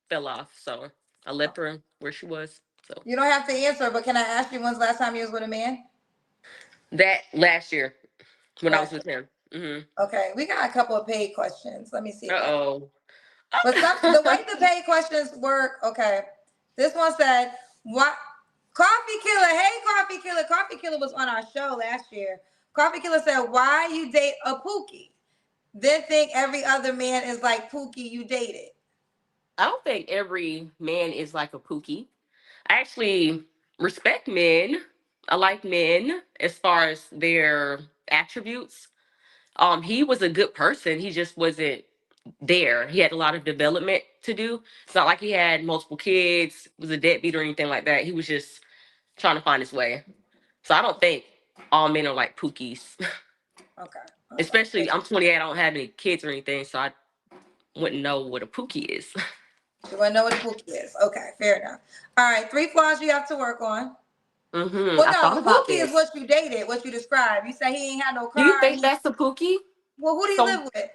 fell off. So I left her where she was. So You don't have to answer, but can I ask you when's the last time you was with a man? that last year when I was Last with him. Okay, we got a couple of paid questions. Let me see. Uh-oh. But the way the paid questions work, okay. This one said, "What Coffee Killer? Hey, Coffee Killer. Coffee Killer was on our show last year. Coffee Killer said, why you date a Pookie? Then think every other man is like Pookie you dated." I don't think every man is like a Pookie. I actually respect men. I like men as far as their attributes. He was a good person. He just wasn't there. He had a lot of development to do. It's not like he had multiple kids, was a deadbeat or anything like that. He was just trying to find his way. So I don't think all men are like Pookies. Okay. Especially, I'm 28. I don't have any kids or anything, so I wouldn't know what a Pookie is. You want to know what a Pookie is? Okay, fair enough. All right, 3 flaws you have to work on. I thought No, about Pookie this. is what you dated, what you described. You say he ain't had no car. Do you think that's a Pookie? Well, who do you live with?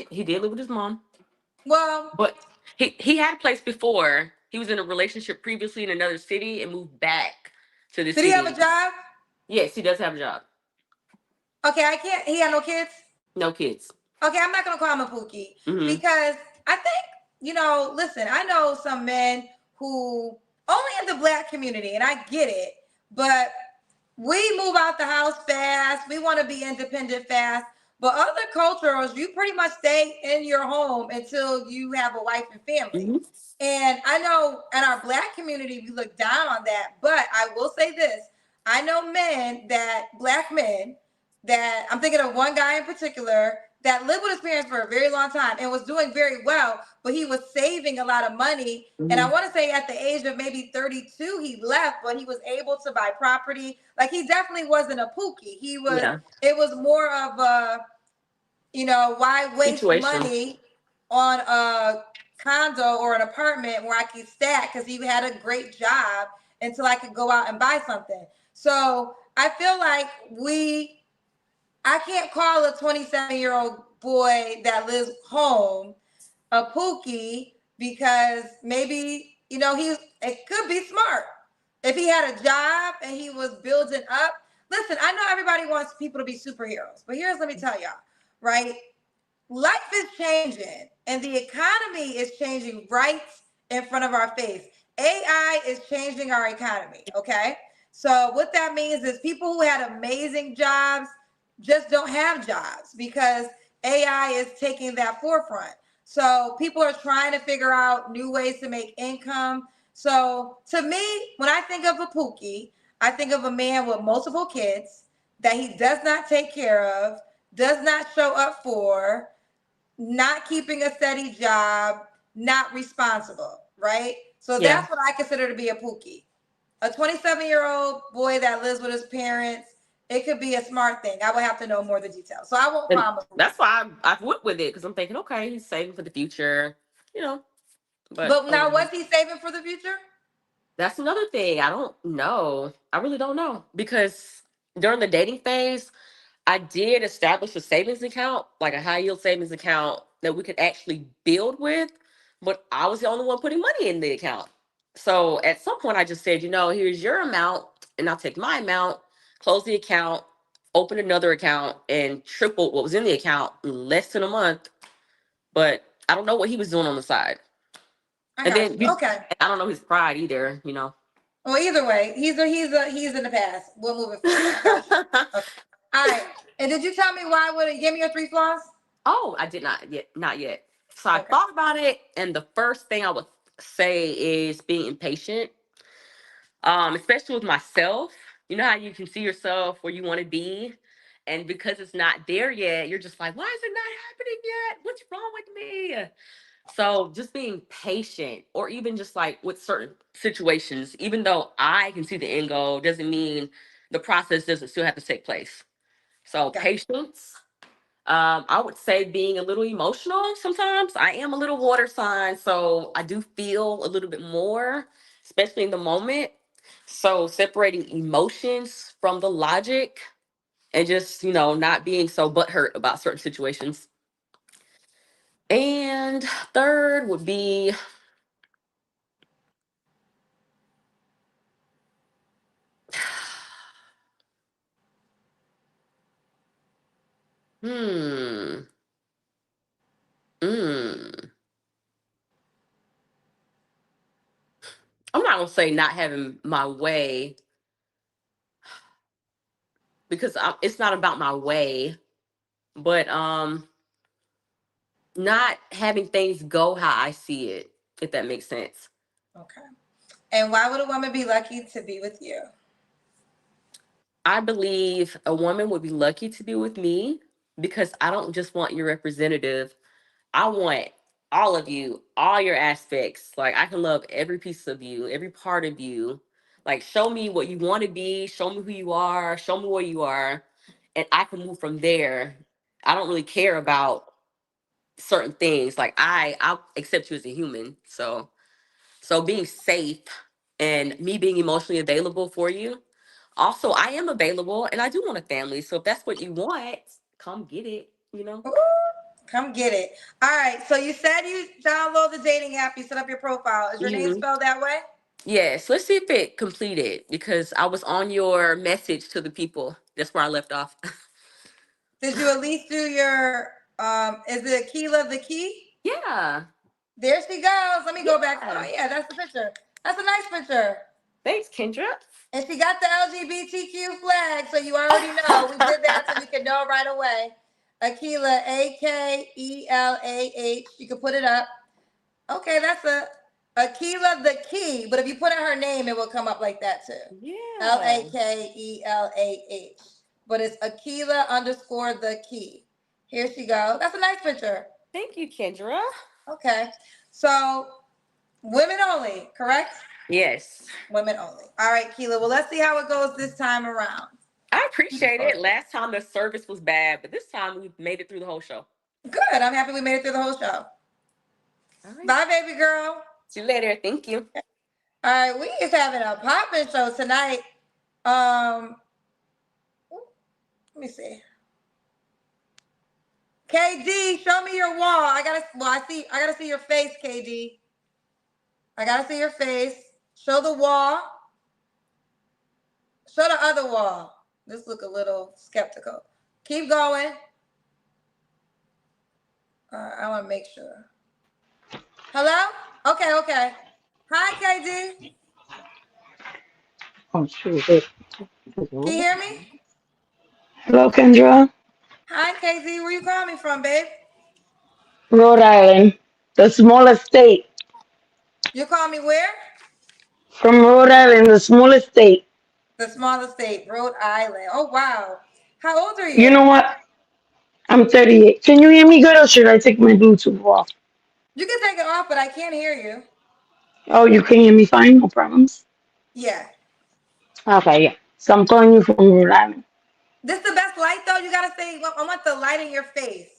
He did live with his mom. Well, But he had a place before. He was in a relationship previously in another city and moved back to the did city. he have a job? Yes, he does have a job. Okay, I can't. He had no kids? No kids. Okay, I'm not going to call him a Pookie because I think, listen, I know some men who only in the Black community, and I get it, but we move out the house fast. We want to be independent fast. But other cultures, you pretty much stay in your home until you have a wife and family. And I know in our Black community, we look down on that. But I will say this. I know Black men, that I'm thinking of one guy in particular that lived with his parents for a very long time and was doing very well, but he was saving a lot of money. And I want to say at the age of maybe 32, he left, but he was able to buy property. Like, he definitely wasn't a Pookie. It was more of a, why waste money on a condo or an apartment where I could stack, because he had a great job until I could go out and buy something. So I feel like I can't call a 27-year-old boy that lives home a Pookie, because maybe, it could be smart. If he had a job and he was building up. Listen, I know everybody wants people to be superheroes, but let me tell y'all, right? Life is changing and the economy is changing right in front of our face. AI is changing our economy, okay? So what that means is people who had amazing jobs just don't have jobs because AI is taking that forefront. So people are trying to figure out new ways to make income. So to me, when I think of a Pookie, I think of a man with multiple kids that he does not take care of, does not show up for, not keeping a steady job, not responsible, right? So that's what I consider to be a Pookie. A 27-year-old boy that lives with his parents, it could be a smart thing. I would have to know more of the details. So I won't call him a Pookie. That's why I went with it, because I'm thinking, okay, he's saving for the future, But But now, what's he saving for the future? that's another thing. I don't know. I really don't know because during the dating phase, I did establish a savings account, like a high yield savings account that we could actually build with, but I was the only one putting money in the account. So at some point, I just said, here's your amount, and I'll take my amount, close the account, open another account, and triple what was in the account in less than a month. But I don't know what he was doing on the side. I And got then you. Okay. I don't know his pride either. Well, either way, he's in the past. We're moving forward. I got you. Okay. All right. And did you tell me why? Would it give me your 3 flaws? Oh, I did not yet. So I Okay. thought about it, and the first thing I would say is being impatient, especially with myself. You know how you can see yourself where you want to be, and because it's not there yet, you're just like, why is it not happening yet? What's wrong with me? So just being patient, or even just like with certain situations, even though I can see the end goal, doesn't mean the process doesn't still have to take place. So Got patience. I would say being a little emotional sometimes. I am a little water sign, so I do feel a little bit more, especially in the moment. So separating emotions from the logic and just, not being so butthurt about certain situations. And third would be, hmm, mm, I'm not gonna say not having my way because it's not about my way, but not having things go how I see it, if that makes sense. Okay. And why would a woman be lucky to be with you? I believe a woman would be lucky to be with me because I don't just want your representative. I want all of you, all your aspects. Like I can love every piece of you, every part of you. Like show me what you want to be, show me who you are, show me where you are, and I can move from there. I don't really care about certain things. Like I'll accept you as a human. So being safe and me being emotionally available for you. Also, I am available and I do want a family. So if that's what you want, come get it. Ooh, come get it. All right. So you said you download the dating app. You set up your profile. Is your name Hmm. spelled that way? Yes, let's see if it completed because I was on your message to the people. That's where I left off. Did you at least do your is it Akila the key? Yeah. There she goes. Let me go back. Oh Yeah. yeah, that's the picture. That's a nice picture. Thanks, Kendra. And she got the LGBTQ flag, so you already know. We did that so we could know right away. Akila, Akelah. You can put it up. Okay, that's a Akila the key. But if you put in her name, it will come up like that too. Yeah. Lakelah. But it's Akila underscore the key. Here she goes. That's a nice picture. Thank you, Kendra. Okay. So women only, correct? Yes. Women only. All right, Keela. Well, let's see how it goes this time around. I appreciate it. Last time the service was bad, but this time we made it through the whole show. Good. I'm happy we made it through the whole show. All right. Bye, baby girl. See you later. Thank you. All right, we is having a popping show tonight. Let me see. KD, show me your wall. I gotta see your face, KD. I gotta see your face. Show the wall. Show the other wall. This look a little skeptical. Keep going. I want to make sure. Hello? Okay. Hi, KD. Oh, shoot. Can you hear me? Hello, Kendra. Hi, KZ. Where you calling me from, babe? Rhode Island, the smallest state. You call me where? From Rhode Island, the smallest state. The smallest state, Rhode Island. Oh, wow. How old are You you? know what? I'm 38. Can you hear me good or should I take my Bluetooth off? You can take it off, but I can't hear you. Oh, you can hear me fine? No problems? Yeah. Okay, yeah. So I'm calling you from Rhode Island. This the best light, though? You got to say, I want the light in your face.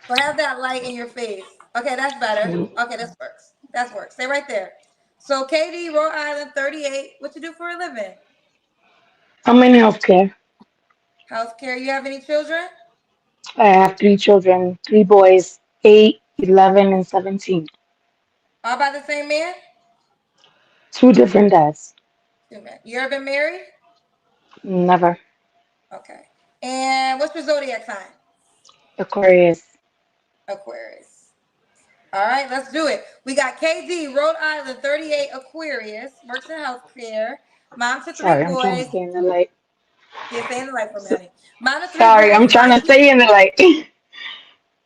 So have that light in your face. Okay, that's better. Okay, this works. That works. Stay right there. So KD, Rhode Island, 38. What you do for a living? I'm in healthcare. Healthcare. You have any children? I have three children, three boys, 8, 11, and 17. All by the same man? Two different dads. Two men. You ever been married? Never. Okay. And what's your zodiac sign? Aquarius. Aquarius. All right, let's do it. We got KD, Rhode Island, 38, Aquarius, works in healthcare. Mom to three Sorry, I'm trying to boys. stay in the light. Yeah, stay in the light for me, So, honey. Mom to three sorry, boys I'm by trying to two. stay in the light.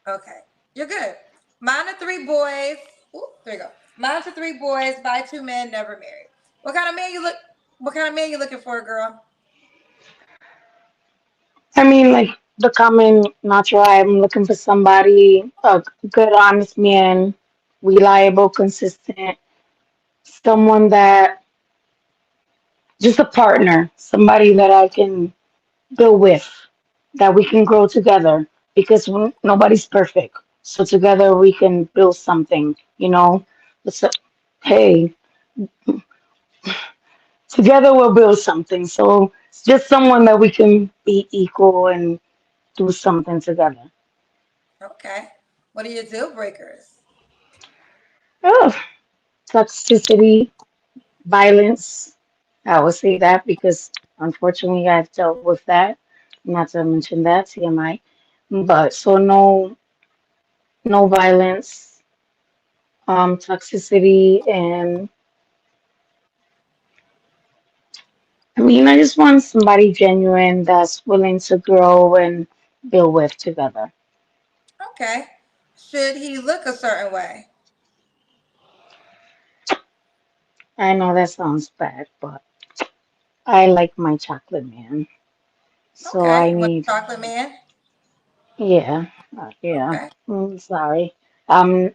Okay, you're good. Mom to three boys. Ooh, there you go. Mom to three boys by two men, never married. What kind of man you look? What kind of man you looking for, girl? I mean, like the common natural. I'm looking for somebody, a good, honest man, reliable, consistent, someone that just a partner, somebody that I can build with, that we can grow together because nobody's perfect. So together we can build something, you know. So, hey, together we'll build something. So it's just someone that we can be equal and do something together. Okay. What are your deal breakers? Oh, toxicity, violence. I would say that because unfortunately I've dealt with that. Not to mention that TMI. But so no violence, toxicity, and I mean I just want somebody genuine that's willing to grow and build with together. Okay. Should he look a certain way? I know that sounds bad, but I like my chocolate man. So Okay. I You want need, a chocolate man? yeah, yeah. Okay. Sorry. Um,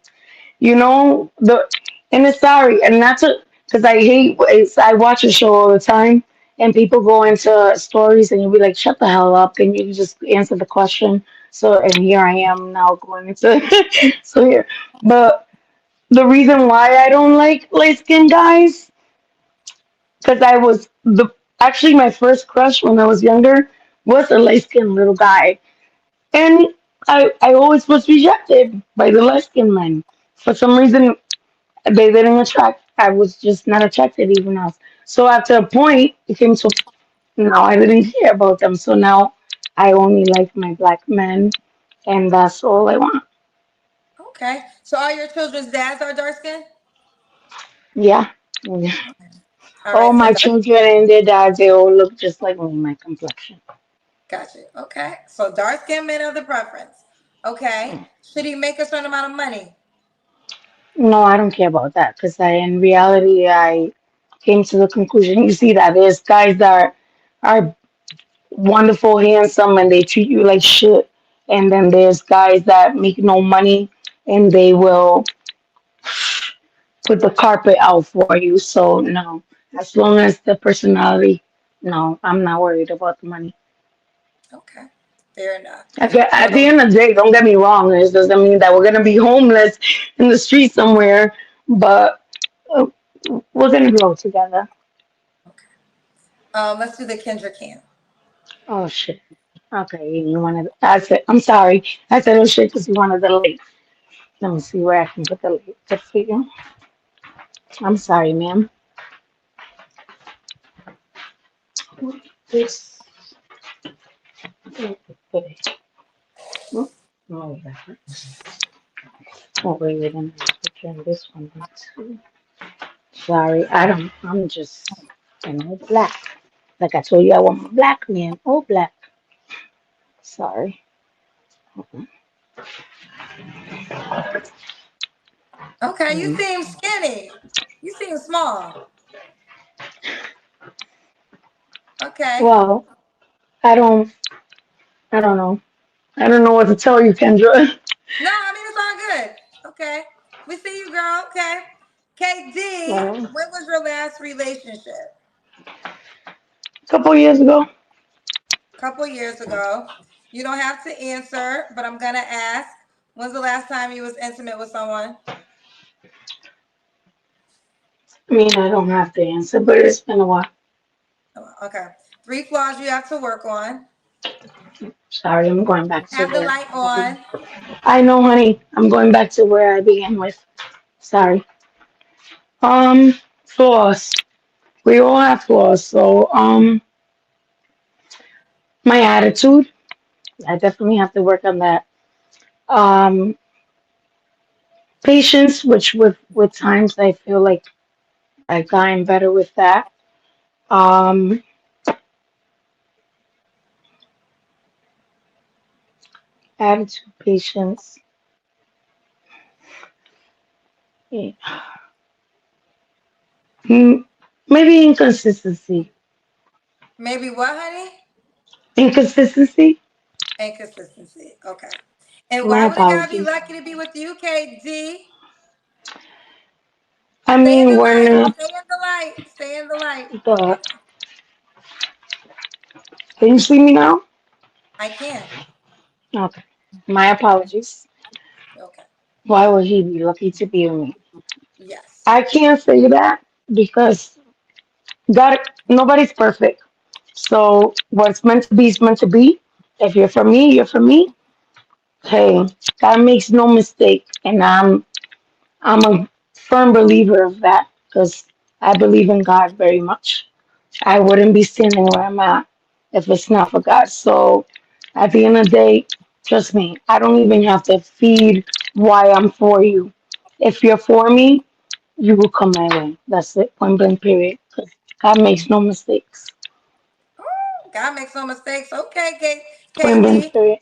you know the, and it's sorry, and not to, because I hate. I watch a show all the time, and people go into stories, and you'll be like, "Shut the hell up!" and you just answer the question. So, and here I am now going into, so here, but the reason why I don't like light skinned guys, because I was the actually my first crush when I was younger was a light skinned little guy. And I always was rejected by the light skinned men. For some reason, they didn't attract. I was just not attracted even else. So after a point, it came to now I didn't care about them. So now I only like my black men, and that's all I want. Okay. So all your children's dads are dark skinned? Yeah. Yeah. All All right. So my dark. children and their dads, they all look just like me, my complexion. Gotcha. Okay. So dark skinned men are the preference. Okay. Should he make a certain amount of money? No, I don't care about that because in reality, I came to the conclusion. You see that there's guys that are wonderful, handsome, and they treat you like shit. And then there's guys that make no money and they will put the carpet out for you. So no, as long as the personality, no, I'm not worried about the money. Okay. Fair enough. At the So end of the day, don't get me wrong. This doesn't mean that we're gonna be homeless in the street somewhere, but uh, we're gonna grow together. okay. Let's do the Kendra Cam. Oh shit. Okay, you wanted. I said, I'm sorry. I said, oh shit, because you wanted the link. Let me see where I can put the link. Good for you. I'm sorry, ma'am. This. Okay. Oh, oh, oh, wait, I'm picture this one too. Sorry, I don't. I'm just, black. Like I told you, I want my black man. All black. Sorry. Okay. You Mm. seem skinny. You seem small. Okay. Well, I don't. I don't know. I don't know what to tell you, Kendra. No, I mean it's all good. Okay. We see you, girl. Okay. KD, A when was your last relationship? couple years ago. Couple years ago. You don't have to answer, but I'm gonna ask. When's the last time you was intimate with someone? I mean, I don't have to answer, but it's been a while. Oh, okay. Three flaws you have to work on. Sorry, I'm going back to Have the where. light on. I know, honey. I'm going back to where I began with. Sorry. Flaws. We all have flaws. So, my attitude. I definitely have to work on that. Um, Patience, which with times I feel like I've gotten better with that. Um, Attitude, patience. eh, mm, Maybe inconsistency. Maybe what, honey? Inconsistency. Inconsistency. Okay. And My why would a guy be apologies. lucky to be with you, KD? I Stay in mean, the we're light. not Stay in the light. Stay in the light. the. Okay. Can you see me now? I can. Okay. My apologies. Okay. Why would he be lucky to be with me? Yes. I can't say that because God, nobody's perfect. So what's meant to be is meant to be. If you're for me, you're for me. Hey, God makes no mistake, and I'm a firm believer of that because I believe in God very much. I wouldn't be standing where I'm at if it's not for God. So at the end of the day, trust me, I don't even have to feed why I'm for you. If you're for me, you will come my way. That's it. Point blank period. 'Cause God makes no mistakes. God makes no mistakes. Okay, Point blank KD. period.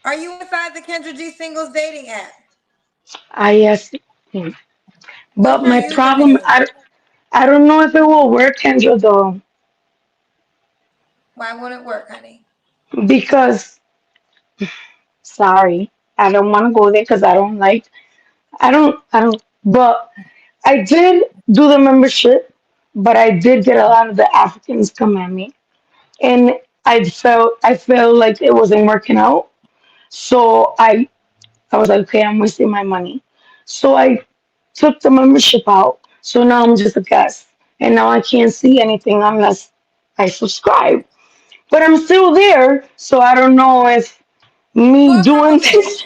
Are you inside the Kendra G singles dating app? I yes. What's But your my problem, username? I don't know if it will work, Kendra, though, Why won't it work, honey? because sorry, I don't want to go there because I don't. But I did do the membership, but I did get a lot of the Africans come at me, and I felt like it wasn't working out. So I was like, okay, I'm wasting my money. So I took the membership out. So now I'm just a guest, and now I can't see anything unless I subscribe. But I'm still there, so I don't know if me Well, a couple doing things. this.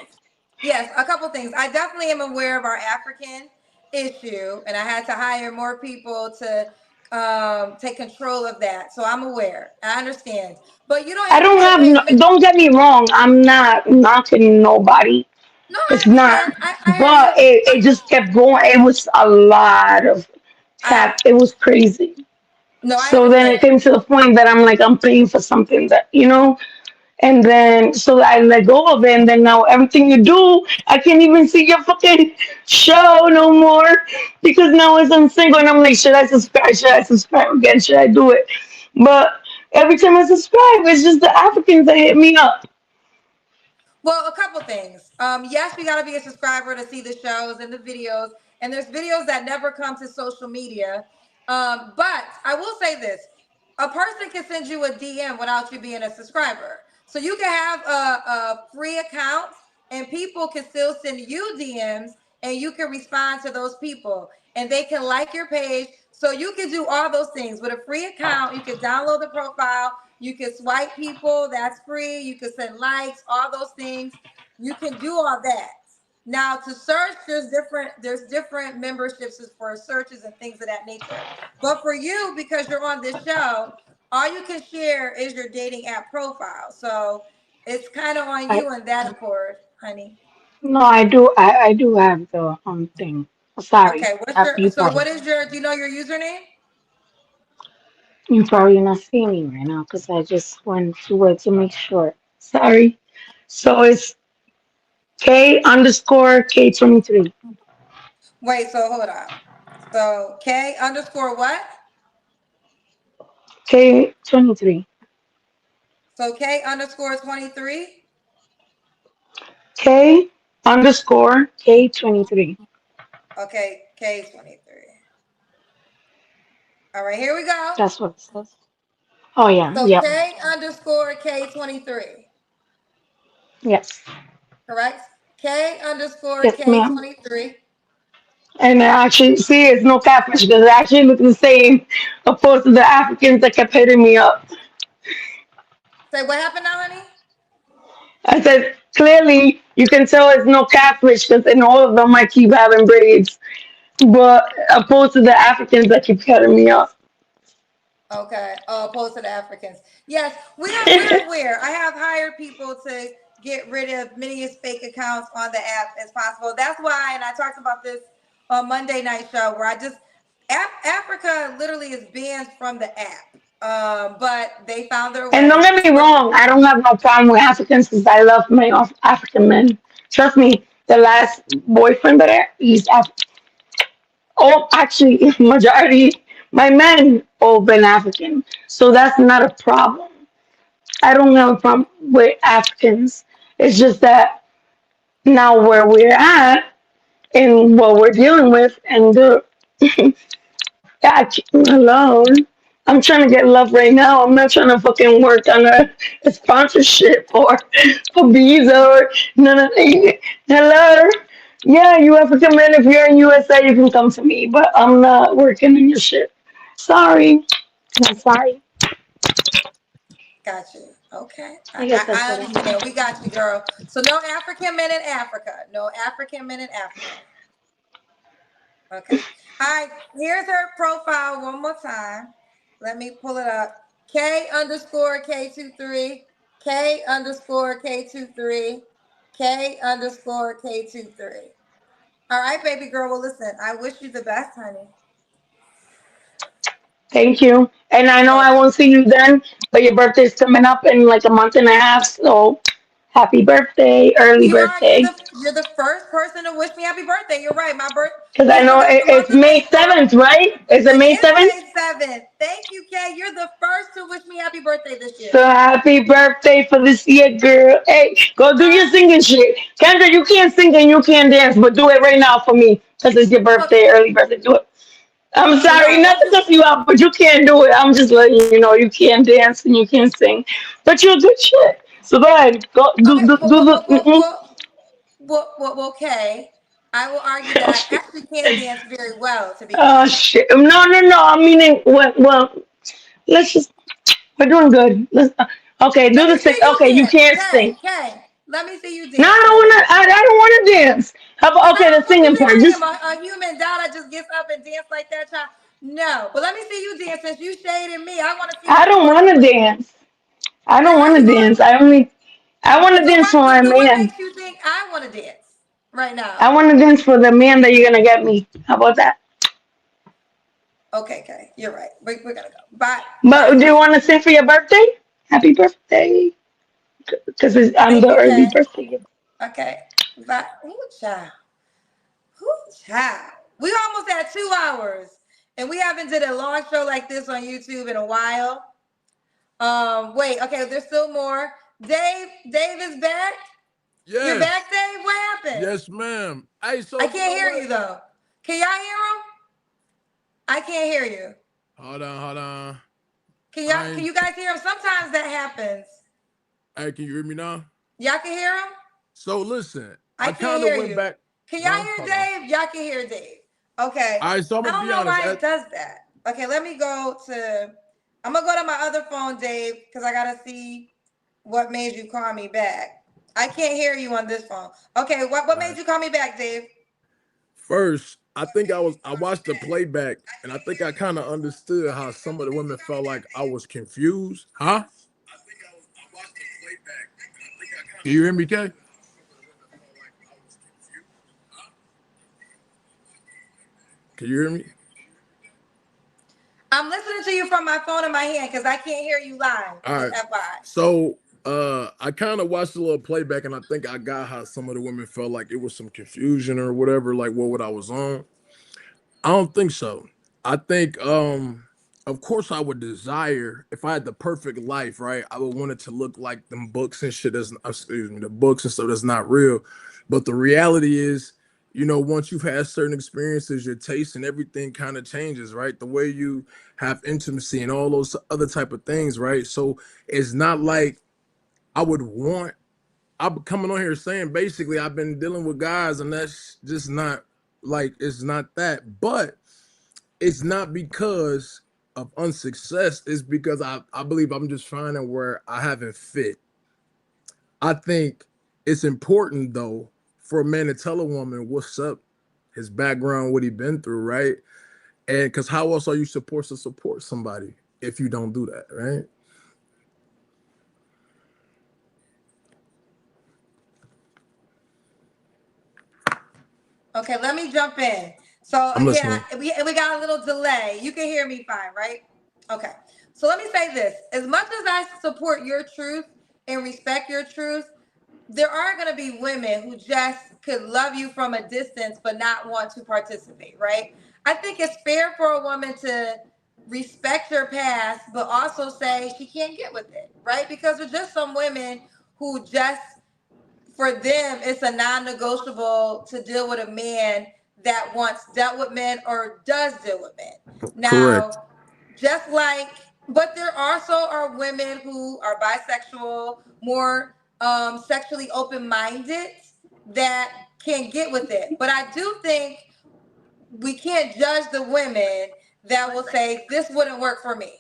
Yes, a couple things. I definitely am aware of our African issue, and I had to hire more people to take control of that. So I'm aware. I understand. But you don't I have to don't be have. No, don't get me wrong. I'm not knocking nobody. No, I It's not. understand. I hear But you. it just kept going. It was a lot of I tap. It was crazy. no, I So then it understand. came to the point that I'm like, I'm paying for something that, and then so I let go of it, and then now everything you do, I can't even see your fucking show no more because now as I'm single, and I'm like, should I subscribe? Should I subscribe again? Should I do it? But every time I subscribe, it's just the Africans that hit me up. Well, a couple things. Yes, we got to be a subscriber to see the shows and the videos. And there's videos that never come to social media. But I will say this: a person can send you a DM without you being a subscriber. So you can have a free account, and people can still send you DMs, and you can respond to those people, and they can like your page. So you can do all those things with a free account. You can download the profile. You can swipe people. That's free. You can send likes. All those things. You can do all that. Now to search, there's different memberships for searches and things of that nature. But for you, because you're on this show, all you can share is your dating app profile. So it's kind of on I you in that accord, honey. No, I do have the thing. Sorry, Okay, what's your you so probably what is your do you know your username? you probably not seeing me right now because I just went to it to make sure. Sorry. So it's K underscore K23. Wait, so hold on. So K underscore what? K23. So K underscore 23. K underscore K23. Okay, K 23. All right, here we go. That's what it says. Oh yeah, So yep. K underscore K 23. Yes. Correct? K underscore Yes, ma'am. K23. And I actually see it's no catfish because it actually looks the same, opposed to the Africans that kept hitting me up. Say what happened now, honey? I said clearly you can tell it's no catfish because in all of them I keep having braids, but opposed to the Africans that keep hitting me up. Okay. Opposed to the Africans. Yes, we're aware. I have hired people to get rid of many as fake accounts on the app as possible. That's why, and I talked about this on Monday Night Show, where I just Africa literally is banned from the app. But they found their And don't way. get me wrong, I don't have no problem with Africans because I love my African men. Trust me, the last boyfriend that he's oh, actually, majority my men all been African, so that's not a problem. I don't have a problem with Africans. It's just that now where we're at and what we're dealing with, and the alone. I'm trying to get love right now. I'm not trying to fucking work on a sponsorship or a visa or none of that. Hello? Yeah, you African men, if you're in USA, you can come to me, but I'm not working in your shit. Sorry. I'm sorry. Got you. Okay. I guess that's I what I mean. understand. We got you, girl. So no African men in Africa. No African men in Africa. Okay. All right. Here's her profile one more time. Let me pull it up. K underscore K23. K underscore K23. K underscore K23. All right, baby girl. Well, listen, I wish you the best, honey. Thank you. And I You're know I welcome. won't see you then, but your birthday's coming up in like a month and a half, so happy birthday, early birthday. You're the first person to wish me happy birthday. You're right. My birth Because I we know forgot the month it's of May April. 7th, right? Is it It May is 7th? May 7th. Thank you, Kay. You're the first to wish me happy birthday this year. So happy birthday for this year, girl. Hey, go do your singing shit. Kendra, you can't sing and you can't dance, but do it right now for me. Because it's your birthday, early birthday. Do it. I'm No, sorry, I not won't to do. cuss you out, but you can't do it. I'm just letting you know you can't dance and you can't sing. But you're good shit. So go ahead. Go do, Okay, do, do the. Mm-mm. okay. I will argue that Oh, I shit. actually can dance very well, to be Oh, honest. shit. No, no, no. I mean, well, let's just. We're doing good. Okay, do Let me the sing. see you Okay, you dance. can't sing. Kay. Let me see you No, I dance, don't honey. want to. I don't want to dance. How about Because I okay? The don't want you singing to think part. I am Just a human doll that just gets up and dance like that, child. No, but let me see you dance since you shaded me. I want to see I what you're don't want working to with. dance. I Then don't how want you to going dance. I want to, to dance for my so what man. makes you think I want to dance right I now? want to dance for the man that you're gonna get me. How about that? Okay, okay, you're right. We're gonna go. Bye, bye, But do you honey. want to sing for your birthday? Happy birthday, because I'm Thank the you, early Kay. birthday. Okay, bye. Ooh, child. Ooh, child. We almost at 2 hours, and we haven't did a long show like this on YouTube in a while. Wait, okay, there's still more. Dave is back. You're Yes, back, Dave. What happened? yes, ma'am. Hey, I so you can't know hear what? you though. Can y'all hear him? I can't hear you. Hold on, hold on. Can I you guys hear him? Sometimes that happens. Hey, can you hear me now? Y'all can hear him? So listen, I I can't kind of hear went you. back. Can y'all Huh? hear Hold on. Dave? Y'all can hear Dave. Okay. All right, so I'm I gonna don't be know honest. why it does that. Okay, let me go to I'm gonna go to my other phone, Dave, because I gotta see what made you call me back. I can't hear you on this phone. Okay, what All made right. you call me back, Dave? First, I watched the playback, and I think I kind of understood how some of the women felt like I was confused. Huh? Can you hear me, Kay? Can you hear me? I'm listening to you from my phone in my hand because I can't hear you live. All Just right. FYI. So I kind of watched a little playback, and I think I got how some of the women felt like it was some confusion or whatever, like what I was on. I don't think so. I think of course I would desire if I had the perfect life, right? I would want it to look like them books and shit that's excuse me, the books and stuff that's not real. But the reality is, once you've had certain experiences, your taste and everything kind of changes, right? The way you have intimacy and all those other type of things, right? So it's not like I would want I'm coming on here saying basically I've been dealing with guys, and that's just not like it's not that, but it's not because of unsuccess. It's because I believe I'm just finding where I haven't fit. I think it's important though for a man to tell a woman what's up, his background, what he been through, right? And because how else are you supposed to support somebody if you don't do that, right? Okay, let me jump in. So I'm again, listening. we got a little delay. You can hear me fine, right? Okay. So let me say this. As much as I support your truth and respect your truth, there are going to be women who just could love you from a distance but not want to participate, right? I think it's fair for a woman to respect your past but also say she can't get with it, right? Because there's just some women who just, for them, it's a non-negotiable to deal with a man that once dealt with men or does deal with men. Correct. Now, just like, but there also are women who are bisexual, more sexually open-minded, that can get with it. But I do think we can't judge the women that will say this wouldn't work for me.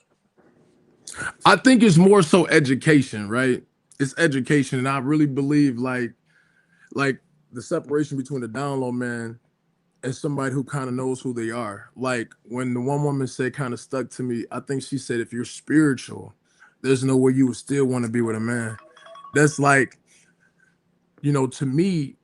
I think it's more so education, right? It's education, and I really believe like the separation between the down low man and somebody who kind of knows who they are. Like when the one woman said, kind of stuck to me, I think she said, if you're spiritual, there's no way you would still want to be with a man. That's like, to me,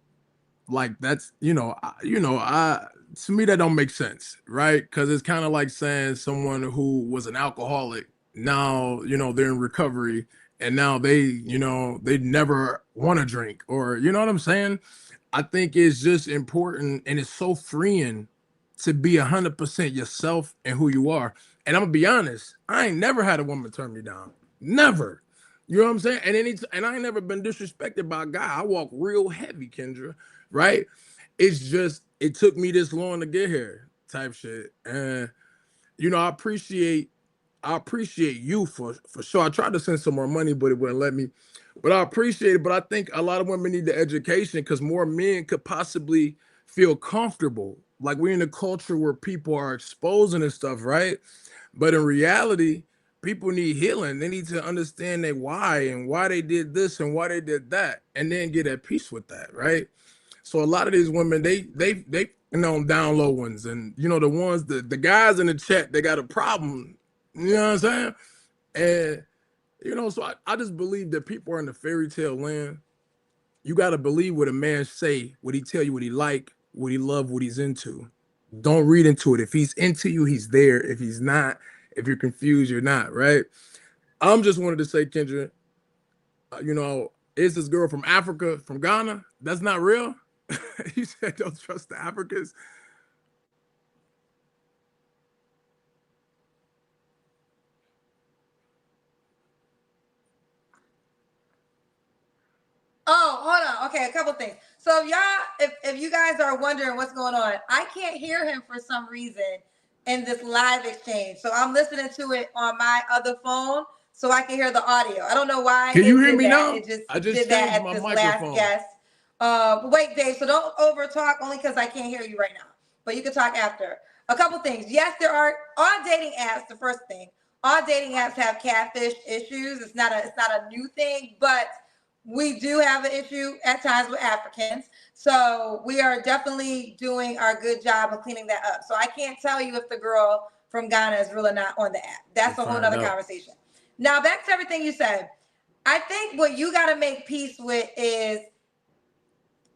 like that's, I to me that don't make sense, right? Because it's kind of like saying someone who was an alcoholic now, they're in recovery, and now they never want to drink, or you know what I'm saying? I think it's just important, and it's so freeing to be 100% yourself and who you are. And I'm gonna be honest, I ain't never had a woman turn me down. Never. You know what I'm saying? And I ain't never been disrespected by a guy. I walk real heavy, Kendra, right? It's just it took me this long to get here, type shit. And I appreciate you for sure. I tried to send some more money, but it wouldn't let me. But I appreciate it. But I think a lot of women need the education because more men could possibly feel comfortable. Like we're in a culture where people are exposing and stuff, right? But in reality, people need healing. They need to understand their why and why they did this and why they did that, and then get at peace with that, right? So a lot of these women, they down low ones, and the ones the guys in the chat, they got a problem. You know what I'm saying? And so I just believe that people are in the fairy tale land. You got to believe what a man say, what he tell you, what he like, what he love, what he's into. Don't read into it. If he's into you, he's there. If he's not, if you're confused, you're not, right? I'm just wanted to say, Kendra, is this girl from Africa, from Ghana? That's not real. You said don't trust the Africans. Oh, hold on. Okay, a couple things. So if you guys are wondering what's going on, I can't hear him for some reason in this live exchange. So I'm listening to it on my other phone so I can hear the audio. I don't know why Can you it hear did me that. now? It just I just did that changed at my this last microphone. guest. Wait, Dave, so don't over talk only because I can't hear you right now. But you can talk after. A couple things. Yes, there are on dating apps, the first thing. All dating apps have catfish issues. It's not a new thing, but we do have an issue at times with Africans. So we are definitely doing our good job of cleaning that up. So I can't tell you if the girl from Ghana is really not on the app. That's a whole nother conversation. Now back to everything you said. I think what you got to make peace with is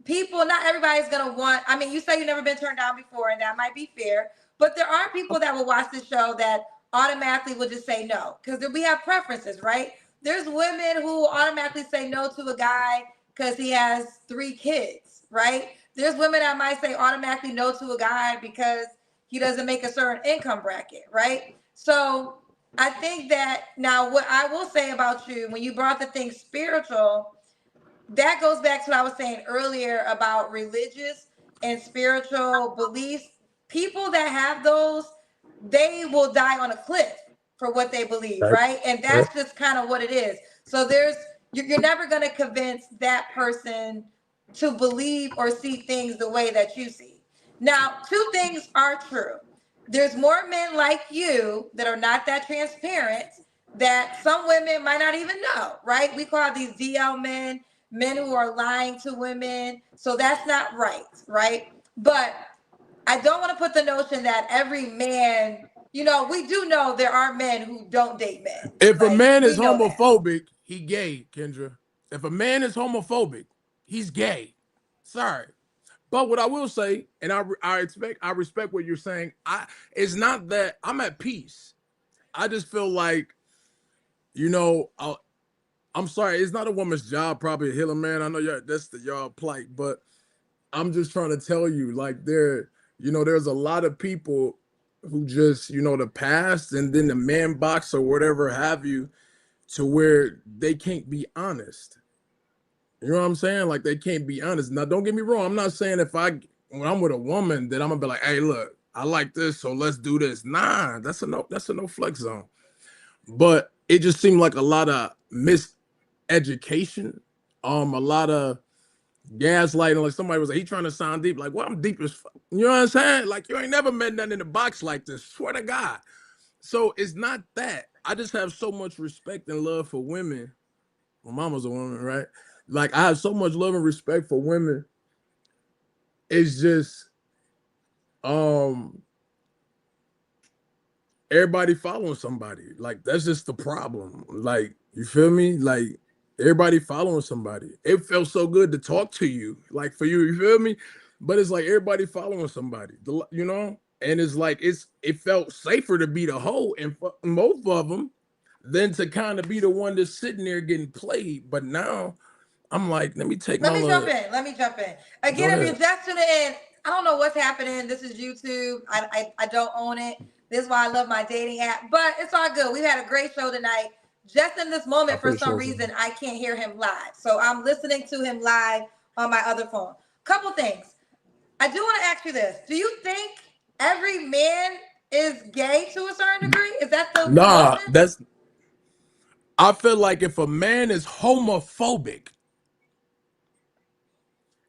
people, not everybody's going to want, I mean, you say you've never been turned down before, and that might be fair, but there are people that will watch this show that automatically will just say no, because we have preferences, right? There's women who automatically say no to a guy because he has 3 kids, right? There's women that might say automatically no to a guy because he doesn't make a certain income bracket, right? So I think that now what I will say about you, when you brought the thing spiritual, that goes back to what I was saying earlier about religious and spiritual beliefs. People that have those, they will die on a cliff for what they believe, Right. right? And Right. that's just kind of what it is. So there's you're never going to convince that person to believe or see things the way that you see. Now, two things are true. There's more men like you that are not that transparent that some women might not even know, right? We call these DL men, men who are lying to women. So that's not right, right? But I don't want to put the notion that every man, we do know there are men who don't date men. If a Like, man is we know that. homophobic, he gay, Kendra. If a man is homophobic, he's gay. Sorry. But what I will say, and I respect what you're saying. It's not that I'm at peace. I just feel like, I'm sorry, it's not a woman's job probably to heal a man. I know that's y'all plight, but I'm just trying to tell you, like, there's a lot of people who just, the past and then the man box or whatever have you, to where they can't be honest. You know what I'm saying? Like, they can't be honest. Now, don't get me wrong. I'm not saying when I'm with a woman that I'm gonna be like, hey, look, I like this, so let's do this. Nah, that's a no flex zone. But it just seemed like a lot of miseducation, a lot of gaslighting. Like, somebody was like, he trying to sound deep. Like, well, I'm deep as fuck. You know what I'm saying? Like, you ain't never met nothing in the box like this. Swear to God. So it's not that. I just have so much respect and love for women. My mama's a woman, right? Like, I have so much love and respect for women. It's just, everybody following somebody. Like, that's just the problem. Like, you feel me? Like, everybody following somebody. It felt so good to talk to you. Like, for you feel me? But it's like everybody following somebody, And it's like, it felt safer to be the hoe and most of them than to kind of be the one that's sitting there getting played. But now I'm like, let me jump in. Again, if you're just tuning in, I don't know what's happening. This is YouTube. I don't own it. This is why I love my dating app. But it's all good. We've had a great show tonight. Just in this moment, for some reason, I can't hear him live. So I'm listening to him live on my other phone. Couple things. I do want to ask you this. Do you think every man is gay to a certain degree? Is that the notion? I feel like if a man is homophobic,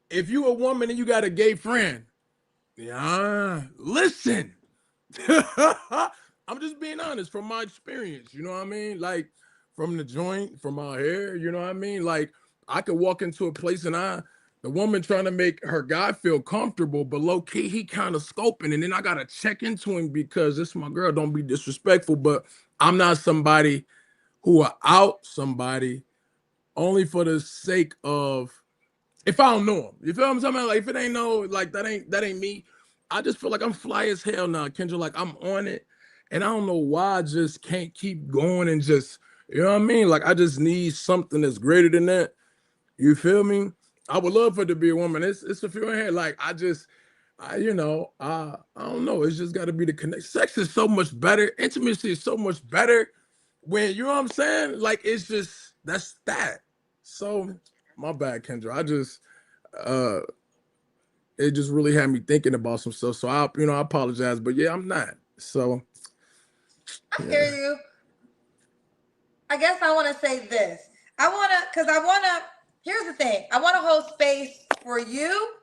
if you a woman and you got a gay friend, listen. I'm just being honest from my experience, you know what I mean? Like, from the joint, from our hair, you know what I mean? Like, I could walk into a place and the woman trying to make her guy feel comfortable, but low key, he kind of scoping. And then I got to check into him because this is my girl, don't be disrespectful, but I'm not somebody who will out somebody only for the sake of, if I don't know him. You feel what I'm talking about? Like, if it ain't that ain't me. I just feel like I'm fly as hell now, Kendra. Like, I'm on it. And I don't know why I just can't keep going and just, you know what I mean? Like, I just need something that's greater than that. You feel me? I would love for it to be a woman. It's a few in here. Like, I don't know. It's just got to be the connection. Sex is so much better. Intimacy is so much better when, you know what I'm saying? Like, it's just, that's that. So, my bad, Kendra. I just, it just really had me thinking about some stuff. So I apologize, but yeah, I'm not. So I hear you. I guess I want to say this. Here's the thing. I want to hold space for you,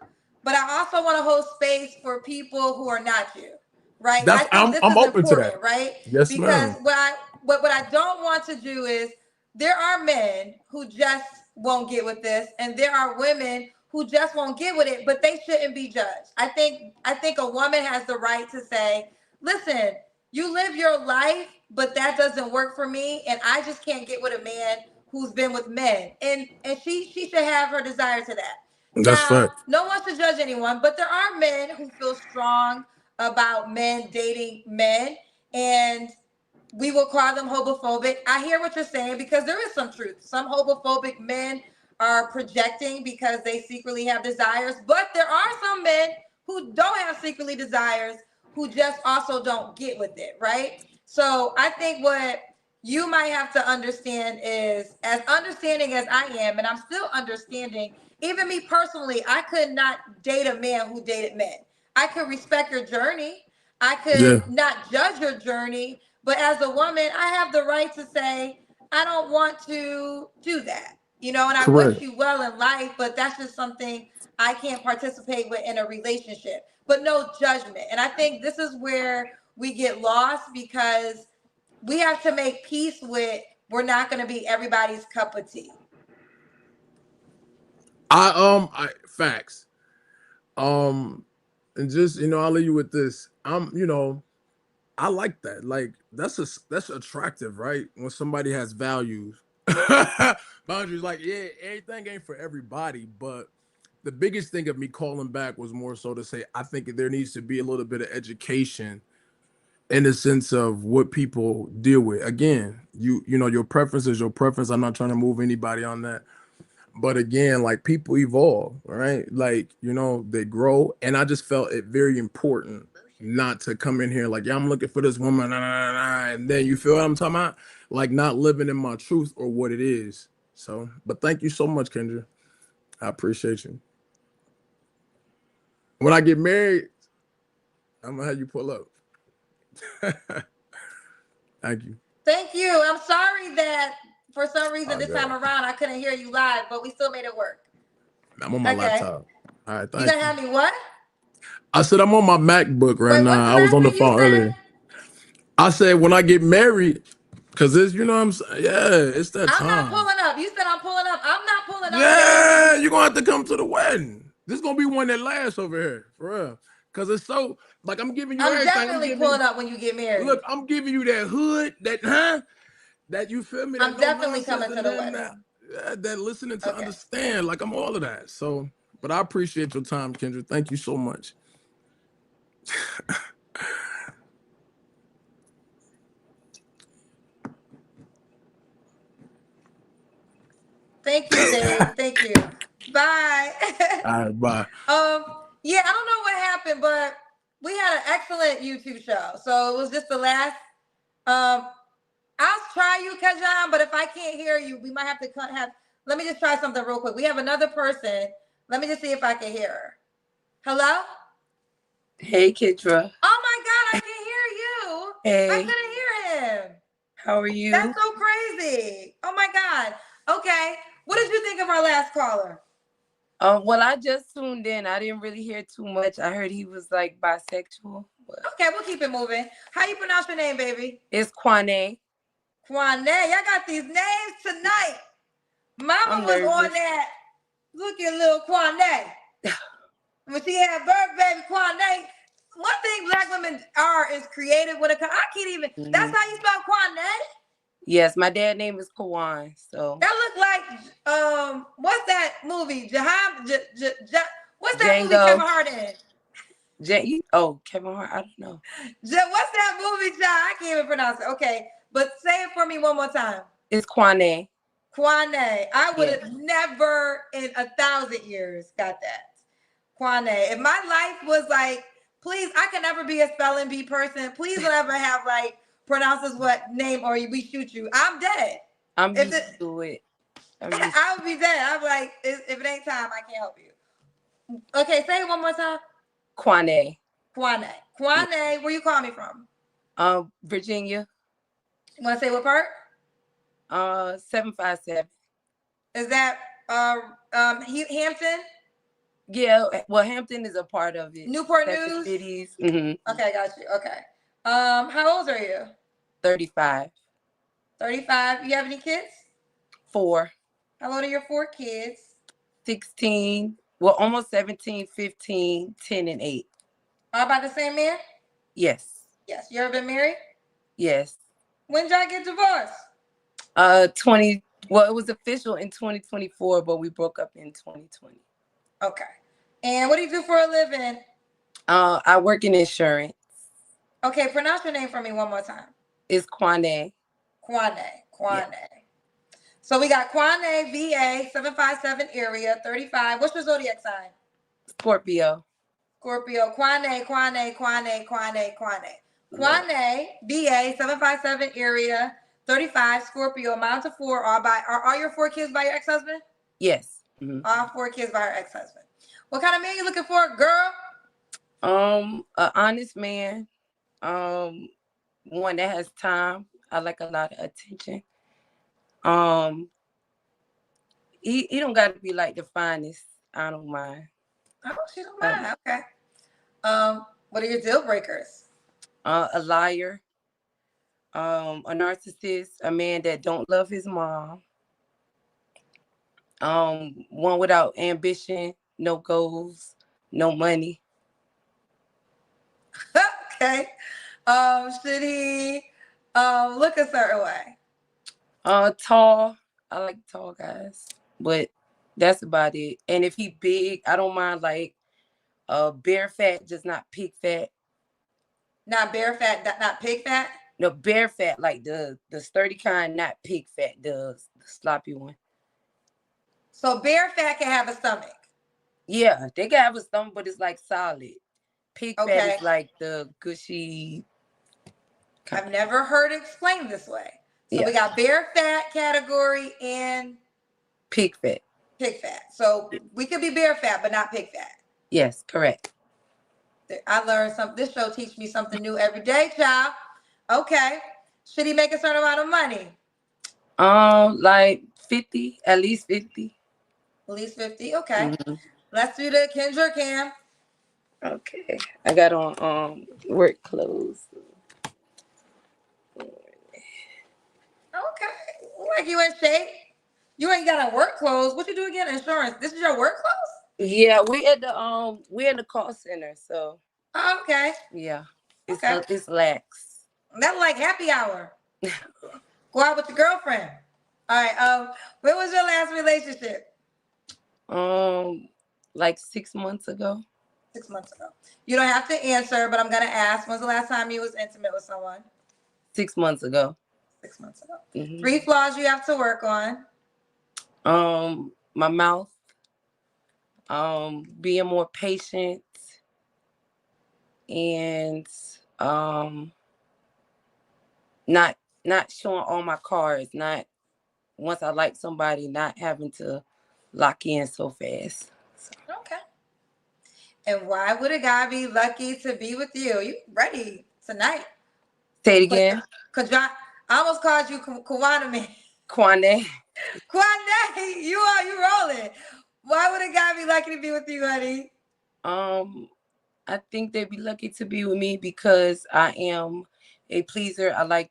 but I also want to hold space for people who are not you. Right? I'm open to that. Right? Yes, because ma'am. what I don't want to do is, there are men who just won't get with this, and there are women who just won't get with it, but they shouldn't be judged. I think a woman has the right to say, listen, you live your life, but that doesn't work for me, and I just can't get with a man who's been with men. And she should have her desire to that. That's Now, fact. no one should judge anyone, but there are men who feel strong about men dating men, and we will call them homophobic. I hear what you're saying, because there is some truth. Some homophobic men are projecting because they secretly have desires, but there are some men who don't have secretly desires, who just also don't get with it, right? So I think what you might have to understand is, as understanding as I am, and I'm still understanding, even me personally, I could not date a man who dated men. I could respect your journey. I could not judge your journey, but as a woman, I have the right to say, I don't want to do that. you know, and I wish Correct. you well in life, but that's just something I can't participate with in a relationship. But no judgment. And I think this is where we get lost because we have to make peace with we're not going to be everybody's cup of tea. I facts. And just I'll leave you with this. I like that. Like that's attractive, right? When somebody has values, boundaries. Like, yeah, everything ain't for everybody, but the biggest thing of me calling back was more so to say I think there needs to be a little bit of education in the sense of what people deal with. Again, your preference is your preference. I'm not trying to move anybody on that. But again, like people evolve, right? Like, they grow. And I just felt it very important not to come in here like, yeah, I'm looking for this woman, nah, nah, nah, and then you feel what I'm talking about? Like not living in my truth or what it is. So, but thank you so much, Kendra. I appreciate you. When I get married, I'm gonna have you pull up. Thank you. Thank you. I'm sorry that for some reason Oh, this time God. around I couldn't hear you live, but we still made it work. I'm on my Okay. laptop. All right, You thank gonna you. have me what? I said I'm on my MacBook right Wait, what's the now. I was last on the thing you phone said? earlier. I said when I get married, because it's, what I'm saying? Yeah, it's that I'm not time. pulling up. You said I'm pulling up. I'm not pulling up, baby. Yeah, you're gonna have to come to the wedding. This is gonna be one that lasts over here, for real. Cause it's so like I'm giving you I'm everything. definitely pulling up when you get married. Look, I'm giving you that hood, that you feel me, that I'm no definitely nonsense, coming to and the then wedding. that listening to Okay. understand. Like I'm all of that. So, but I appreciate your time, Kendra. Thank you so much. Thank you, babe. Thank you. Bye. All right, bye. Yeah, I don't know what happened, but we had an excellent YouTube show. So it was just the last. Um, I'll try you, Kajan, but if I can't hear you, we might have to have. Let me just try something real quick. We have another person. Let me just see if I can hear her. Hello? Hey, Kidra. Oh my God, I can hear you. Hey. I couldn't hear him. How are you? That's so crazy. Oh my God. Okay. What did you think of our last caller? Well, I just tuned in. I didn't really hear too much. I heard he was like bisexual. Okay, we'll keep it moving. How you pronounce your name, baby? It's Quane. Quane. Y'all got these names tonight. Mama was on that. Look at little Quane. When she had birth, baby Quane. One thing black women are is creative when it comes. I can't even. That's how you spell Quane? Yes, my dad's name is Quane. So that look like what's that movie? What's that movie Django. Kevin Hart in? Kevin Hart. I don't know. What's that movie, John? I can't even pronounce it. Okay, but say it for me one more time. It's Quane. Quane. I would have never in 1,000 years got that. Quane. If my life was like, please, I can never be a spelling bee person. Please don't ever have like pronounce this what name or we shoot you. I'm dead. I'm used to it. I would be dead. I'm like, if it ain't time, I can't help you. Okay, say it one more time. Quane. Quane. Quane. Where you call me from? Virginia. You want to say what part? 757. Is that Hampton? Yeah, well, Hampton is a part of it. Newport News? Cities. Mm-hmm. Okay, got you. Okay. How old are you? 35. 35. You have any kids? 4. How old are your 4 kids? 16. Well, almost 17, 15, 10, and 8. All by the same man? Yes. Yes. You ever been married? Yes. When did y'all get divorced? 20. Well, it was official in 2024, but we broke up in 2020. Okay. And what do you do for a living? I work in insurance. Okay, pronounce your name for me one more time. It's Quane. Quane. Yeah. So we got Quane, VA, 757 area, 35. What's your zodiac sign? Scorpio. Quane, VA, 757 area, 35, Scorpio, amount to 4. Are all your 4 kids by your ex-husband? Yes. Mm-hmm. All 4 kids by her ex-husband. What kind of man you looking for, girl? An honest man. One that has time. I like a lot of attention. he don't got to be like the finest. I don't mind. Oh, she don't mind. Okay. What are your deal breakers? A liar, a narcissist, a man that don't love his mom, one without ambition, no goals, no money. Okay. Should he look a certain way? Tall. I like tall guys, but that's about it. And if he big, I don't mind like bear fat, just not pig fat. Not bear fat, not pig fat. No, bear fat, like the sturdy kind, not pig fat, the sloppy one. So bear fat can have a stomach. Yeah, they can have a stomach, but it's like solid. Pig fat Okay. is like the gushy. I've never heard it explained this way. So Yeah. we got bear fat category and Pig fat. pig fat. So we could be bear fat, but not pig fat. Yes, correct. I learned something. This show teaches me something new every day, child. Okay. Should he make a certain amount of money? Like 50, at least 50. At least 50. Okay. Mhm. Let's do the Kendra Cam. Okay. I got on work clothes. Okay. Like you in shape. You ain't got on work clothes. What you do again? Insurance. This is your work clothes? Yeah, we in the call center, so Oh, okay. yeah. Okay. It's lax. That's like happy hour. Go out with your girlfriend. All right. When was your last relationship? Like 6 months ago. 6 months ago. You don't have to answer, but I'm gonna ask. When's the last time you was intimate with someone? 6 months ago. 6 months ago. Mhm. 3 flaws you have to work on. My mouth. Being more patient, and not showing all my cards. Not once I like somebody, not having to lock in so fast. So. Okay. And why would a guy be lucky to be with you? You ready tonight? Say it again. I almost called you Quane. Quane. Quane, you rolling. Why would a guy be lucky to be with you, honey? I think they'd be lucky to be with me because I am a pleaser. I like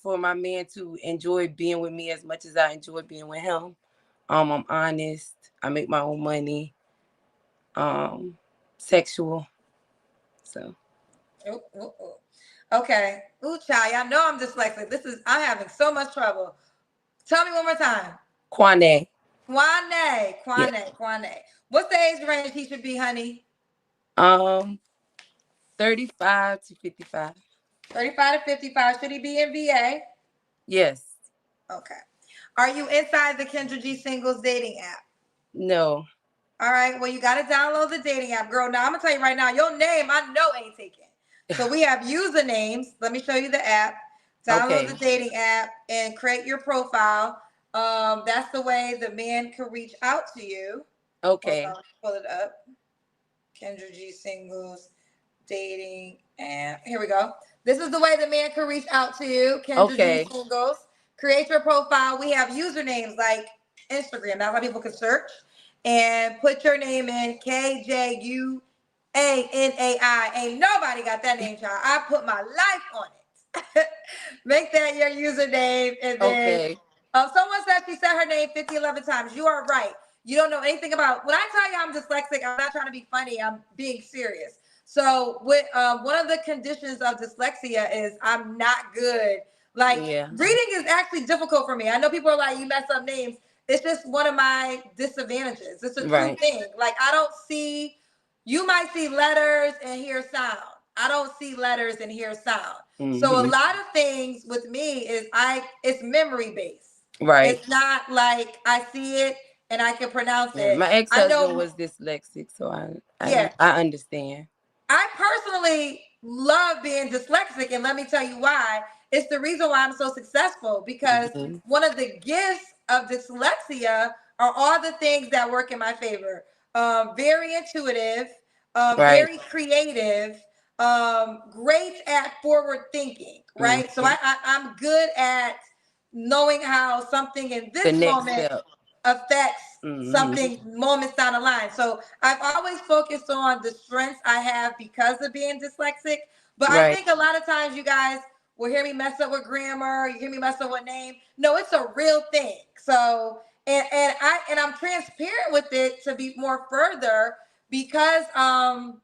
for my man to enjoy being with me as much as I enjoy being with him. I'm honest. I make my own money. Sexual. So. Ooh. Okay. Ooh, child, y'all know I'm dyslexic. I'm having so much trouble. Tell me one more time. Quane. Quane. Yeah. What's the age range he should be, honey? 35 to 55. 35 to 55. Should he be in VA? Yes. Okay. Are you inside the Kendra G Singles dating app? No. All right. Well, you got to download the dating app, girl. Now, I'm going to tell you right now, your name I know ain't taken. So we have usernames. Let me show you the app. Download the dating app and create your profile. That's the way the man can reach out to you. Okay. Pull it up. Kendra G Singles dating app. Here we go. This is the way the man can reach out to you. Kendra G Singles. Create your profile. We have usernames like Instagram. That's how people can search. And put your name in KJUANAI. Ain't nobody got that name, child. I put my life on it. Make that your username. And then someone said she said her name 11 times. You are right. You don't know anything about. When I tell you I'm dyslexic, I'm not trying to be funny. I'm being serious. So with one of the conditions of dyslexia is I'm not good. Like reading is actually difficult for me. I know people are like, you mess up names. It's just one of my disadvantages. It's a true thing. Like I don't see, you might see letters and hear sound. I don't see letters and hear sound. Mm-hmm. So a lot of things with me is it's memory based. Right. It's not like I see it and I can pronounce it. My ex-husband was dyslexic, so I understand. I personally love being dyslexic, and let me tell you why. It's the reason why I'm so successful, because one of the gifts of dyslexia are all the things that work in my favor. Very intuitive, very creative, great at forward thinking, right? So I'm good at knowing how something in this moment affects something moments down the line. So I've always focused on the strengths I have because of being dyslexic. But I think a lot of times you guys will hear me mess up with grammar, you hear me mess up with name. No, it's a real thing. So and I'm transparent with it to be more further because I'm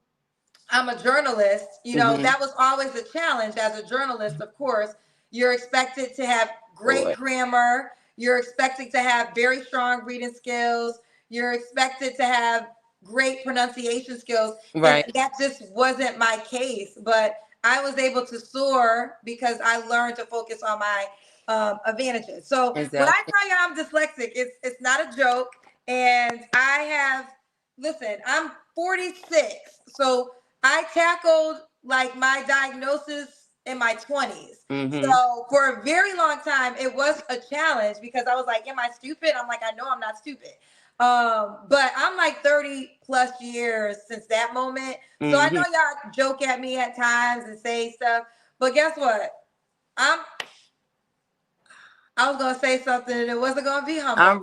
a journalist. You know, that was always a challenge as a journalist. Of course, you're expected to have great grammar. You're expected to have very strong reading skills. You're expected to have great pronunciation skills. And that just wasn't my case. But I was able to soar because I learned to focus on my advantages. So when I tell you I'm dyslexic, it's not a joke. And listen, I'm 46. So I tackled like my diagnosis in my 20s. So for a very long time, it was a challenge because I was like, am I stupid? I'm like, I know I'm not stupid. But I'm like 30 plus years since that moment. So I know y'all joke at me at times and say stuff, but guess what? I was gonna say something and it wasn't gonna be humble. I'm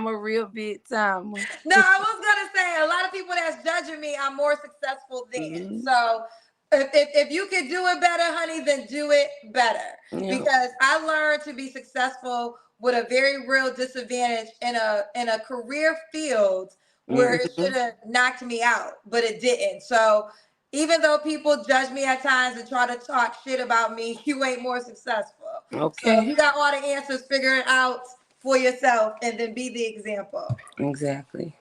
a real big time. No, I was gonna say a lot of people that's judging me, I'm more successful than. So if you could do it better, honey, then do it better. Because I learned to be successful with a very real disadvantage in a career field where it should have knocked me out, but it didn't. So even though people judge me at times and try to talk shit about me, you ain't more successful. So you got all the answers, figure it out for yourself and then be the example. Exactly.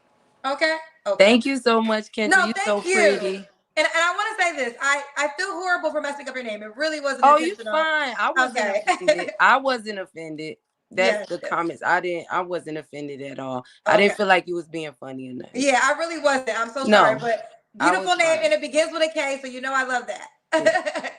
Okay. Thank you so much, Kendra. No, You're thank so you. pretty. And I want to say this. I feel horrible for messing up your name. It really wasn't You intentional. fine. I wasn't offended. I wasn't offended. That's the comments. I wasn't offended at all. I didn't feel like you was being funny enough. Yeah, I really wasn't. I'm so sorry. But beautiful name and it begins with a K, so you know I love that. Yeah.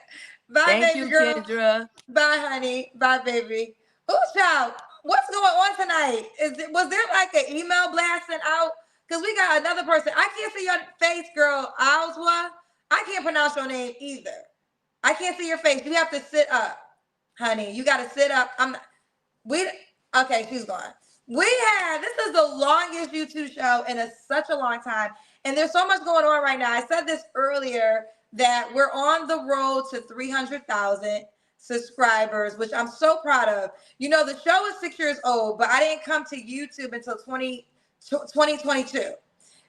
Bye, Thank baby you, girl. Kendra. Bye, honey. Bye, baby. Oh, child. What's going on tonight? Was there like an email blasting out? Because we got another person. I can't see your face, girl. Alswa. I can't pronounce your name either. I can't see your face. You have to sit up, honey. You got to sit up. Okay, she's gone. This is the longest YouTube show in such a long time. And there's so much going on right now. I said this earlier that we're on the road to 300,000 subscribers, which I'm so proud of. You know, the show is 6 years old, but I didn't come to YouTube until 2022.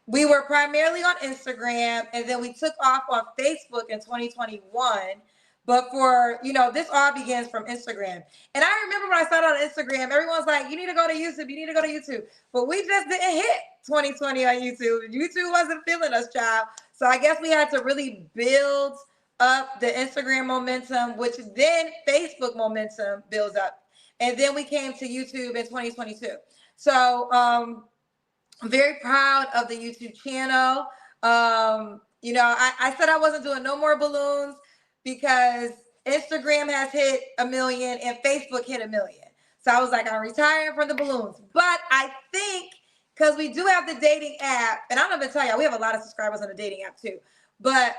We were primarily on Instagram, and then we took off on Facebook in 2021. But this all begins from Instagram. And I remember when I started on Instagram, everyone's like, you need to go to YouTube. You need to go to YouTube. But we just didn't hit 2020 on YouTube. YouTube wasn't feeling us, child. So I guess we had to really build up the Instagram momentum, which then Facebook momentum builds up. And then we came to YouTube in 2022. So I'm very proud of the YouTube channel. I said I wasn't doing no more balloons because Instagram has hit 1 million and Facebook hit 1 million. So I was like, I'm retiring from the balloons. But I think because we do have the dating app, and I'm going to tell you, we have a lot of subscribers on the dating app too. But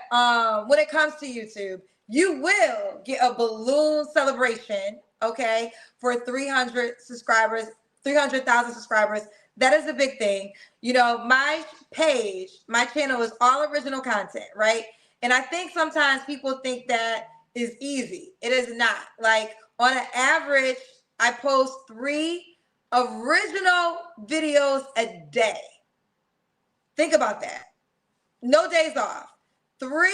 when it comes to YouTube, you will get a balloon celebration, okay, for 300 subscribers, 300,000 subscribers. That is a big thing. My page, my channel is all original content, right? And I think sometimes people think that is easy. It is not. Like on an average, I post 3 original videos a day. Think about that. No days off. 3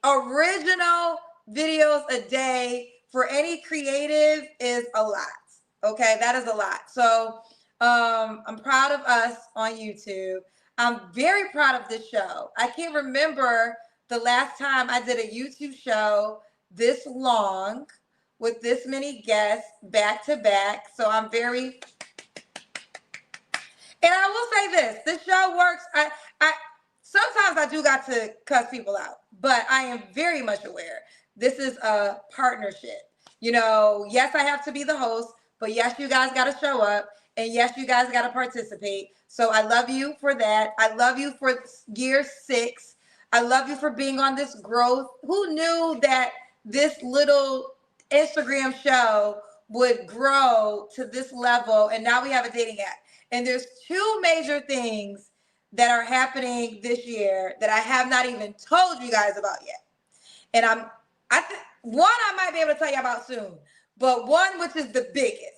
original videos a day for any creative is a lot. Okay, that is a lot. So I'm proud of us on YouTube. I'm very proud of this show. I can't remember the last time I did a YouTube show this long with this many guests back to back. So I'm very, and I will say this show works. I sometimes I do got to cuss people out, but I am very much aware this is a partnership. Yes, I have to be the host, but yes, you guys got to show up. And yes, you guys got to participate. So I love you for that. I love you for year 6. I love you for being on this growth. Who knew that this little Instagram show would grow to this level? And now we have a dating app. And there's two major things that are happening this year that I have not even told you guys about yet. And one I might be able to tell you about soon, but one which is the biggest,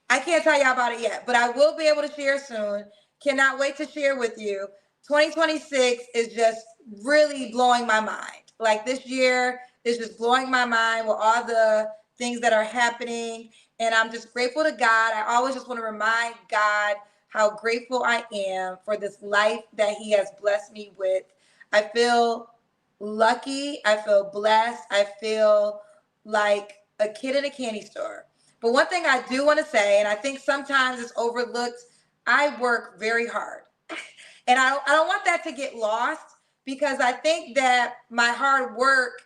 I can't tell you about it yet, but I will be able to share soon. Cannot wait to share with you. 2026 is just really blowing my mind. Like this year is just blowing my mind with all the things that are happening. And I'm just grateful to God. I always just want to remind God how grateful I am for this life that he has blessed me with. I feel lucky. I feel blessed. I feel like a kid in a candy store. But one thing I do want to say, and I think sometimes it's overlooked, I work very hard. And I don't want that to get lost, because I think that my hard work,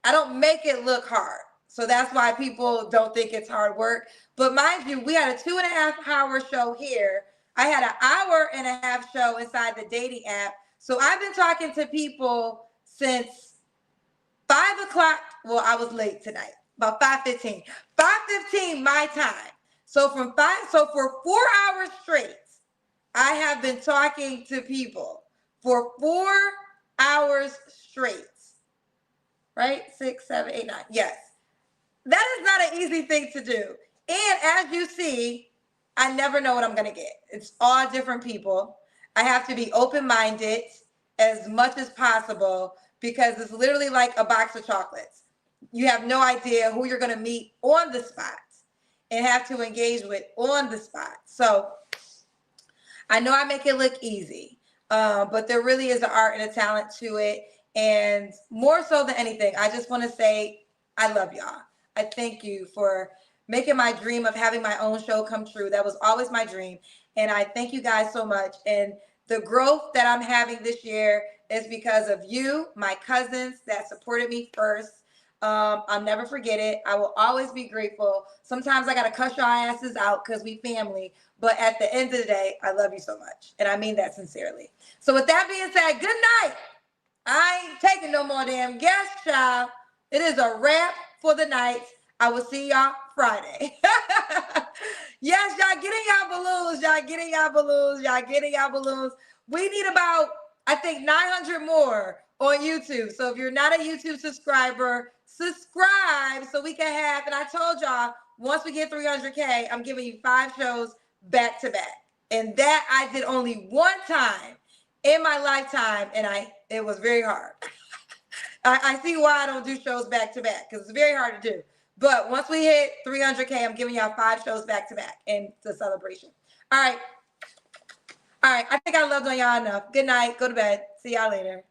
I don't make it look hard. So that's why people don't think it's hard work. But mind you, we had a 2.5 hour show here. I had an 1.5 hour show inside the dating app. So I've been talking to people since 5 o'clock. Well, I was late tonight, about 5:15. 5:15 my time. So for 4 hours straight, I have been talking to people for 4 hours straight. Right? 6, 7, 8, 9. Yes. That is not an easy thing to do. And as you see, I never know what I'm going to get. It's all different people. I have to be open-minded as much as possible, because it's literally like a box of chocolates. You have no idea who you're going to meet on the spot and have to engage with on the spot. So I know I make it look easy, but there really is an art and a talent to it. And more so than anything, I just want to say I love y'all. I thank you for making my dream of having my own show come true. That was always my dream. And I thank you guys so much. And the growth that I'm having this year is because of you, my cousins that supported me first. I'll never forget it. I will always be grateful. Sometimes I got to cuss your asses out because we family. But at the end of the day, I love you so much. And I mean that sincerely. So with that being said, good night. I ain't taking no more damn guests, child. It is a wrap for the night. I will see y'all Friday. Yes, y'all getting y'all balloons. Y'all getting y'all balloons. Y'all getting y'all balloons. We need about, I think, 900 more on YouTube. So if you're not a YouTube subscriber, subscribe so we can have, and I told y'all, once we get 300K, I'm giving you 5 shows back to back. And that I did only one time in my lifetime, and it was very hard. I see why I don't do shows back to back, because it's very hard to do. But once we hit 300K, I'm giving y'all 5 shows back to back in the celebration. All right. I think I loved on y'all enough. Good night. Go to bed. See y'all later.